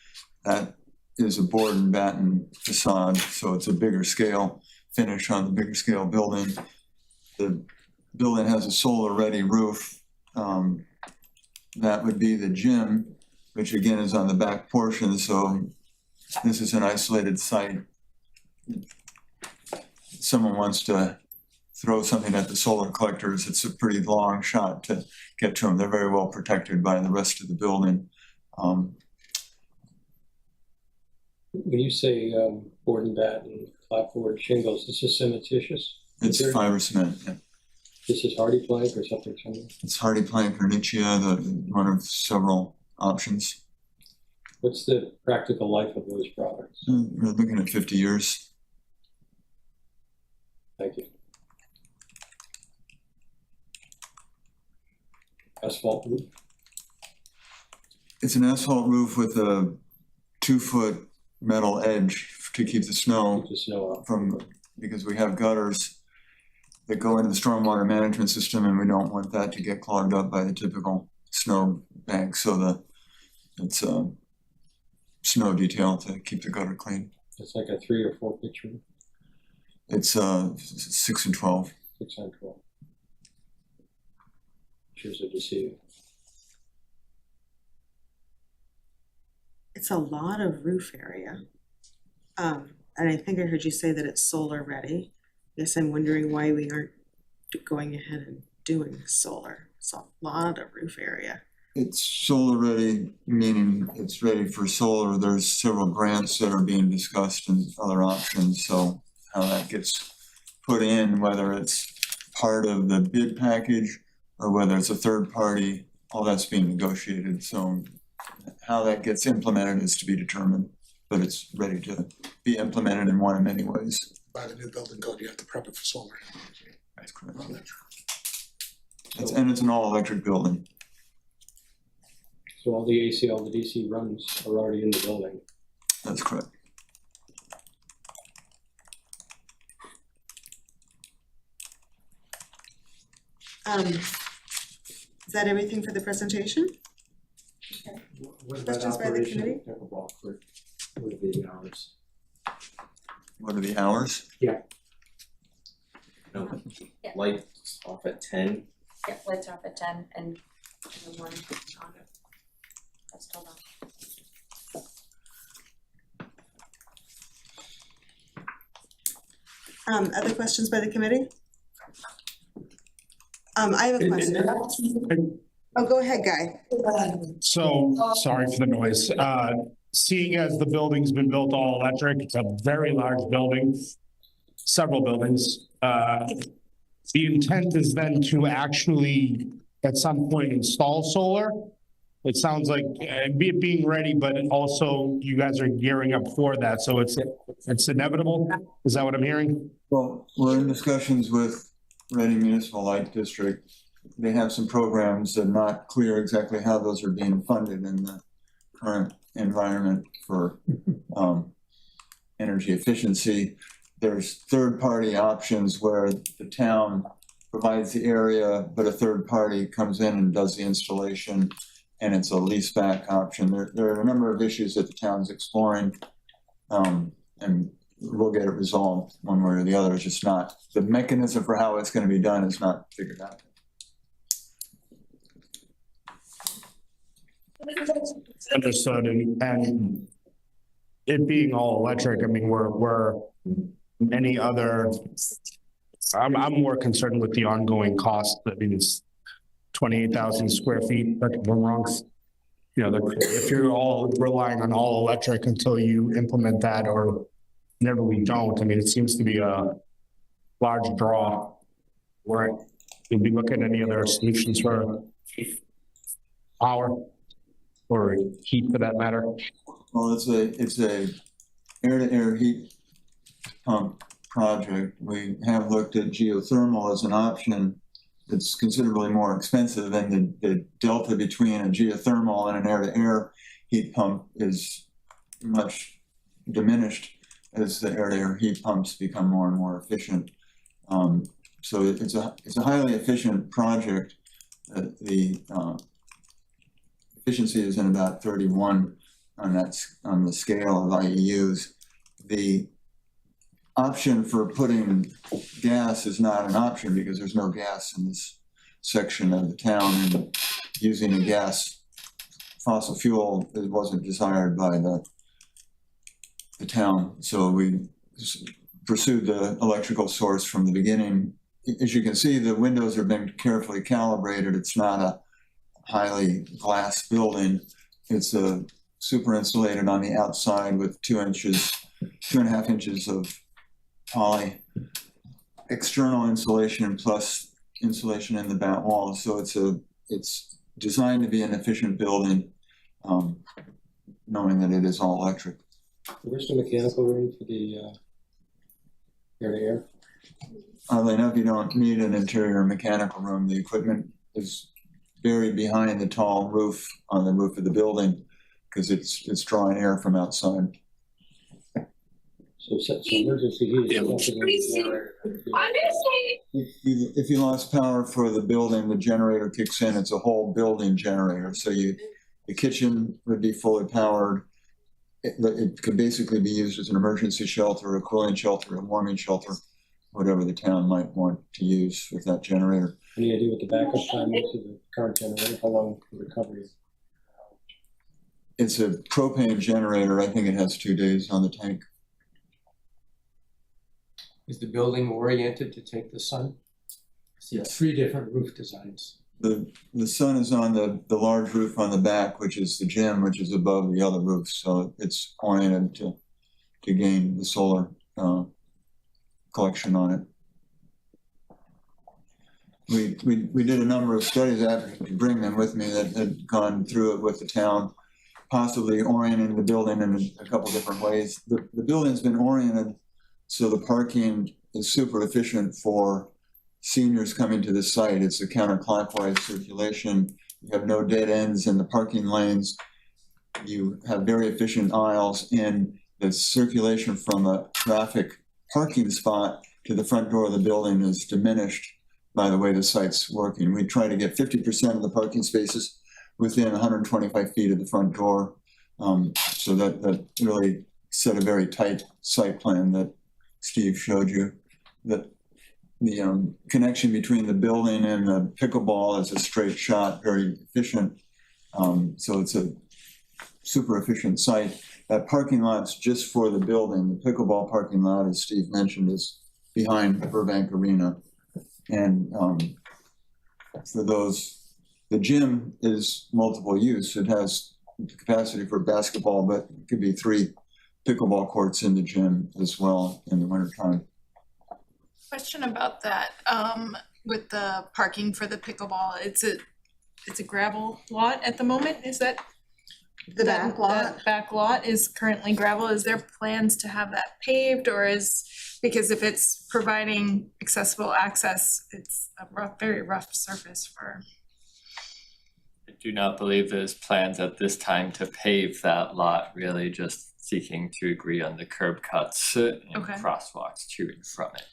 That is a board and batten facade, so it's a bigger scale finish on the bigger scale building. The building has a solar ready roof. That would be the gym, which again is on the back portion, so this is an isolated site. Someone wants to throw something at the solar collectors, it's a pretty long shot to get to them. They're very well protected by the rest of the building. When you say board and batten, clapboard, shingles, this is cementitious? It's material? fiber cement, yeah. This is hardy plank or something similar? It's hardy plank or nichia, one of several options. What's the practical life of those products? We're looking at 50 years. Thank you. Asphalt roof? It's an asphalt roof with a 2-foot metal edge to keep the snow from, because we have gutters that go into the stormwater management system, and we don't want that to get clogged up by the typical snow bank. So it's a snow detail to keep the gutter clean. It's like a 3 or 4 pitch roof? It's 6 and 12. 6 and 12. Cheers, good to see you. It's a lot of roof area. And I think I heard you say that it's solar ready. Yes, I'm wondering why we aren't going ahead and doing solar. It's a lot of roof area. It's solar ready, meaning it's ready for solar. There's several grants that are being discussed and other options. So how that gets put in, whether it's part of the bid package or whether it's a third party, all that's being negotiated. So how that gets implemented is to be determined, but it's ready to be implemented in one of many ways. By the new building code, you have to prep it for solar. That's correct. And it's an all-electric building. So all the AC, all the DC runs are already in the building? That's correct. Is that everything for the presentation? What about Questions by the operation committee? of pickleball court? What are the hours? What are the hours? Yeah. No, lights off at 10. Yep, lights are off at 10 and the one on. That's still on. Other questions by the committee? I have a question. Oh, go ahead, Guy. So, sorry for the noise. Seeing as the building's been built all electric, it's a very large building, several buildings. The intent is then to actually, at some point, install solar. It sounds like it being ready, but also you guys are gearing up for that, so it's inevitable? Is that what I'm hearing? Well, we're in discussions with Reading Municipal Light District. They have some programs that are not clear exactly how those are being funded in the current environment for energy efficiency. There's third-party options where the town provides the area, but a third party comes in and does the installation, and it's a lease-back option. There are a number of issues that the town's exploring, and we'll get it resolved one way or the other. It's just not, the mechanism for how it's going to be done is not figured out. Understood, and it being all electric, I mean, we're any other, I'm more concerned with the ongoing cost. I mean, it's 28,000 square feet, if I'm wrong. You know, if you're all relying on all electric until you implement that, or whenever we don't, I mean, it seems to be a large draw. Where you'll be looking at any other solutions for power or heat for that matter? Well, it's a air-to-air heat pump project. We have looked at geothermal as an option. It's considerably more expensive, and the delta between a geothermal and an air-to-air heat pump is much diminished as the air-to-air heat pumps become more and more efficient. So it's a highly efficient project. The efficiency is in about 31 on the scale of IEUs. The option for putting gas is not an option because there's no gas in this section of the town, and using a gas fossil fuel, it wasn't desired by the town. So we pursued the electrical source from the beginning. As you can see, the windows have been carefully calibrated. It's not a highly glass building. It's a super insulated on the outside with 2.5 inches of poly external insulation plus insulation in the back walls, so it's designed to be an efficient building, knowing that it is all electric. Where's the mechanical room for the air-to-air? Oddly enough, you don't need an interior mechanical room. The equipment is buried behind the tall roof on the roof of the building because it's drawing air from outside. So emergency heat is If you lost power for the building, the generator kicks in. It's a whole building generator. So the kitchen would be fully powered. It could basically be used as an emergency shelter, a cooling shelter, a warming shelter, whatever the town might want to use with that generator. Any idea what the backup time is of the current generator? How long the recovery is? It's a propane generator. I think it has 2 days on the tank. Is the building oriented to take the sun? Yes. 3 different roof designs. The sun is on the large roof on the back, which is the gym, which is above the other roof. So it's oriented to gain the solar collection on it. We did a number of studies, I have to bring them with me, that had gone through it with the town, possibly orienting the building in a couple different ways. The building's been oriented so the parking is super efficient for seniors coming to the site. It's a counterclockwise circulation. You have no dead ends in the parking lanes. You have very efficient aisles, and the circulation from a traffic parking spot to the front door of the building is diminished by the way the site's working. We try to get 50% of the parking spaces within 125 feet of the front door. So that really set a very tight site plan that Steve showed you. That the connection between the building and the pickleball is a straight shot, very efficient. So it's a super efficient site. That parking lot's just for the building. The pickleball parking lot, as Steve mentioned, is behind Burbank Arena. And for those, the gym is multiple use. It has capacity for basketball, but it could be 3 pickleball courts in the gym as well in the wintertime. Question about that, with the parking for the pickleball, it's a gravel lot at the moment, is that? The back lot? That back lot is currently gravel, is there plans to have that paved, or because if it's providing accessible access, it's a very rough surface for. I do not believe there's plans at this time to pave that lot, really just seeking to agree on the curb cuts and crosswalks to and from it.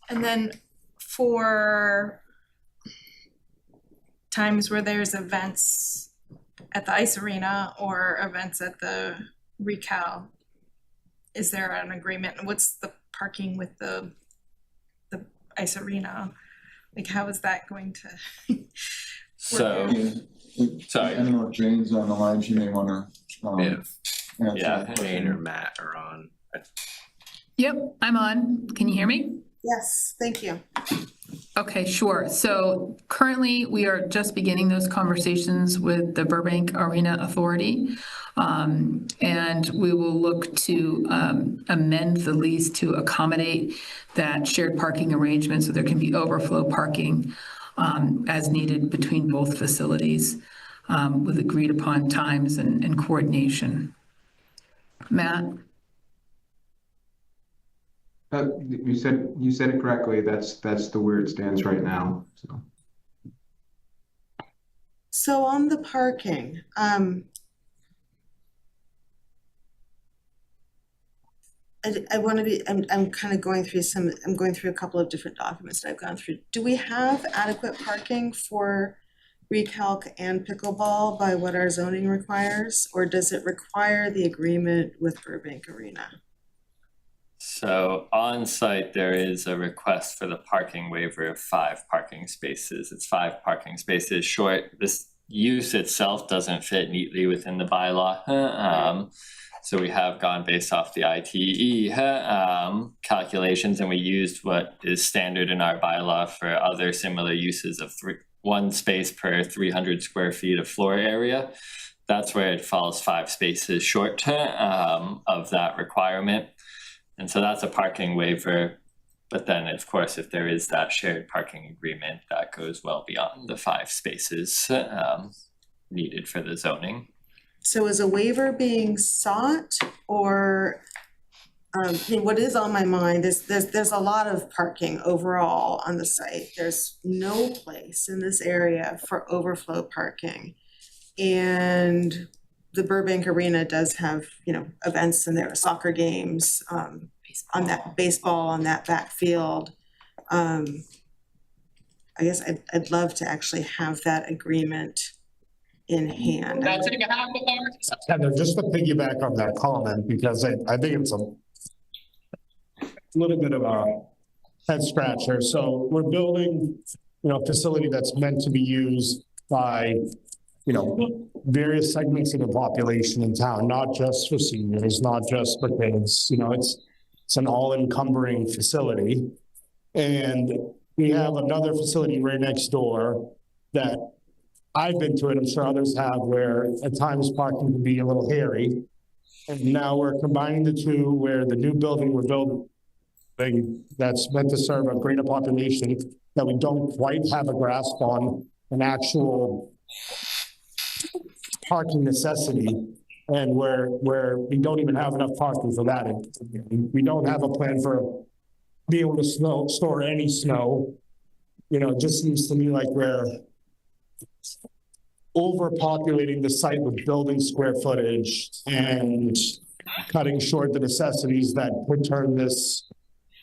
And then for times where there's events at the ice arena or events at the Recal, is there an agreement? What's the parking with the ice arena? Like, how is that going to So, sorry. I don't know if Jane's on the line. She may want to. Jane or Matt are on. Yep, I'm on. Can you hear me? Yes, thank you. Okay, sure. So currently, we are just beginning those conversations with the Burbank Arena Authority. And we will look to amend the lease to accommodate that shared parking arrangement so there can be overflow parking as needed between both facilities with agreed upon times and coordination. Matt? You said it correctly. That's the where it stands right now. So on the parking, I want to be, I'm kind of going through I'm going through a couple of different documents that I've gone through. Do we have adequate parking for recalc and pickleball by what our zoning requires, or does it require the agreement with Burbank Arena? So on site, there is a request for the parking waiver of 5 parking spaces. It's 5 parking spaces short. This use itself doesn't fit neatly within the bylaw. So we have gone based off the ITE calculations, and we used what is standard in our bylaw for other similar uses of 1 space per 300 square feet of floor area. That's where it falls 5 spaces short of that requirement. And so that's a parking waiver But then, of course, if there is that shared parking agreement, that goes well beyond the 5 spaces needed for the zoning. So is a waiver being sought, or I mean, what is on my mind is there's a lot of parking overall on the site. There's no place in this area for overflow parking. And the Burbank Arena does have, you know, events in there, soccer games, on that baseball on that back field. I guess I'd love to actually have that agreement in hand. Heather, just to piggyback on that comment, because I think it's a little bit of a head scratcher. So we're building, you know, a facility that's meant to be used by, you know, various segments of the population in town, not just for seniors, not just for kids. You know, it's an all-encumbering facility. And we have another facility right next door that I've been to it, I'm sure others have, where at times parking can be a little hairy. And now we're combining the two, where the new building we're building that's meant to serve a greater population that we don't quite have a grasp on an actual parking necessity, and where we don't even have enough parking for that. We don't have a plan for being able to store any snow. You know, it just seems to me like we're overpopulating the site with building square footage and cutting short the necessities that would turn this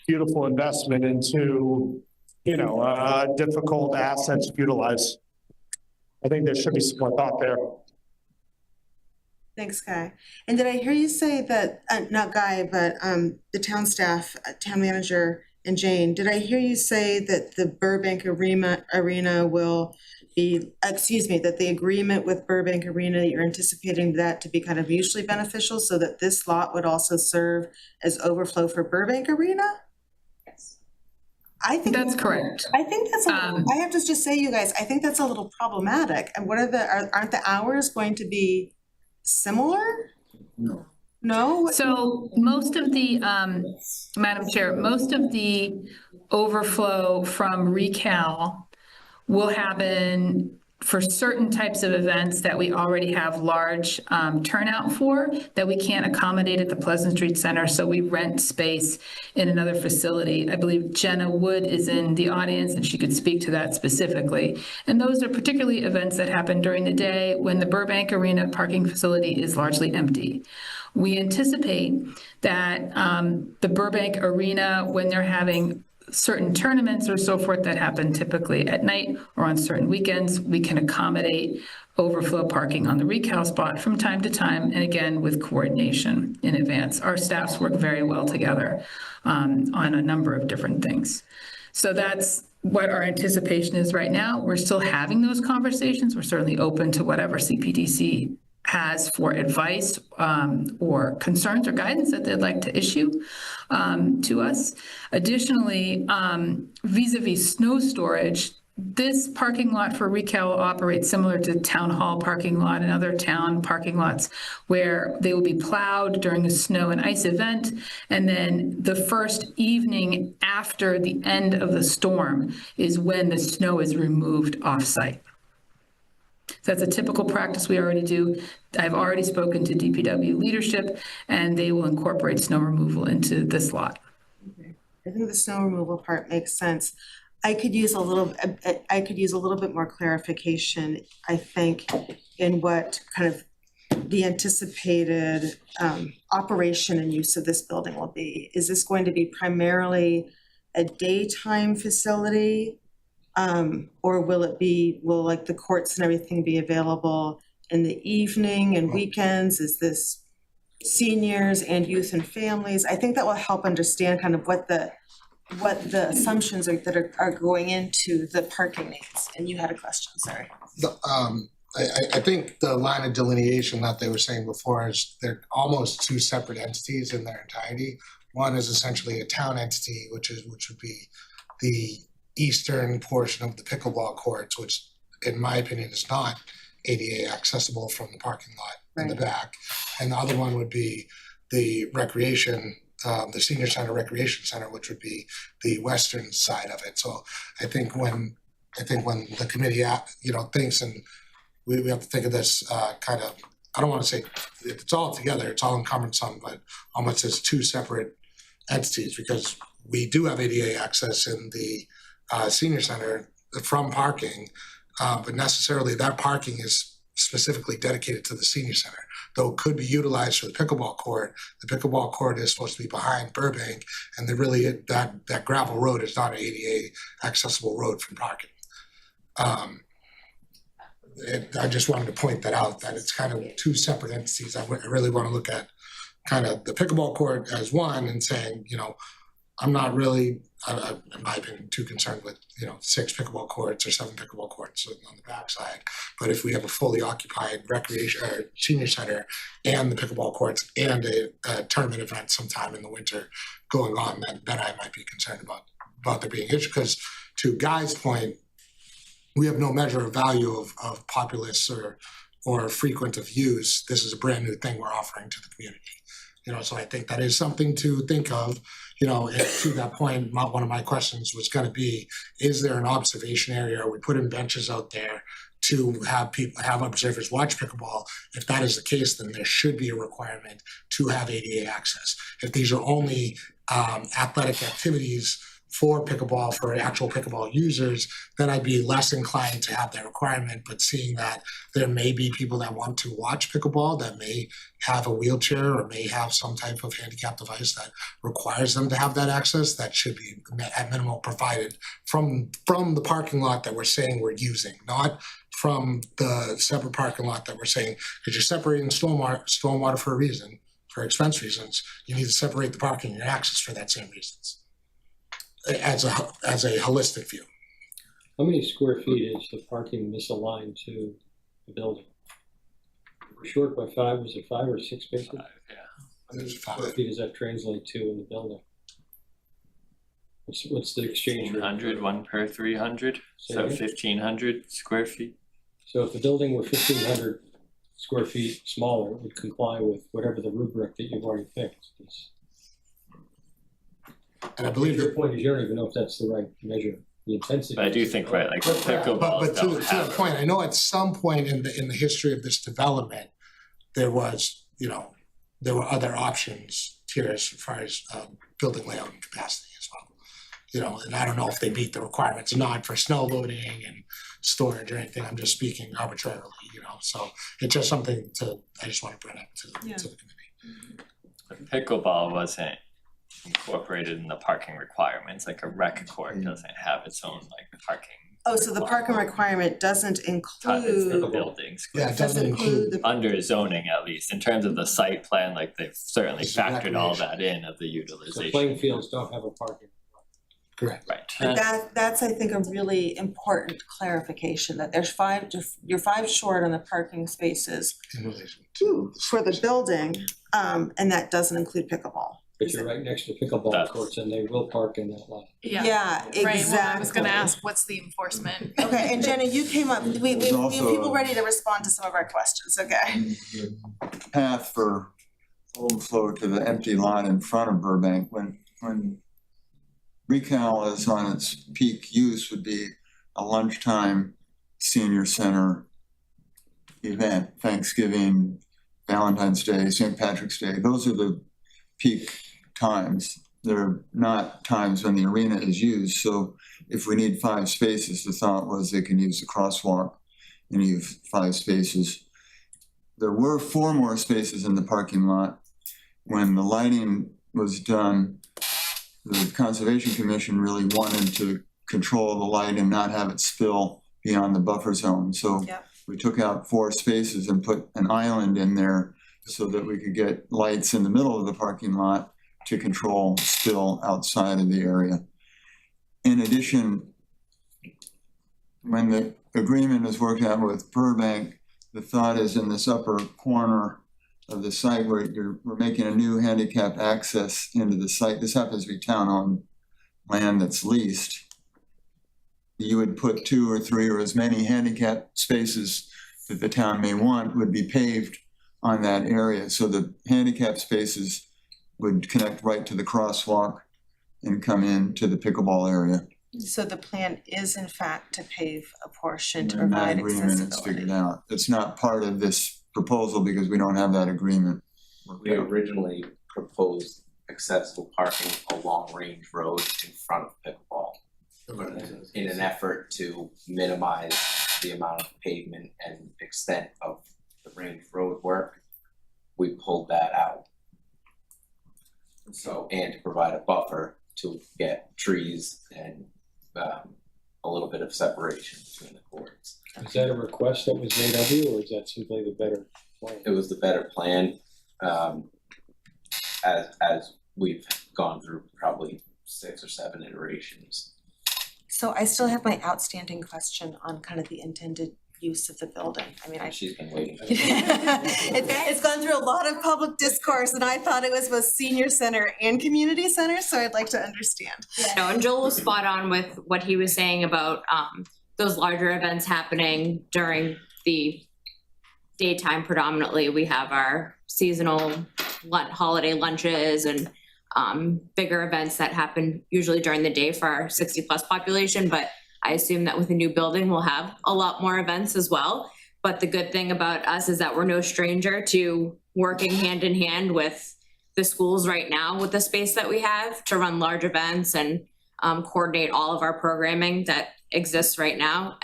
beautiful investment into, you know, a difficult asset to utilize. I think there should be some more thought there. Thanks, Guy. And did I hear you say that, not Guy, but the town staff, town manager and Jane, did I hear you say that the Burbank Arena will be, that the agreement with Burbank Arena, you're anticipating that to be kind of mutually beneficial so that this lot would also serve as overflow for Burbank Arena? Yes. I think that's correct. I think that's, I have to just say, you guys, I think that's a little problematic. And what are aren't the hours going to be similar? No? So most of the, Madam Chair, most of the overflow from Recal will happen for certain types of events that we already have large turnout for, that we can't accommodate at the Pleasant Street Center, so we rent space in another facility. I believe Jenna Wood is in the audience and she could speak to that specifically. And those are particularly events that happen during the day when the Burbank Arena parking facility is largely empty. We anticipate that the Burbank Arena, when they're having certain tournaments or so forth that happen typically at night or on certain weekends, we can accommodate overflow parking on the Recal spot from time to time, and again, with coordination in advance. Our staffs work very well together on a number of different things. So that's what our anticipation is right now. We're still having those conversations. We're certainly open to whatever CPDC has for advice or concerns or guidance that they'd like to issue to us. Additionally, vis-a-vis snow storage, this parking lot for Recal operates similar to town hall parking lot and other town parking lots, where they will be plowed during a snow and ice event, and then the first evening after the end of the storm is when the snow is removed off-site. So that's a typical practice we already do. I've already spoken to DPW leadership, and they will incorporate snow removal into this lot. I think the snow removal part makes sense. I could use a little bit more clarification, I think, in what kind of the anticipated operation and use of this building will be. Is this going to be primarily a daytime facility? Or will like the courts and everything be available in the evening and weekends? Is this seniors and youth and families? I think that will help understand kind of what the assumptions are that are going into the parking needs. And you had a question, sorry. I think the line of delineation that they were saying before is they're almost two separate entities in their entirety. One is essentially a town entity, which would be the eastern portion of the pickleball courts, which in my opinion is not ADA accessible from the parking lot in the back. And the other one would be the recreation the senior center recreation center, which would be the western side of it. So I think when the committee, thinks, and we have to think of this kind of, I don't want to say it's all together, it's all encumbersome, but almost as two separate entities, because we do have ADA access in the senior center from parking, but necessarily that parking is specifically dedicated to the senior center, though it could be utilized for the pickleball court. The pickleball court is supposed to be behind Burbank, and that gravel road is not an ADA accessible road from parking. I just wanted to point that out, that it's kind of two separate entities. I really want to look at kind of the pickleball court as one and saying, I'm not really, in my opinion, too concerned with, 6 pickleball courts or 7 pickleball courts on the backside. But if we have a fully occupied recreation or senior center and the pickleball courts and a tournament event sometime in the winter going on, then I might be concerned about there being issues. Because to Guy's point, we have no measure of value of populace or frequent of use. This is a brand new thing we're offering to the community. So I think that is something to think of. And to that point, one of my questions was going to be, is there an observation area? Are we putting benches out there to have observers watch pickleball? If that is the case, then there should be a requirement to have ADA access. If these are only athletic activities for pickleball, for actual pickleball users, then I'd be less inclined to have that requirement. But seeing that there may be people that want to watch pickleball that may have a wheelchair or may have some type of handicap device that requires them to have that access, that should be at minimum provided from the parking lot that we're saying we're using, not from the separate parking lot that we're saying, because you're separating stormwater for a reason, for expense reasons. You need to separate the parking and access for that same reasons. As a holistic view. How many square feet is the parking misaligned to the building? We're short by 5, was it 5 or 6 spaces? 5, yeah. How many square feet does that translate to in the building? What's the exchange rate? 100, 1 per 300, so 1,500 square feet. So if the building were 1,500 square feet smaller, it would comply with whatever the rubric that you've already picked. And I believe your point is you don't even know if that's the right measure, the intensity. But I do think, right, like pickleball. But to the point, I know at some point in the history of this development, there was, there were other options here as far as building layout and capacity as well. And I don't know if they meet the requirements or not for snow loading and storage or anything. I'm just speaking arbitrarily, So it's just something I just want to bring up to the committee. But pickleball wasn't incorporated in the parking requirements, like a rec court doesn't have its own parking. Oh, so the parking requirement doesn't include the buildings. Yeah, it doesn't include the under zoning, at least in terms of the site plan, they've certainly factored all that in of the So utilization. playing fields don't have a parking. Correct. Right. But that's I think a really important clarification, that there's you're 5 short on the parking spaces In relation for the building, and that doesn't include pickleball. But you're right next to pickleball courts and they will park in that lot. Yeah, exactly. Right, well, I was gonna ask, what's the enforcement? Okay, and Jenna, you came up, we have also people ready to respond to some of our questions, okay? The path for overflow to the empty lot in front of Burbank, when Recal is on its peak use, would be a lunchtime senior center event, Thanksgiving, Valentine's Day, St. Patrick's Day. Those are the peak times. They're not times when the arena is used. So if we need 5 spaces, the thought was they can use the crosswalk and use 5 spaces. There were 4 more spaces in the parking lot. When the lighting was done, the Conservation Commission really wanted to control the light and not have it spill beyond the buffer zone. So we took out 4 spaces and put an island in there so that we could get lights in the middle of the parking lot to control spill outside of the area. In addition, when the agreement is worked out with Burbank, the thought is in this upper corner of the site where we're making a new handicapped access into the site. This happens to be town-owned land that's leased. You would put 2 or 3 or as many handicap spaces that the town may want would be paved on that area. So the handicap spaces would connect right to the crosswalk and come in to the pickleball area. So the plan is in fact to pave a portion to And that provide agreement is accessibility. figured out. It's not part of this proposal because we don't have that agreement. We originally proposed accessible parking along Range Road in front of pickleball. In an effort to minimize the amount of pavement and extent of the Range Road work, we pulled that out. So, and to provide a buffer to get trees and a little bit of separation between the courts. Is that a request that was made of you, or is that simply the better plan? It was the better plan, as we've gone through probably 6 or 7 iterations. So I still have my outstanding question on kind of the intended use of the building. I mean, She's been waiting. it's gone through a lot of public discourse, and I thought it was both senior center and community center, so I'd like to understand. No, and Joel was spot on with what he was saying about those larger events happening during the daytime predominantly. We have our seasonal holiday lunches and bigger events that happen usually during the day for our 60+ population, but I assume that with a new building, we'll have a lot more events as well. But the good thing about us is that we're no stranger to working hand in hand with the schools right now with the space that we have to run large events and coordinate all of our programming that exists right now.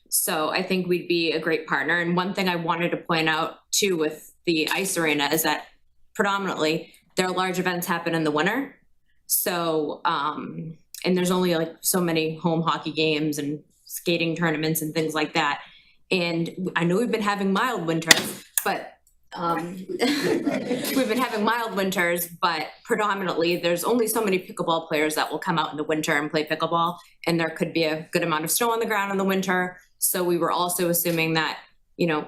So I think we'd be a great partner. And one thing I wanted to point out too with the ice arena is that predominantly their large events happen in the winter. So, and there's only like so many home hockey games and skating tournaments and things like that. And I know we've been having mild winters, but we've been having mild winters, but predominantly there's only so many pickleball players that will come out in the winter and play pickleball. And there could be a good amount of snow on the ground in the winter. So we were also assuming that, you know,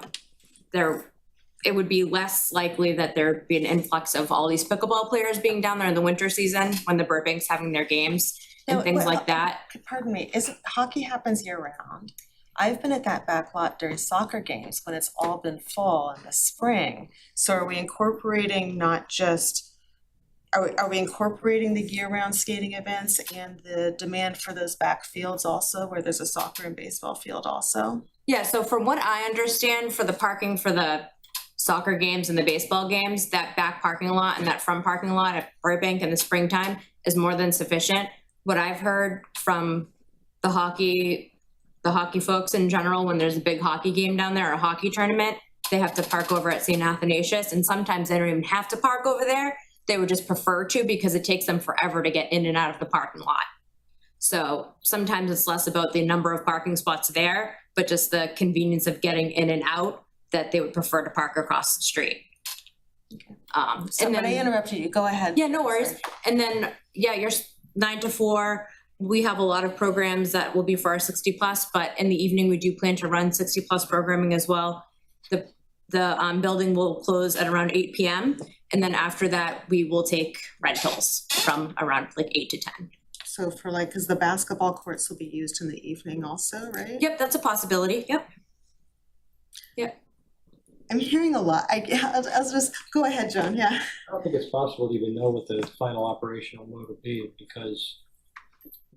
it would be less likely that there'd be an influx of all these pickleball players being down there in the winter season when the Burbank's having their games and things like that. Pardon me, hockey happens year round? I've been at that back lot during soccer games when it's all been full in the spring. So are we incorporating not just, are we incorporating the year-round skating events and the demand for those back fields also, where there's a soccer and baseball field also? Yeah, so from what I understand, for the parking for the soccer games and the baseball games, that back parking lot and that front parking lot at Burbank in the springtime is more than sufficient. What I've heard from the hockey folks in general, when there's a big hockey game down there or a hockey tournament, they have to park over at St. Athanasius, and sometimes they don't even have to park over there. They would just prefer to because it takes them forever to get in and out of the parking lot. So sometimes it's less about the number of parking spots there, but just the convenience of getting in and out, that they would prefer to park across the street. So when I interrupted you, go ahead. Yeah, no worries. Sorry. And then, yeah, you're 9 to 4. We have a lot of programs that will be for our 60+, but in the evening, we do plan to run 60+ programming as well. The building will close at around 8 p.m. And then after that, we will take rentals from around like 8 to 10. So for like, because the basketball courts will be used in the evening also, right? Yep, that's a possibility. Yep. Yep. I'm hearing a lot. I'll just, go ahead, John, yeah. I don't think it's possible to even know what the final operational mode will be because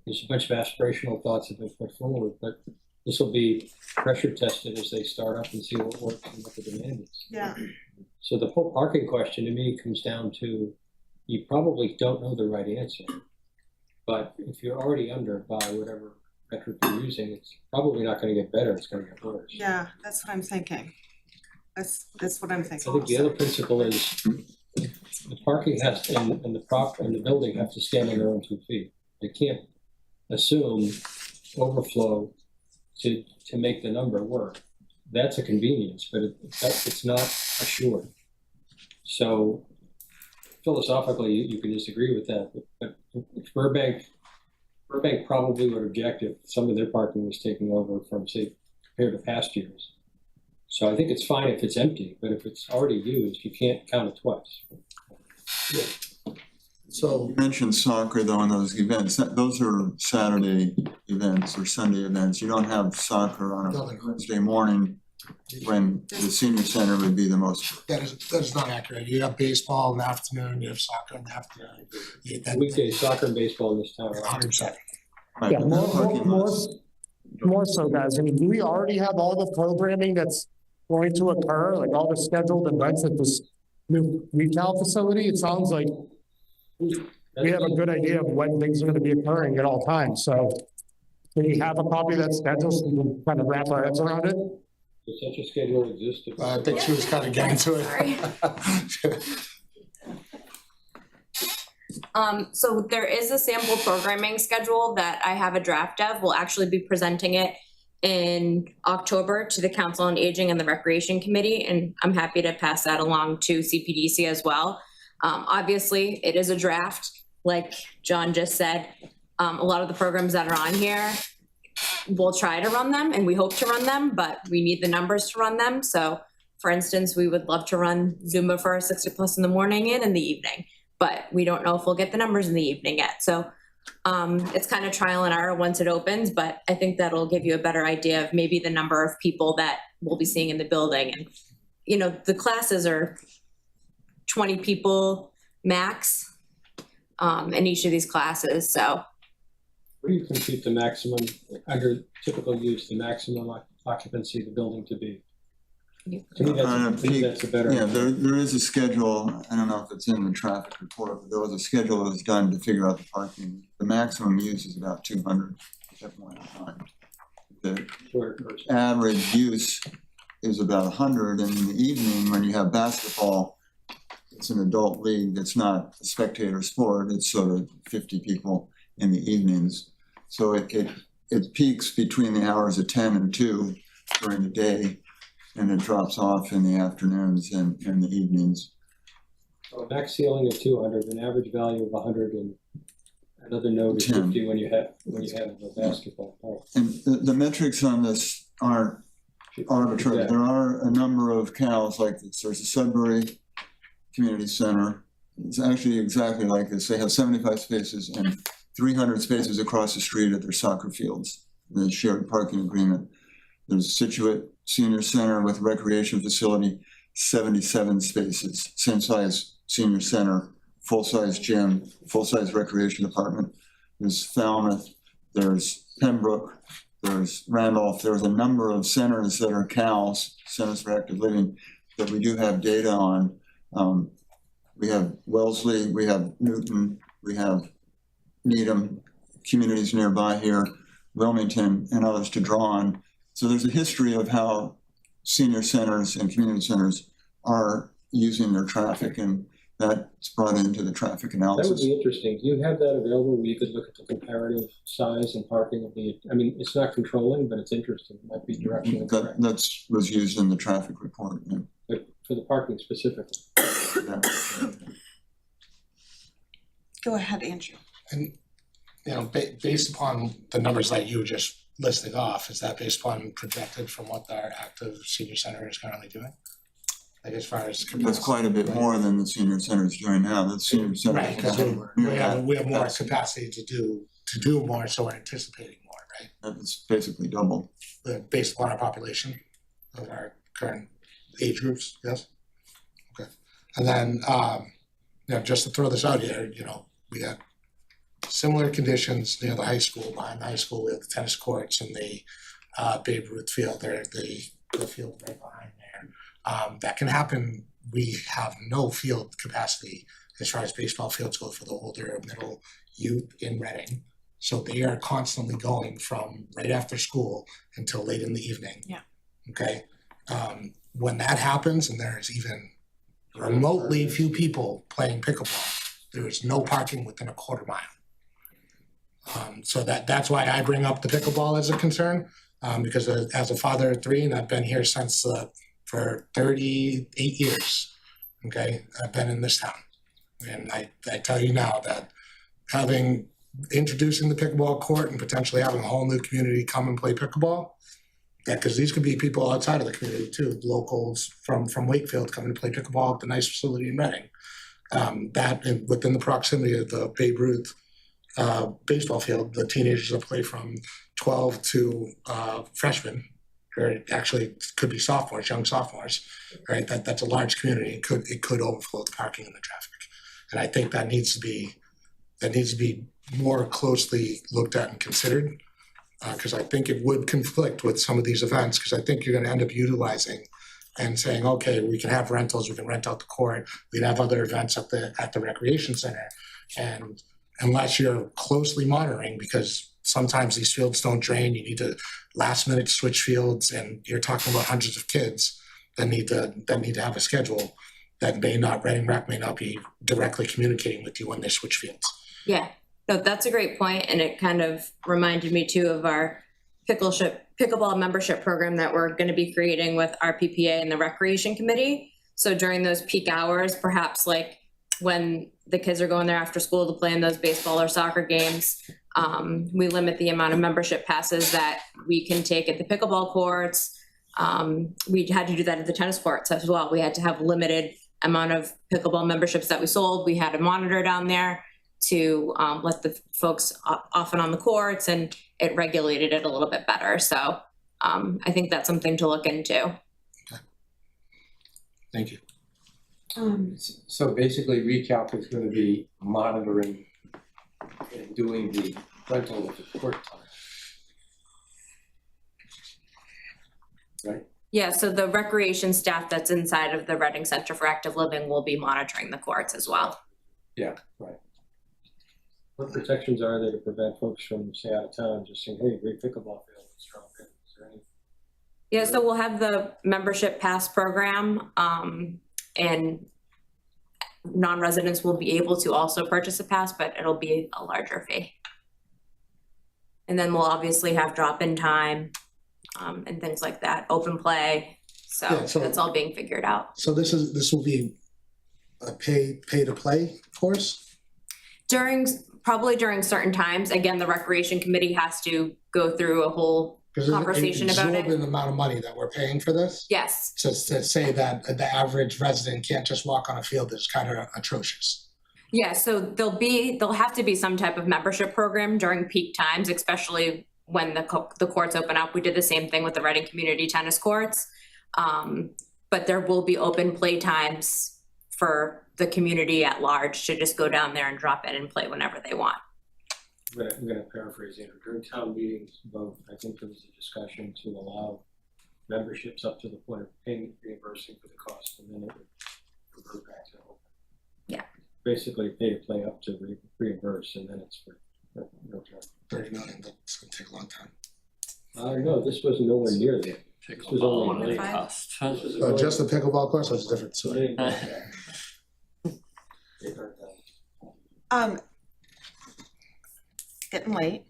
there's a bunch of aspirational thoughts that have been put forward, but this will be pressure tested as they start up and see what works and what the demand is. Yeah. So the whole parking question to me comes down to, you probably don't know the right answer, but if you're already under by whatever metric you're using, it's probably not going to get better, it's going to get worse. Yeah, that's what I'm thinking. That's what I'm thinking. I think the other principle is the parking has to, and the building have to stand on their own 2 feet. They can't assume overflow to make the number work. That's a convenience, but it's not assured. So philosophically, you can disagree with that, but Burbank probably would object if some of their parking was taking over from, say, compared to past years. So I think it's fine if it's empty, but if it's already used, you can't count it twice. Yeah. So you mentioned soccer though in those events. Those are Saturday events or Sunday events. You don't have soccer on a Wednesday morning when the senior center would be the most. That is not accurate. You have baseball in the afternoon, you have soccer in the afternoon. Weekday soccer and baseball in this town. 100%. Right, Yeah, but no parking lots. more so, guys. I mean, do we already have all the programming that's going to occur, like all the scheduled events at this new retail facility? It sounds like we have a good idea of when things are gonna be occurring at all times, so can we have a copy of that schedule so we can kind of wrap our heads around it? Does such a schedule exist? I think she was kind of getting to it. So there is a sample programming schedule that I have a draft of. We'll actually be presenting it in October to the Council on Aging and the Recreation Committee, and I'm happy to pass that along to CPDC as well. Obviously, it is a draft, like John just said. A lot of the programs that are on here, we'll try to run them and we hope to run them, but we need the numbers to run them. So for instance, we would love to run Zumba for our 60+ in the morning and in the evening, but we don't know if we'll get the numbers in the evening yet. So it's kind of trial and error once it opens, but I think that'll give you a better idea of maybe the number of people that we'll be seeing in the building. And, you know, the classes are 20 people max in each of these classes, so. Where do you compute the maximum, under typical use, the maximum occupancy of the building to be? To me, that's a better. Yeah, there is a schedule. I don't know if it's in the traffic report, but there was a schedule that was done to figure out the parking. The maximum use is about 200 at that point in time. The average use is about 100, and in the evening, when you have basketball, it's an adult league. It's not a spectator sport. It's sort of 50 people in the evenings. So it peaks between the hours of 10 and 2 during the day, and it drops off in the afternoons and in the evenings. So a max ceiling of 200, an average value of 100, and another node is 50 when you have a basketball park. And the metrics on this aren't arbitrary. There are a number of cows like this. There's a Sudbury Community Center. It's actually exactly like this. They have 75 spaces and 300 spaces across the street at their soccer fields. The shared parking agreement. There's Situate Senior Center with recreation facility, 77 spaces, same size senior center, full-size gym, full-size recreation department. There's Falmouth, there's Pembroke, there's Randolph. There's a number of centers that are CALs, Centers for Active Living, that we do have data on. We have Wellesley, we have Newton, we have Needham, communities nearby here, Wilmington, and others to draw on. So there's a history of how senior centers and community centers are using their traffic, and that's brought into the traffic analysis. That would be interesting. Do you have that available where you could look at the comparative size and parking of the, I mean, it's not controlling, but it's interesting. It might be directionally correct. That was used in the traffic report. Yeah. But for the parking specifically. Yeah. Go ahead, Andrew. And, you know, based upon the numbers that you were just listing off, is that based upon projected from what our active senior center is currently doing? Like as far as capacity? That's quite a bit more than the senior center is doing now. The senior center. Right, because we have more capacity to do more, so we're anticipating more, right? It's basically double. Based upon our population of our current age groups, yes? Okay. And then, you know, just to throw this out here, you know, we had similar conditions near the high school. Behind the high school, we have the tennis courts and the Babe Ruth field, there, the field right behind there. That can happen. We have no field capacity as far as baseball fields go for the older middle youth in Reading. So they are constantly going from right after school until late in the evening. Yeah. Okay. When that happens and there's even remotely few people playing pickleball, there is no parking within a quarter mile. So that's why I bring up the pickleball as a concern, because as a father of 3, and I've been here since for 38 years, okay, I've been in this town. And I tell you now that introducing the pickleball court and potentially having a whole new community come and play pickleball, because these could be people outside of the community too, locals from Wakefield coming to play pickleball at the nice facility in Reading. That and within the proximity of the Babe Ruth baseball field, the teenagers will play from 12 to freshmen, or actually it could be sophomores, young sophomores, right? That's a large community. It could overflow the parking and the traffic. And I think that needs to be more closely looked at and considered. Because I think it would conflict with some of these events, because I think you're gonna end up utilizing and saying, okay, we can have rentals, we can rent out the court, we can have other events at the recreation center. And unless you're closely monitoring, because sometimes these fields don't drain, you need to last minute switch fields, and you're talking about hundreds of kids that need to have a schedule that Reading Rec may not be directly communicating with you when they switch fields. Yeah, no, that's a great point, and it kind of reminded me too of our pickleball membership program that we're going to be creating with our PPA and the recreation committee. So during those peak hours, perhaps like when the kids are going there after school to play in those baseball or soccer games, we limit the amount of membership passes that we can take at the pickleball courts. We had to do that at the tennis courts as well. We had to have limited amount of pickleball memberships that we sold. We had a monitor down there to let the folks off and on the courts, and it regulated it a little bit better. So I think that's something to look into. Okay. Thank you. So basically, recalc is going to be monitoring and doing the rental of the court time. Right? Yeah, so the recreation staff that's inside of the Reading Center for Active Living will be monitoring the courts as well. Yeah, right. What protections are there to prevent folks from, say, out of town, just saying, hey, great pickleball field, let's drop in? Is there any? Yeah, so we'll have the membership pass program, and non-residents will be able to also purchase a pass, but it'll be a larger fee. And then we'll obviously have drop-in time, and things like that, open play. So that's all being figured out. So this will be a pay to play course? Probably during certain times. Again, the recreation committee has to go through a whole conversation about it. Absorbing the amount of money that we're paying for this? Yes. To say that the average resident can't just walk on a field is kind of atrocious. Yeah, so there'll have to be some type of membership program during peak times, especially when the courts open up. We did the same thing with the Reading community tennis courts. But there will be open play times for the community at large to just go down there and drop in and play whenever they want. I'm gonna paraphrase here. During town meetings, both, I think there was a discussion to allow memberships up to the point of paying, reimbursing for the cost, and then it would revert back to open. Yeah. Basically, pay to play up to reimburse, and then it's for no charge. 30 million, that's gonna take a long time. No, this was nowhere near that. This was only cost. Just the pickleball course, that's a different story. Getting late.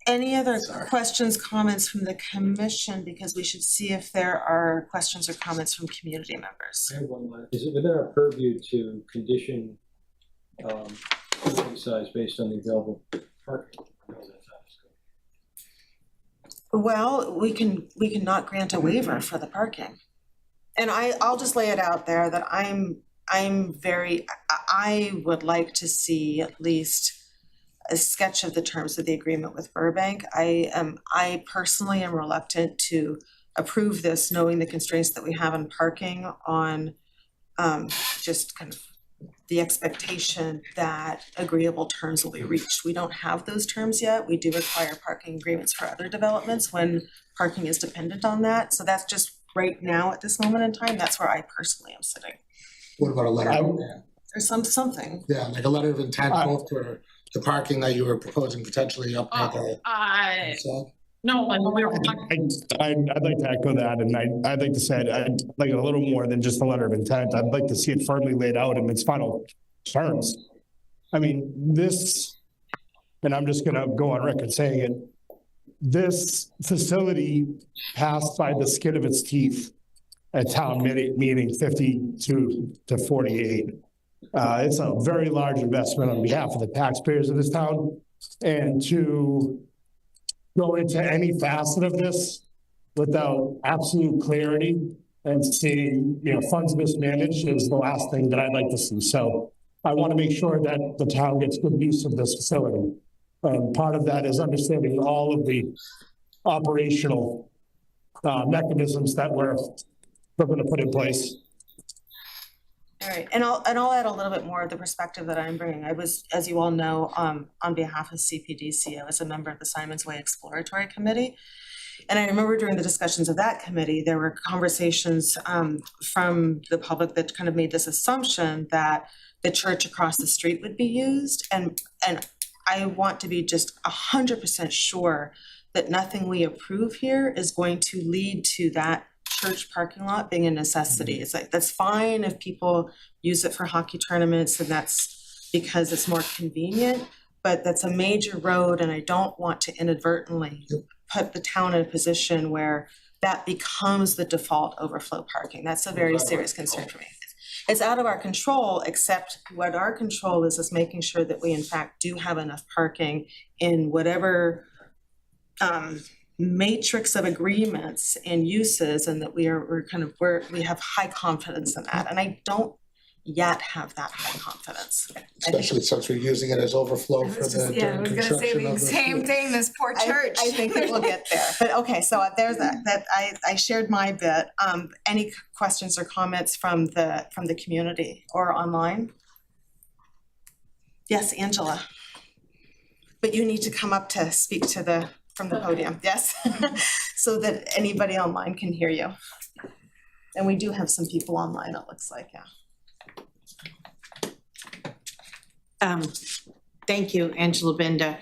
Any other questions, comments from the commission? Because we should see if there are questions or comments from community members. I have one last. Is it within our purview to condition building size based on the available parking? Well, we can not grant a waiver for the parking. And I'll just lay it out there that I would like to see at least a sketch of the terms of the agreement with Burbank. I personally am reluctant to approve this, knowing the constraints that we have on parking, on just kind of the expectation that agreeable terms will be reached. We don't have those terms yet. We do require parking agreements for other developments when parking is dependent on that. So that's just right now at this moment in time, that's where I personally am sitting. What about a letter of intent? There's something. Yeah, like a letter of intent both for the parking that you were proposing potentially up at the. No, I'd like to echo that, and I'd like to say I'd like a little more than just a letter of intent. I'd like to see it firmly laid out in its final terms. I mean, this, and I'm just gonna go on record saying it, this facility passed by the skin of its teeth at town meeting 52 to 48. It's a very large investment on behalf of the taxpayers of this town, and to go into any facet of this without absolute clarity and seeing, funds mismanaged is the last thing that I'd like to see. So I want to make sure that the town gets good use of this facility. Part of that is understanding all of the operational mechanisms that we're gonna put in place. All right, and I'll add a little bit more of the perspective that I'm bringing. I was, as you all know, on behalf of CPDC, I was a member of the Simon's Way Exploratory Committee. And I remember during the discussions of that committee, there were conversations from the public that kind of made this assumption that the church across the street would be used. And I want to be just 100% sure that nothing we approve here is going to lead to that church parking lot being a necessity. It's like, that's fine if people use it for hockey tournaments and that's because it's more convenient, but that's a major road and I don't want to inadvertently put the town in a position where that becomes the default overflow parking. That's a very serious concern for me. It's out of our control, except what our control is making sure that we in fact do have enough parking in whatever matrix of agreements and uses, and that we have high confidence in that. And I don't yet have that high confidence. Especially since we're using it as overflow for the Yeah, I was gonna say the same thing, this poor church. I think that we'll get there, but okay, so there's that I shared my bit. Any questions or comments from the community or online? Yes, Angela. But you need to come up to speak to from the podium, yes? So that anybody online can hear you. And we do have some people online, it looks like, yeah. Thank you, Angela Binda.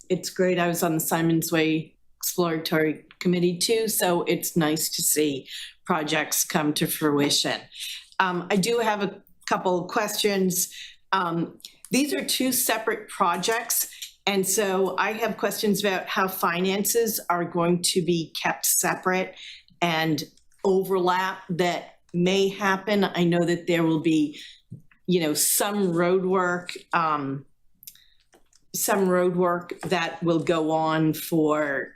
It's great. I was on the Simon's Way Exploratory Committee too, so it's nice to see projects come to fruition. I do have a couple of questions. These are two separate projects, and so I have questions about how finances are going to be kept separate and overlap that may happen. I know that there will be some road work that will go on for,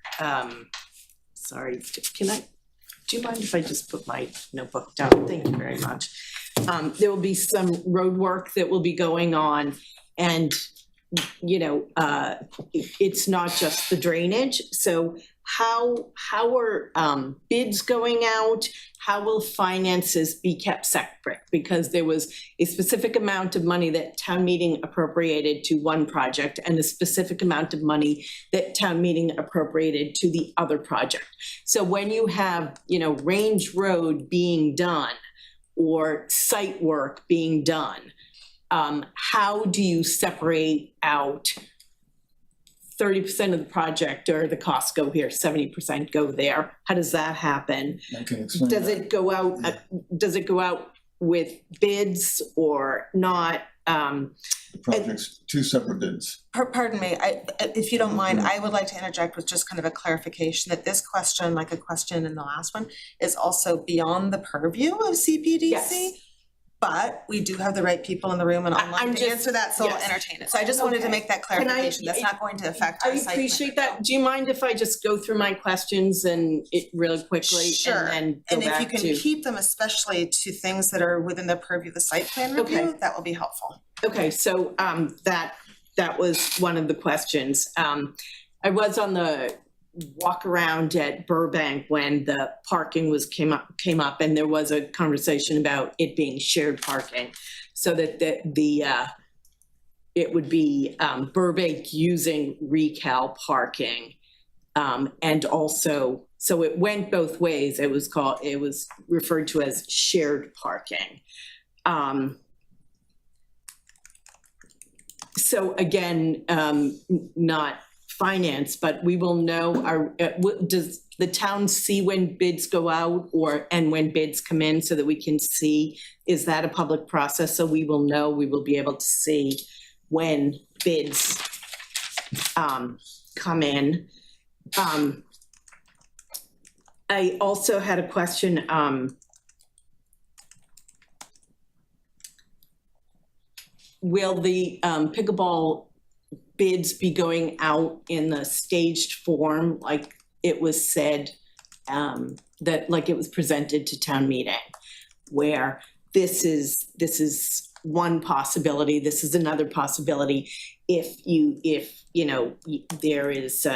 sorry, do you mind if I just put my notebook down? Thank you very much. There will be some road work that will be going on, and it's not just the drainage. So how are bids going out? How will finances be kept separate? Because there was a specific amount of money that town meeting appropriated to one project and a specific amount of money that town meeting appropriated to the other project. So when you have, Range Road being done or site work being done, how do you separate out 30% of the project, or the costs go here, 70% go there? How does that happen? I can explain Does that. it go out? Does it go out with bids or not? Projects, two separate bids. Pardon me, if you don't mind, I would like to interject with just kind of a clarification that this question, like a question in the last one, is also beyond the purview of CPDC. Yes. But we do have the right people in the room and online to answer that, so we'll entertain it. So I just wanted to make that clarification. That's not going to affect our I site. appreciate that. Do you mind if I just go through my questions and it really quickly? Sure, and then go if you back can to? keep them especially to things that are within the purview of the site plan review, Okay. that will be helpful. Okay, so that was one of the questions. I was on the walk around at Burbank when the parking came up, and there was a conversation about it being shared parking, so that it would be Burbank using Recal parking, and also, so it went both ways. It was referred to as shared parking. So again, not finance, but we will know, does the town see when bids go out and when bids come in, so that we can see, is that a public process? So we will know, we will be able to see when bids come in. I also had a question, will the pickleball bids be going out in the staged form, like it was said, that like it was presented to town meeting, where this is one possibility, this is another possibility, if there is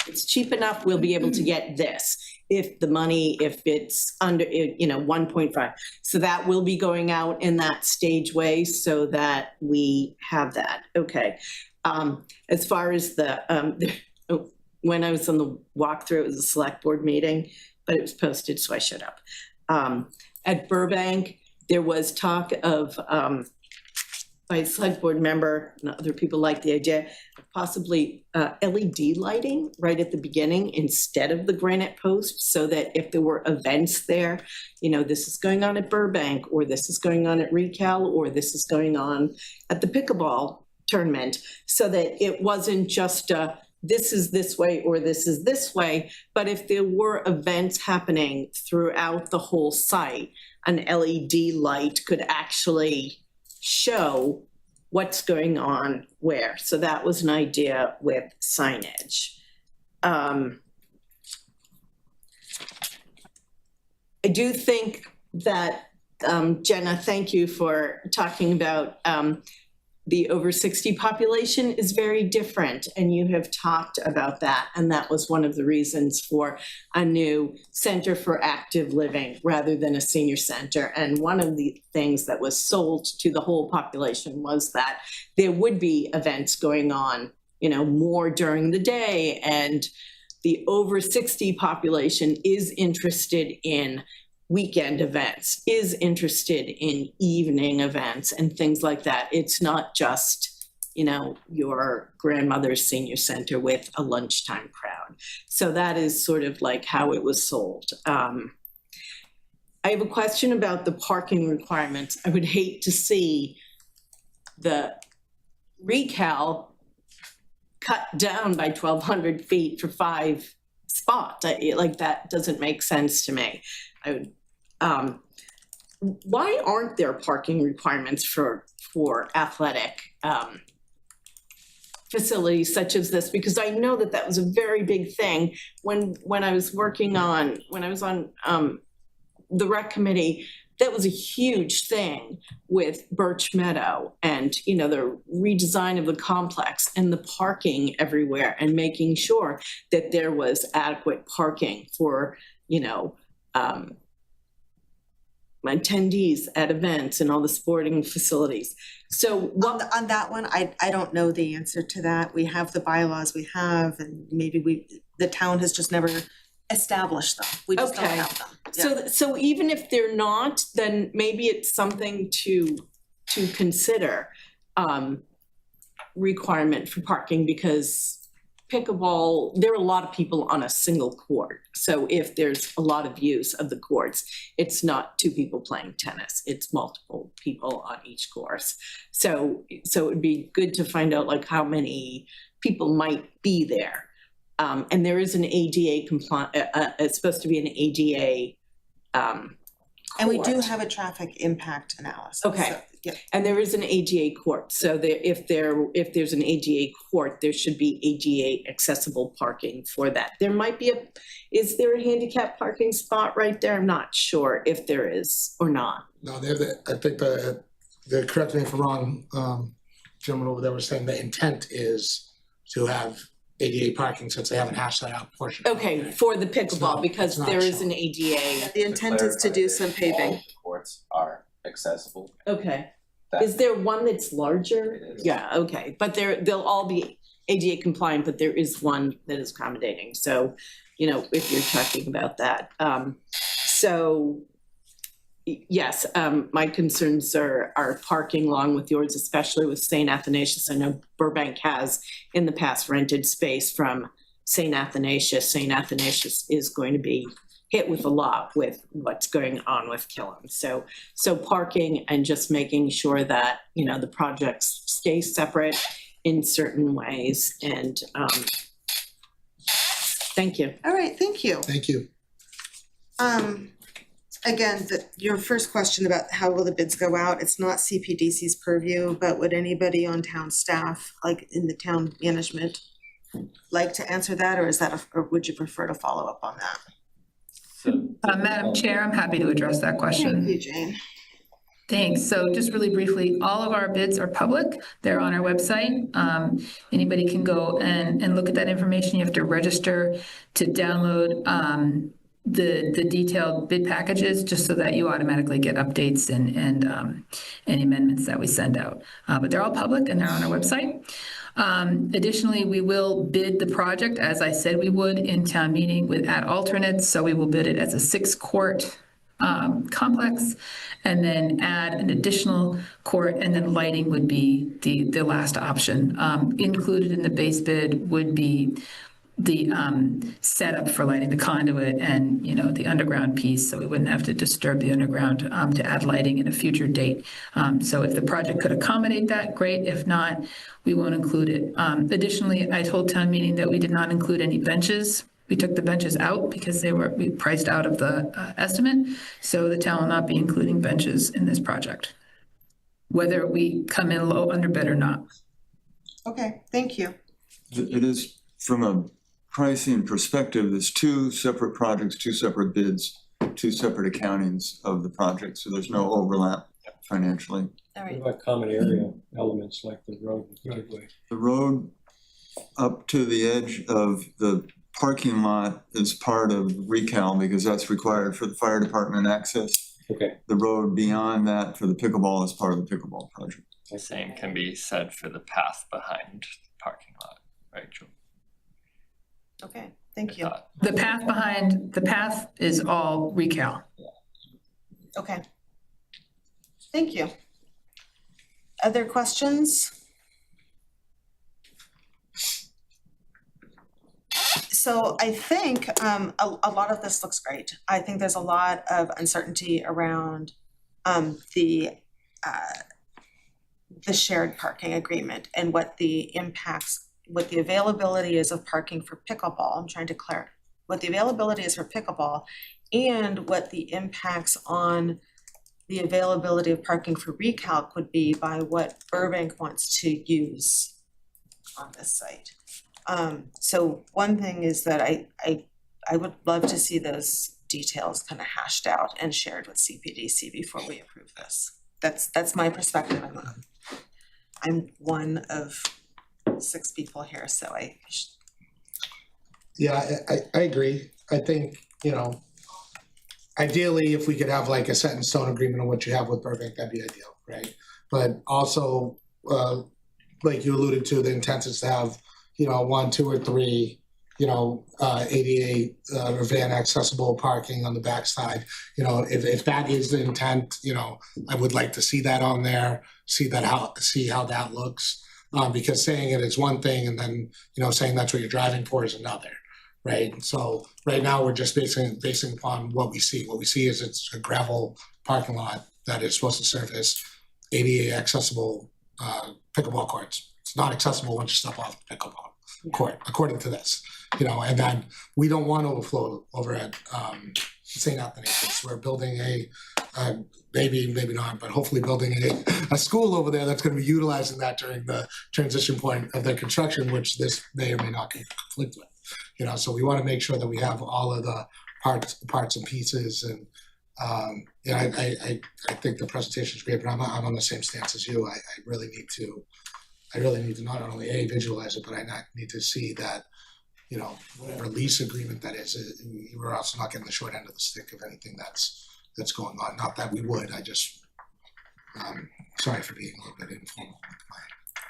it's cheap enough, we'll be able to get this. If it's under, 1.5. So that will be going out in that stage way so that we have that, okay. As far as when I was on the walkthrough, it was a select board meeting, but it was posted, so I shut up. At Burbank, there was talk of, by a select board member, and other people like the idea, of possibly LED lighting right at the beginning instead of the granite post, so that if there were events there, this is going on at Burbank, or this is going on at Recal, or this is going on at the pickleball tournament, so that it wasn't just this is this way or this is this way, but if there were events happening throughout the whole site, an LED light could actually show what's going on where. So that was an idea with signage. I do think that, Jenna, thank you for talking about the over 60 population is very different, and you have talked about that, and that was one of the reasons for a new center for active living rather than a senior center. And one of the things that was sold to the whole population was that there would be events going on, more during the day, and the over 60 population is interested in weekend events, is interested in evening events and things like that. It's not just, your grandmother's senior center with a lunchtime crowd. So that is sort of like how it was sold. I have a question about the parking requirements. I would hate to see the Recal cut down by 1,200 feet for 5 spots. Like, that doesn't make sense to me. Why aren't there parking requirements for athletic facilities such as this? Because I know that was a very big thing when I was on the rec committee. That was a huge thing with Birch Meadow and, the redesign of the complex and the parking everywhere, and making sure that there was adequate parking for, attendees at events and all the sporting facilities. So on that one, I don't know the answer to that. We have the bylaws we have, and maybe the town has just never established them. We just don't have them. Yeah. So even if they're not, then maybe it's something to consider, requirement for parking, because pickleball, there are a lot of people on a single court. So if there's a lot of use of the courts, it's not 2 people playing tennis, it's multiple people on each course. So it would be good to find out like how many people might be there. And there is an ADA compliant, it's supposed to be an ADA and we do have a traffic impact analysis. Okay. So, yeah. And there is an ADA court. So if there's an ADA court, there should be ADA accessible parking for that. There might be is there a handicap parking spot right there? I'm not sure if there is or not. No, I think correct me if I'm wrong, gentleman over there was saying the intent is to have ADA parking, since they haven't hashed that out portion. Okay, for the pickleball, because there is an ADA. The intent is to do some paving. All courts are accessible. Okay. Is there one that's larger? It is. Yeah, okay, but they'll all be ADA compliant, but there is one that is accommodating. So, if you're talking about that. Yes, my concerns are parking along with yours, especially with St. Athanasius. I know Burbank has in the past rented space from St. Athanasius. St. Athanasius is going to be hit with a lot with what's going on with Killam. So parking and just making sure that, the projects stay separate in certain ways. And thank you. All right, thank you. Thank you. Again, your first question about how will the bids go out, it's not CPDC's purview, but would anybody on town staff, like in the town management, like to answer that, or or would you prefer to follow up on that? Madam Chair, I'm happy to address that question. Thank you, Jane. Thanks. So just really briefly, all of our bids are public. They're on our website. Anybody can go and look at that information. You have to register to download the detailed bid packages, just so that you automatically get updates and any amendments that we send out. But they're all public and they're on our website. Additionally, we will bid the project, as I said we would, in town meeting with ad alternates. So we will bid it as a 6-court complex, and then add an additional court, and then lighting would be the last option. Included in the base bid would be the setup for lighting, the conduit, and the underground piece, so we wouldn't have to disturb the underground to add lighting at a future date. So if the project could accommodate that, great. If not, we won't include it. Additionally, I told town meeting that we did not include any benches. We took the benches out because we priced out of the estimate. So the town will not be including benches in this project, whether we come in low under bid or not. Okay, thank you. It is, from a pricing perspective, there's 2 separate projects, 2 separate bids, 2 separate accountings of the project, so there's no overlap financially. All right. What about common area elements like the road particularly? The road up to the edge of the parking lot is part of recal because that's required for the fire department access. Okay. The road beyond that for the pickleball is part of the pickleball project. The same can be said for the path behind the parking lot, right, Joel? Okay, thank you. The path is all recal. Okay. Thank you. Other questions? So I think a lot of this looks great. I think there's a lot of uncertainty around the shared parking agreement and what the impacts, what the availability is of parking for pickleball. I'm trying to clarify what the availability is for pickleball and what the impacts on the availability of parking for recalc would be by what Burbank wants to use on this site. So one thing is that I would love to see those details kind of hashed out and shared with Cpdc before we approve this. That's my perspective. I'm one of 6 people here, so Yeah, I agree. I think, ideally, if we could have like a set in stone agreement on what you have with Burbank, that'd be ideal, right? But also, like you alluded to, the intent is to have, 1, 2, or 3, ADA or van accessible parking on the backside. If that is the intent, I would like to see that on there, see how that looks. Because saying it is one thing and then, saying that's what you're driving for is another, right? So right now we're just basing upon what we see. What we see is it's a gravel parking lot that is supposed to service ADA accessible pickleball courts. It's not accessible once you step off the pickleball court, according to this, and then we don't want overflow over at St. Athanasius. We're building maybe not, but hopefully building a school over there that's going to be utilizing that during the transition point of their construction, which this may or may not conflict with. So we want to make sure that we have all of the parts and pieces, and I think the presentation is great, but I'm on the same stance as you. I really need to not only visualize it, but I need to see that, whatever lease agreement that is, we're also not getting the short end of the stick of anything that's going on. Not that we would, I just, sorry for being a little bit informal with my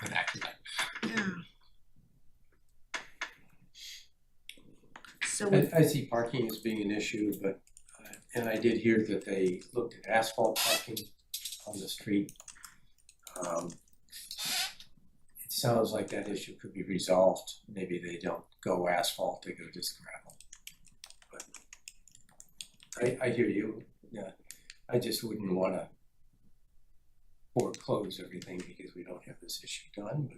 vernacular. Yeah. So I see parking as being an issue, but, and I did hear that they looked at asphalt parking on the street. It sounds like that issue could be resolved. Maybe they don't go asphalt, they go just gravel. But I hear you. Yeah, I just wouldn't want to foreclose everything because we don't have this issue done,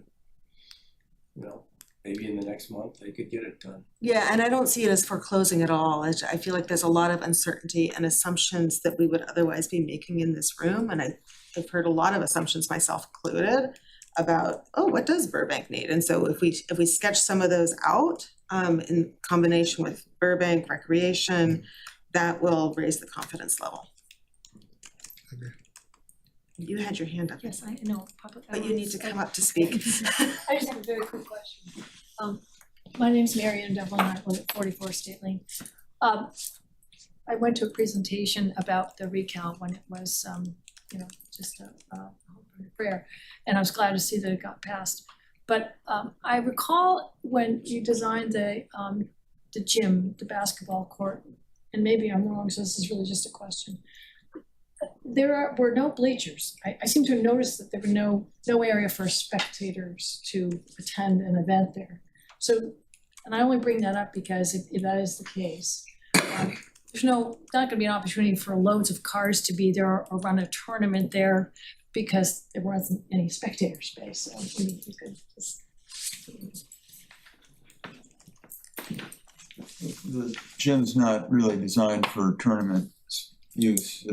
but maybe in the next month they could get it done. yeah, and I don't see it as foreclosing at all. I feel like there's a lot of uncertainty and assumptions that we would otherwise be making in this room, and I've heard a lot of assumptions, myself included, about what does Burbank need? And so if we sketch some of those out in combination with Burbank Recreation, that will raise the confidence level. You had your hand up. Yes, I know, public. But you need to come up to speak. I just have a very quick question. My name's Marianne Devlin, I live at 44 State Lane. I went to a presentation about the recount when it was, just a prayer, and I was glad to see that it got passed. But I recall when you designed the gym, the basketball court, and maybe I'm wrong, so this is really just a question. Were no bleachers. I seem to have noticed that there were no area for spectators to attend an event there. So, and I only bring that up because if that is the case, there's not gonna be an opportunity for loads of cars to be there or run a tournament there because there wasn't any spectator space. So maybe you could just. The gym's not really designed for tournament use.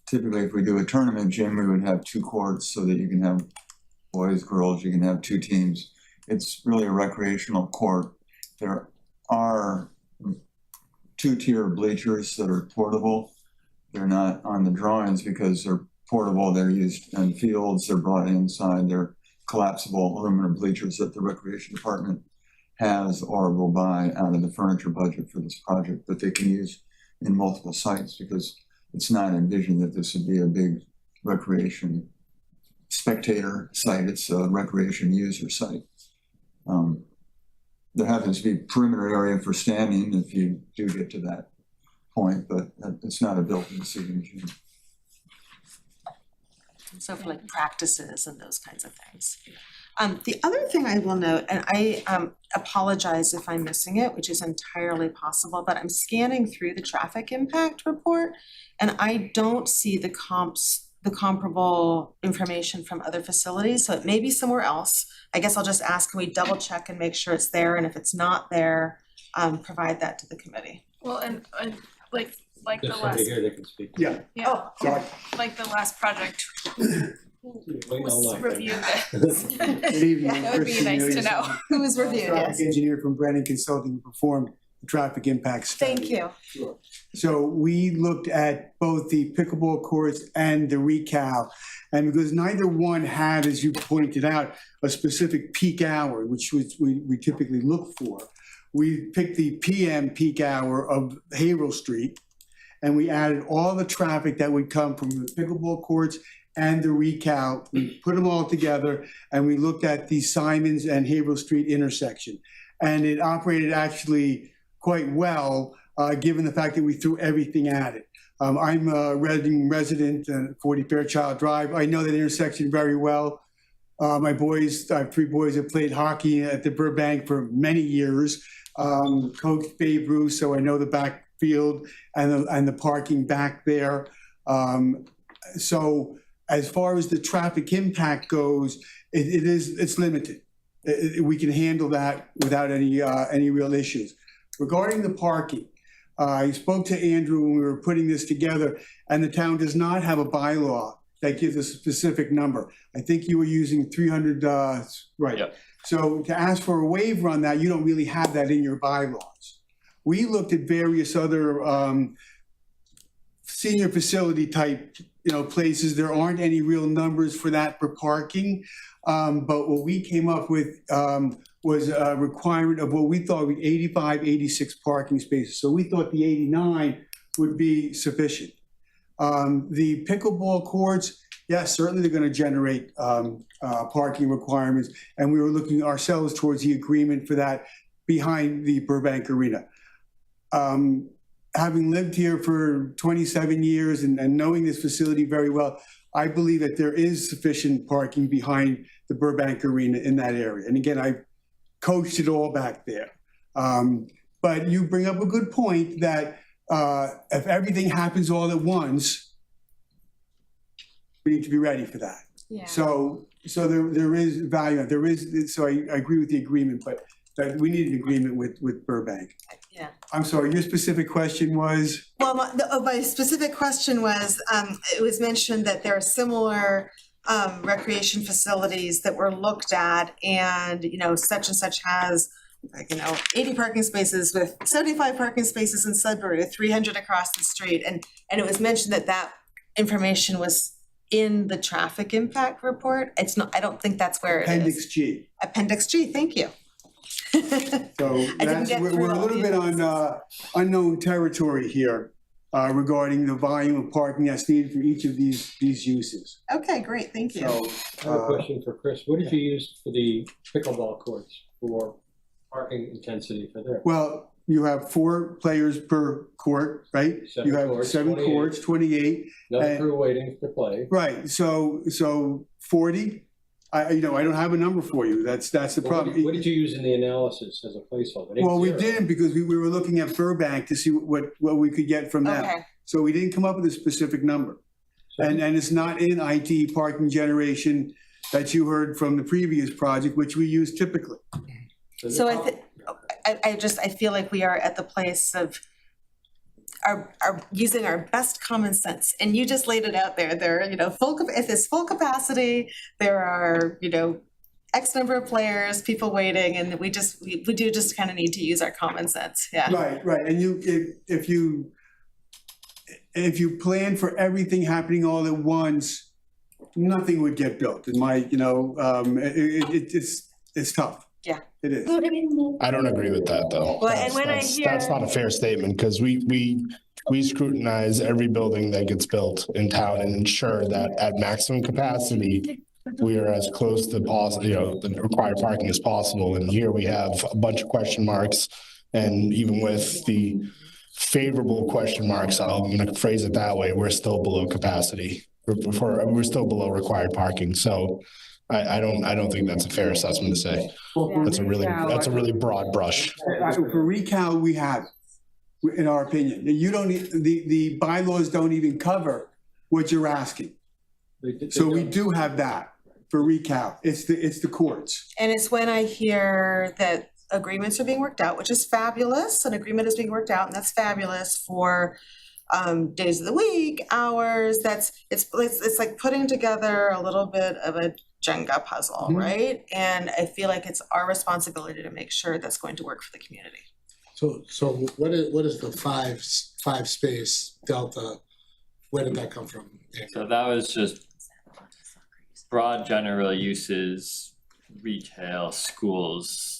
Typically, if we do a tournament gym, we would have 2 courts so that you can have boys, girls, you can have 2 teams. It's really a recreational court. There are 2-tier bleachers that are portable. They're not on the drawings because they're portable. They're used in fields. They're brought inside. They're collapsible aluminum bleachers that the recreation department has or will buy out of the furniture budget for this project that they can use in multiple sites because it's not envisioned that this would be a big recreation spectator site. It's a recreation user site. There happens to be perimeter area for standing if you do get to that point, but it's not a built-in seating gym. So for like practices and those kinds of things. The other thing I will note, and I apologize if I'm missing it, which is entirely possible, but I'm scanning through the traffic impact report and I don't see the comparable information from other facilities, so it may be somewhere else. I guess I'll just ask, can we double check and make sure it's there, and if it's not there, provide that to the committee. Well, and like the There's last, somebody here that can speak. Yeah. yeah, Sorry. like the last project Wait all was night. reviewed this. Good evening, That would be Chris nice to Emilius. know. Who was reviewed, Traffic yes. engineer from Brennan Consulting, who performed the traffic impact study. Thank you. Sure. So we looked at both the pickleball courts and the recal. And because neither one had, as you pointed out, a specific peak hour, which we typically look for, we picked the PM peak hour of Haverhill Street, and we added all the traffic that would come from the pickleball courts and the recal. We put them all together, and we looked at the Simons and Haverhill Street intersection. And it operated actually quite well, given the fact that we threw everything at it. I'm a resident at 40 Fairchild Drive. I know that intersection very well. My boys, I have 3 boys that played hockey at the Burbank for many years. Coached Babe Ruth, so I know the backfield and the parking back there. So as far as the traffic impact goes, it's limited. We can handle that without any real issues. Regarding the parking, I spoke to Andrew when we were putting this together, and the town does not have a bylaw that gives a specific number. I think you were using 300, right. Yep. So to ask for a waiver on that, you don't really have that in your bylaws. We looked at various other senior facility type, places. There aren't any real numbers for that for parking. But what we came up with was a requirement of what we thought would be 85, 86 parking spaces. So we thought the 89 would be sufficient. The pickleball courts, yes, certainly they're going to generate parking requirements. And we were looking ourselves towards the agreement for that behind the Burbank Arena. Having lived here for 27 years and knowing this facility very well, I believe that there is sufficient parking behind the Burbank Arena in that area. And again, I coached it all back there. But you bring up a good point that if everything happens all at once, we need to be ready for that. Yeah. So there is value. So I agree with the agreement, but we need an agreement with Burbank. Yeah. I'm sorry, your specific question was? Well, my specific question was, it was mentioned that there are similar recreation facilities that were looked at, and such and such has 80 parking spaces with 75 parking spaces in Sudbury, 300 across the street, and it was mentioned that information was in the traffic impact report. It's not, I don't think that's where it is. Appendix G. Appendix G, thank you. So that's, get we're through a all little the bit on unknown territory here regarding the volume of parking that's needed for each of these uses. Okay, great, thank you. So, I have a question for Chris. What did you use for the pickleball courts for parking intensity for there? well, you have 4 players per court, right? Seven You have courts, 7 28. courts, 28. Another and- crew waiting to play. Right, so 40, I don't have a number for you, that's the But problem. what did you use in the analysis as a placeholder? It ain't Well, we zero. didn't because we were looking at Burbank to see what we could get from them. Okay. So we didn't come up with a specific number. And it's not in IT parking generation that you heard from the previous project, which we use typically. So I feel like we are at the place of are using our best common sense, and you just laid it out there. There are, if it's full capacity, there are, X number of players, people waiting, and we do just kind of need to use our common sense, yeah. Right, and if you plan for everything happening all at once, nothing would get built. In my, it's tough. Yeah. It is. I don't agree with that, though. Well, and when I That's hear- not a fair statement, because we scrutinize every building that gets built in town and ensure that at maximum capacity, we are as close to possible, the required parking as possible. And here we have a bunch of question marks. And even with the favorable question marks, I'm gonna phrase it that way, we're still below capacity. We're still below required parking. So I don't think that's a fair assessment to say. That's a really broad brush. For recal, we have, in our opinion, you don't, the bylaws don't even cover what you're asking. So we do have that for recal. It's the courts. And it's when I hear that agreements are being worked out, which is fabulous, an agreement is being worked out, and that's fabulous for days of the week, hours, it's like putting together a little bit of a Jenga puzzle, right? And I feel like it's our responsibility to make sure that's going to work for the community. So what is the five space delta? Where did that come from? So that was just broad general uses, retail, schools,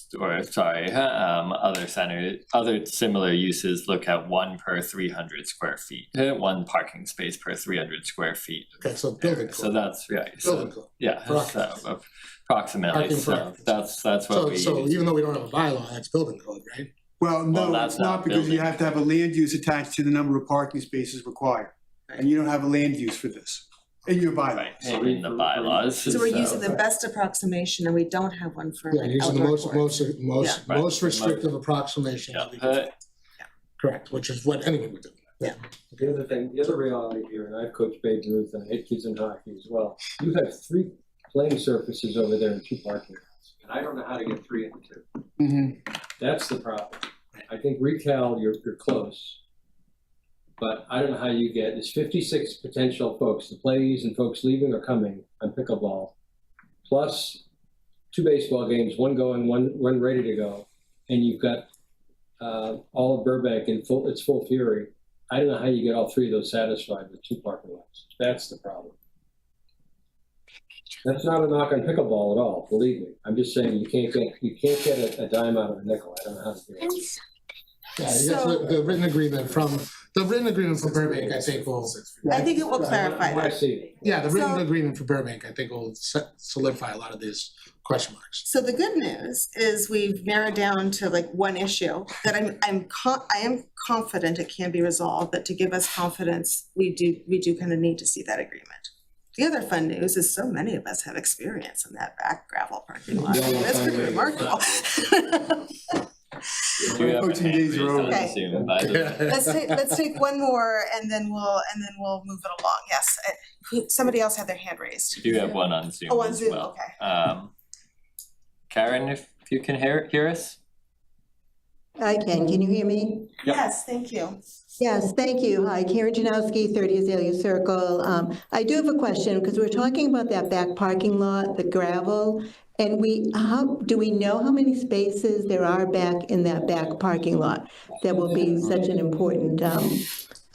other similar uses look at 1 per 300 square feet, 1 parking space per 300 square feet. Okay, so building code. So that's right. Building code. Yeah, For so approximately. Parking for So occupancy. that's what we So use. even though we don't have a bylaw, that's building code, right? Well, no, that's it's not not because you building. have to have a land use attached to the number of parking spaces required. And you don't have a land use for this in your bylaw. In the bylaws. So we're using the best approximation and we don't have one for Yeah, like using the outdoor most courts. most restrictive approximation that we can. Correct, which is what anyone would do. Yeah. The other reality here, and I've coached Babe Ruth and I hit kids in hockey as well. You have 3 playing surfaces over there and 2 parking lots. And I don't know how to get 3 into 2. That's the problem. I think recal, you're close. But I don't know how you get, there's 56 potential folks, the plays and folks leaving or coming on pickleball, plus 2 baseball games, 1 going, 1 ready to go, and you've got all of Burbank in its full fury. I don't know how you get all 3 of those satisfied with 2 parking lots. That's the problem. That's not a knock on pickleball at all, believe me. I'm just saying you can't get a dime out of a nickel. I don't know how to do it. Yeah, I guess the written agreement from Burbank, I think it will clarify that. Yeah, the written So- agreement for Burbank, I think will solidify a lot of these question marks. So the good news is we've narrowed down to like one issue that I am confident it can be resolved, but to give us confidence, we do kind of need to see that agreement. The other fun news is so many of us have experience in that back gravel parking lot. That's pretty remarkable. You have a Coaching hand days are raised over. on Zoom, by the way. Let's take one more and then we'll move it along. Yes, somebody else had their hand raised. You do have one on Zoom Oh, on as Zoom, well. okay. Karen, if you can hear us? I can you hear me? Yes, thank you. Yes, thank you. Hi, Karen Janowski, 30 Azalea Circle. I do have a question, because we're talking about that back parking lot, the gravel, and do we know how many spaces there are back in that back parking lot? That will be such an important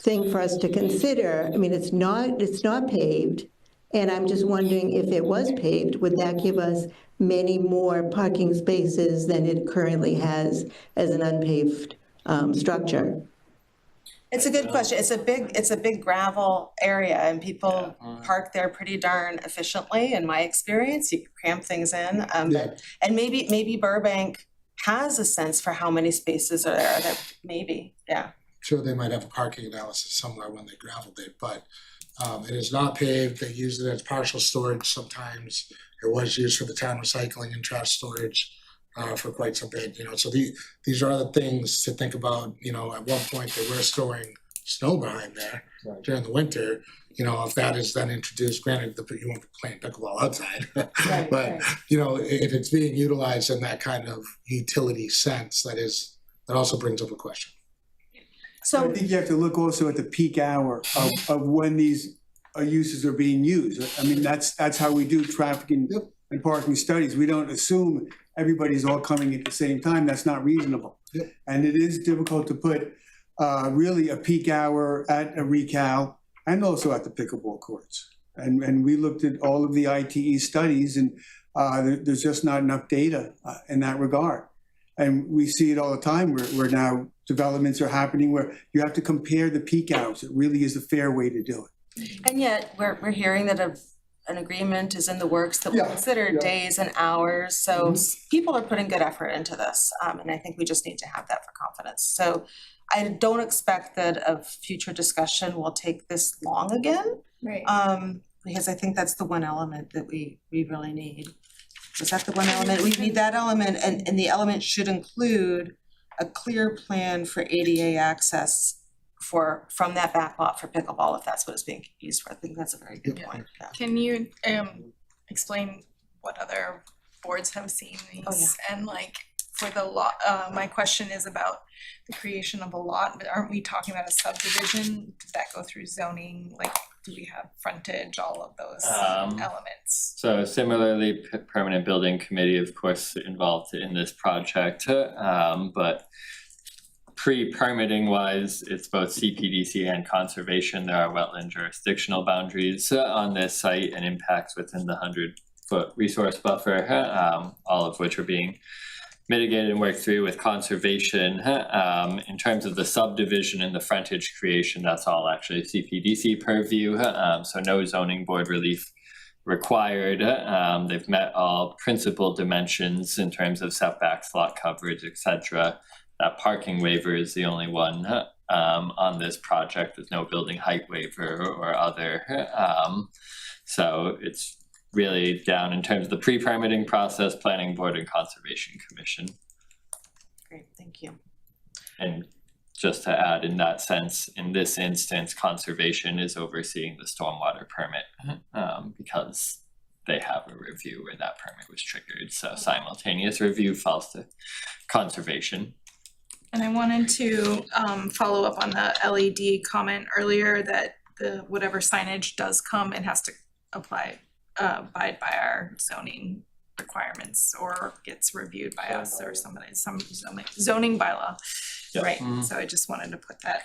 thing for us to consider. I mean, it's not paved, And I'm just wondering if it was paved, would that give us many more parking spaces than it currently has as an unpaved structure? It's a good question. It's a big gravel area and people park there pretty darn efficiently, in my experience. You can cram things in. And maybe Burbank has a sense for how many spaces are there, that maybe, yeah. Sure, they might have a parking analysis somewhere when they gravelled it, but it is not paved. They use it as partial storage sometimes. It was used for the town recycling and trash storage for quite some bit, so these are other things to think about. At one point they were storing snow behind there during the winter. If that is then introduced, granted you won't be playing pickleball outside, but if it's being utilized in that kind of utility sense, that also brings up a question. So I think you have to look also at the peak hour of when these uses are being used. I mean, that's how we do traffic and parking studies. We don't assume everybody's all coming at the same time. That's not reasonable. And it is difficult to put really a peak hour at a recal and also at the pickleball courts. And we looked at all of the ITE studies, and there's just not enough data in that regard. And we see it all the time where now developments are happening where you have to compare the peak hours. It really is a fair way to do it. And yet we're hearing that an agreement is in the works that will consider days and hours. So people are putting good effort into this. And I think we just need to have that for confidence. So I don't expect that a future discussion will take this long again. Right. Because I think that's the one element that we really need. Is that the one element? We need that element, and the element should include a clear plan for ADA access from that back lot for pickleball, if that's what it's being used for. I think that's a very good point. Yeah. Can you explain what other boards have seen these? Oh, yeah. And like for the lot, my question is about the creation of a lot. Aren't we talking about a subdivision? Did that go through zoning? Like, do we have frontage, all of those elements? So similarly, Permanent Building Committee, of course, involved in this project, but pre-permitting wise, it's both CPDC and conservation. There are wetland jurisdictional boundaries on this site and impacts within the 100-foot resource buffer, all of which are being mitigated and worked through with conservation. In terms of the subdivision and the frontage creation, that's all actually CPDC purview, so no zoning board relief required. They've met all principal dimensions in terms of setbacks, lot coverage, etc. That parking waiver is the only one on this project. There's no building height waiver or other. So it's really down in terms of the pre-permitting process, planning board and conservation commission. Great, thank you. And just to add, in that sense, in this instance, conservation is overseeing the stormwater permit because they have a review where that permit was triggered. So simultaneous review falls to conservation. And I wanted to follow up on the LED comment earlier that the whatever signage does come, it has to abide by our zoning requirements or gets reviewed by us or somebody, some zoning bylaw. Yep. Right, so I just wanted to put that.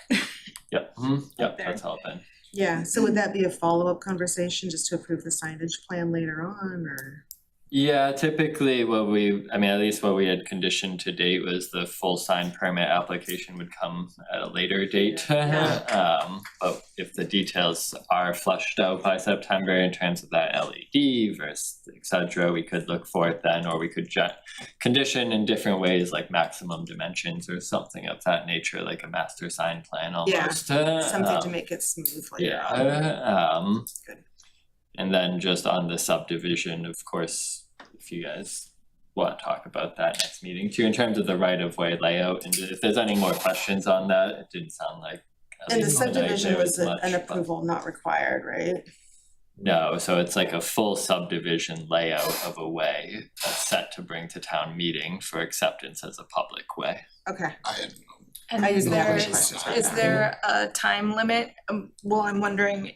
Yep, yep, that's all been. Yeah, so would that be a follow-up conversation just to approve the signage plan later on, or? Yeah, typically at least what we had conditioned to date was the full sign permit application would come at a later date. But if the details are fleshed out by September in terms of that LED versus et cetera, we could look for it then, or we could condition in different ways like maximum dimensions or something of that nature, like a master sign plan almost. Something to make it smooth later on. Good. And then just on the subdivision, of course, if you guys want to talk about that next meeting too, in terms of the right-of-way layout, and if there's any more questions on that, it didn't sound like. And the subdivision was much, an approval not required, right? No, so it's like a full subdivision layout of a way that's set to bring to town meeting for acceptance as a public way. Okay. And is there a time limit? Well, I'm wondering,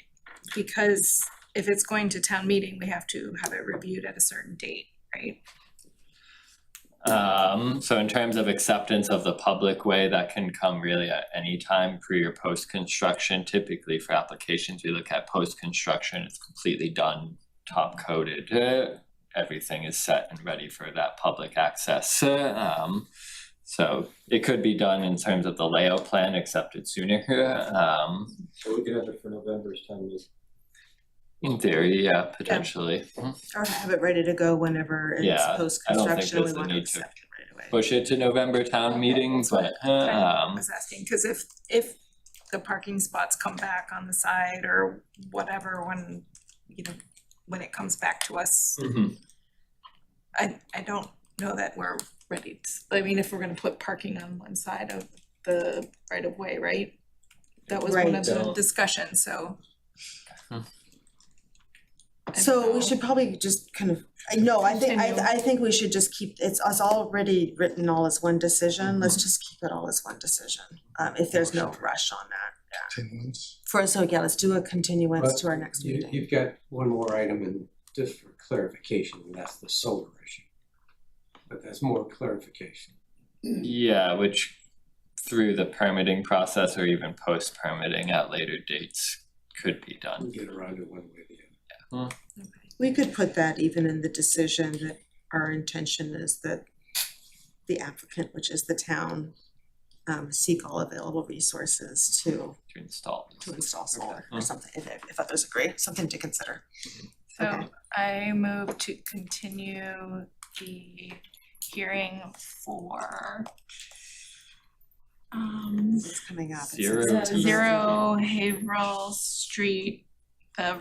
because if it's going to town meeting, we have to have it reviewed at a certain date, right? So in terms of acceptance of the public way, that can come really at any time, pre or post construction. Typically for applications, we look at post construction, it's completely done, top coated, everything is set and ready for that public access. So it could be done in terms of the layout plan, accepted sooner. So we could have it for November's time. In theory, yeah, potentially. Or have it ready to go whenever it's Yeah, I don't think post-construction, and we there's a want to need to accept it right away. push it to November town meeting, but I was asking, cause if the parking spots come back on the side or whatever, when, you know, when it comes back to us, I don't know that we're ready to, I mean, if we're gonna put parking on one side of the right of way, right? That was one of the Right. discussions, so. So we should probably just kind of, I think we should just keep, it's already written all as one decision, let's just keep it all as one decision. If there's no rush on that, Continuance. let's do a continuance to our next meeting. You've got one more item, and just for clarification, and that's the solar issue. But that's more clarification. yeah, which through the permitting process or even post permitting at later dates could be done. Get around it one way or the other. We could put that even in the decision that our intention is that the applicant, which is the town, seek all available resources to install solar or something, if others agree, something to consider. So I move to continue the hearing for It's coming up. Zero Haverhill Street,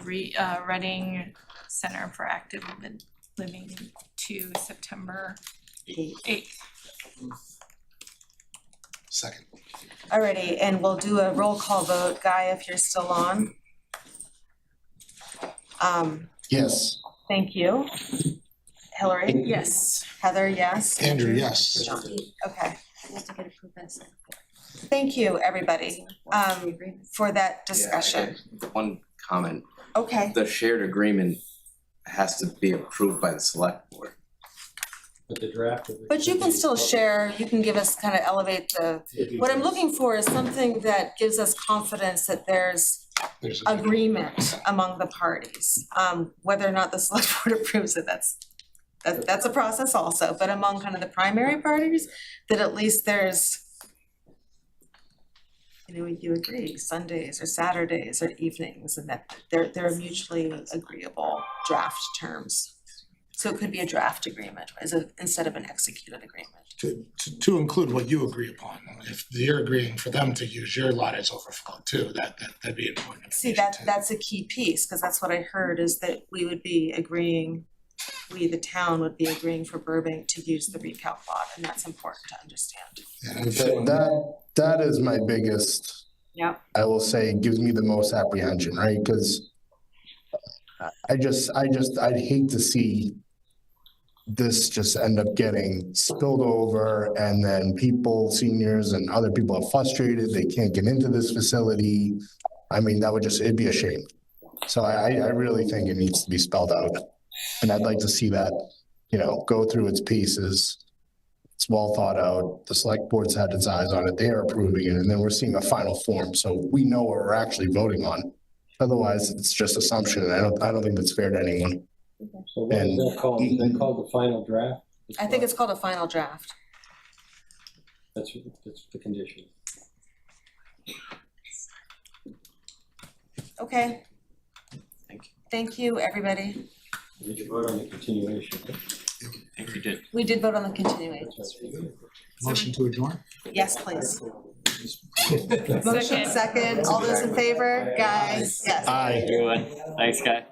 Reading Center for Active Living to September 8th. Second. Alrighty, and we'll do a roll call vote. Guy, if you're still on. Yes. Thank you. Hillary? Yes. Heather, yes. Andrew, yes. Okay. We have to get approved by the select board. Thank you, everybody, for that discussion. One comment, Okay, the shared agreement has to be approved by the select board. But the draft. but you can still share, you can give us, kind of elevate the, what I'm looking for is something that gives us confidence that there's agreement among the parties. Whether or not the select board approves it, that's a process also, but among kind of the primary parties, that at least there's, you know, you agree, Sundays or Saturdays or evenings, and that they're mutually agreeable draft terms. So it could be a draft agreement instead of an executed agreement. To include what you agree upon, if you're agreeing for them to use your lot as overflow too, that'd be important. See, that's a key piece, because that's what I heard, is that we would be agreeing, we, the town, would be agreeing for Burbank to use the recalc lot, and that's important to understand. That is my biggest, Yep. I will say, gives me the most apprehension, right? Because I'd hate to see this just end up getting spilled over, and then people, seniors and other people are frustrated, they can't get into this facility. I mean, it'd be a shame. So I really think it needs to be spelled out. And I'd like to see that, go through its pieces. It's well thought out. The select board's had its eyes on it. They are approving it, and then we're seeing a final form, so we know what we're actually voting on. Otherwise, it's just assumption, and I don't think that's fair to anyone. So what is that called? Is that called the final draft? I think it's called a final draft. That's the condition. Okay. Thank you, everybody. Did you vote on the continuation? I think we did. We did vote on the continuation. Motion to adjourn? Yes, please. Motion second, all those in favor, guys, yes. Aye. Everyone, thanks, Guy.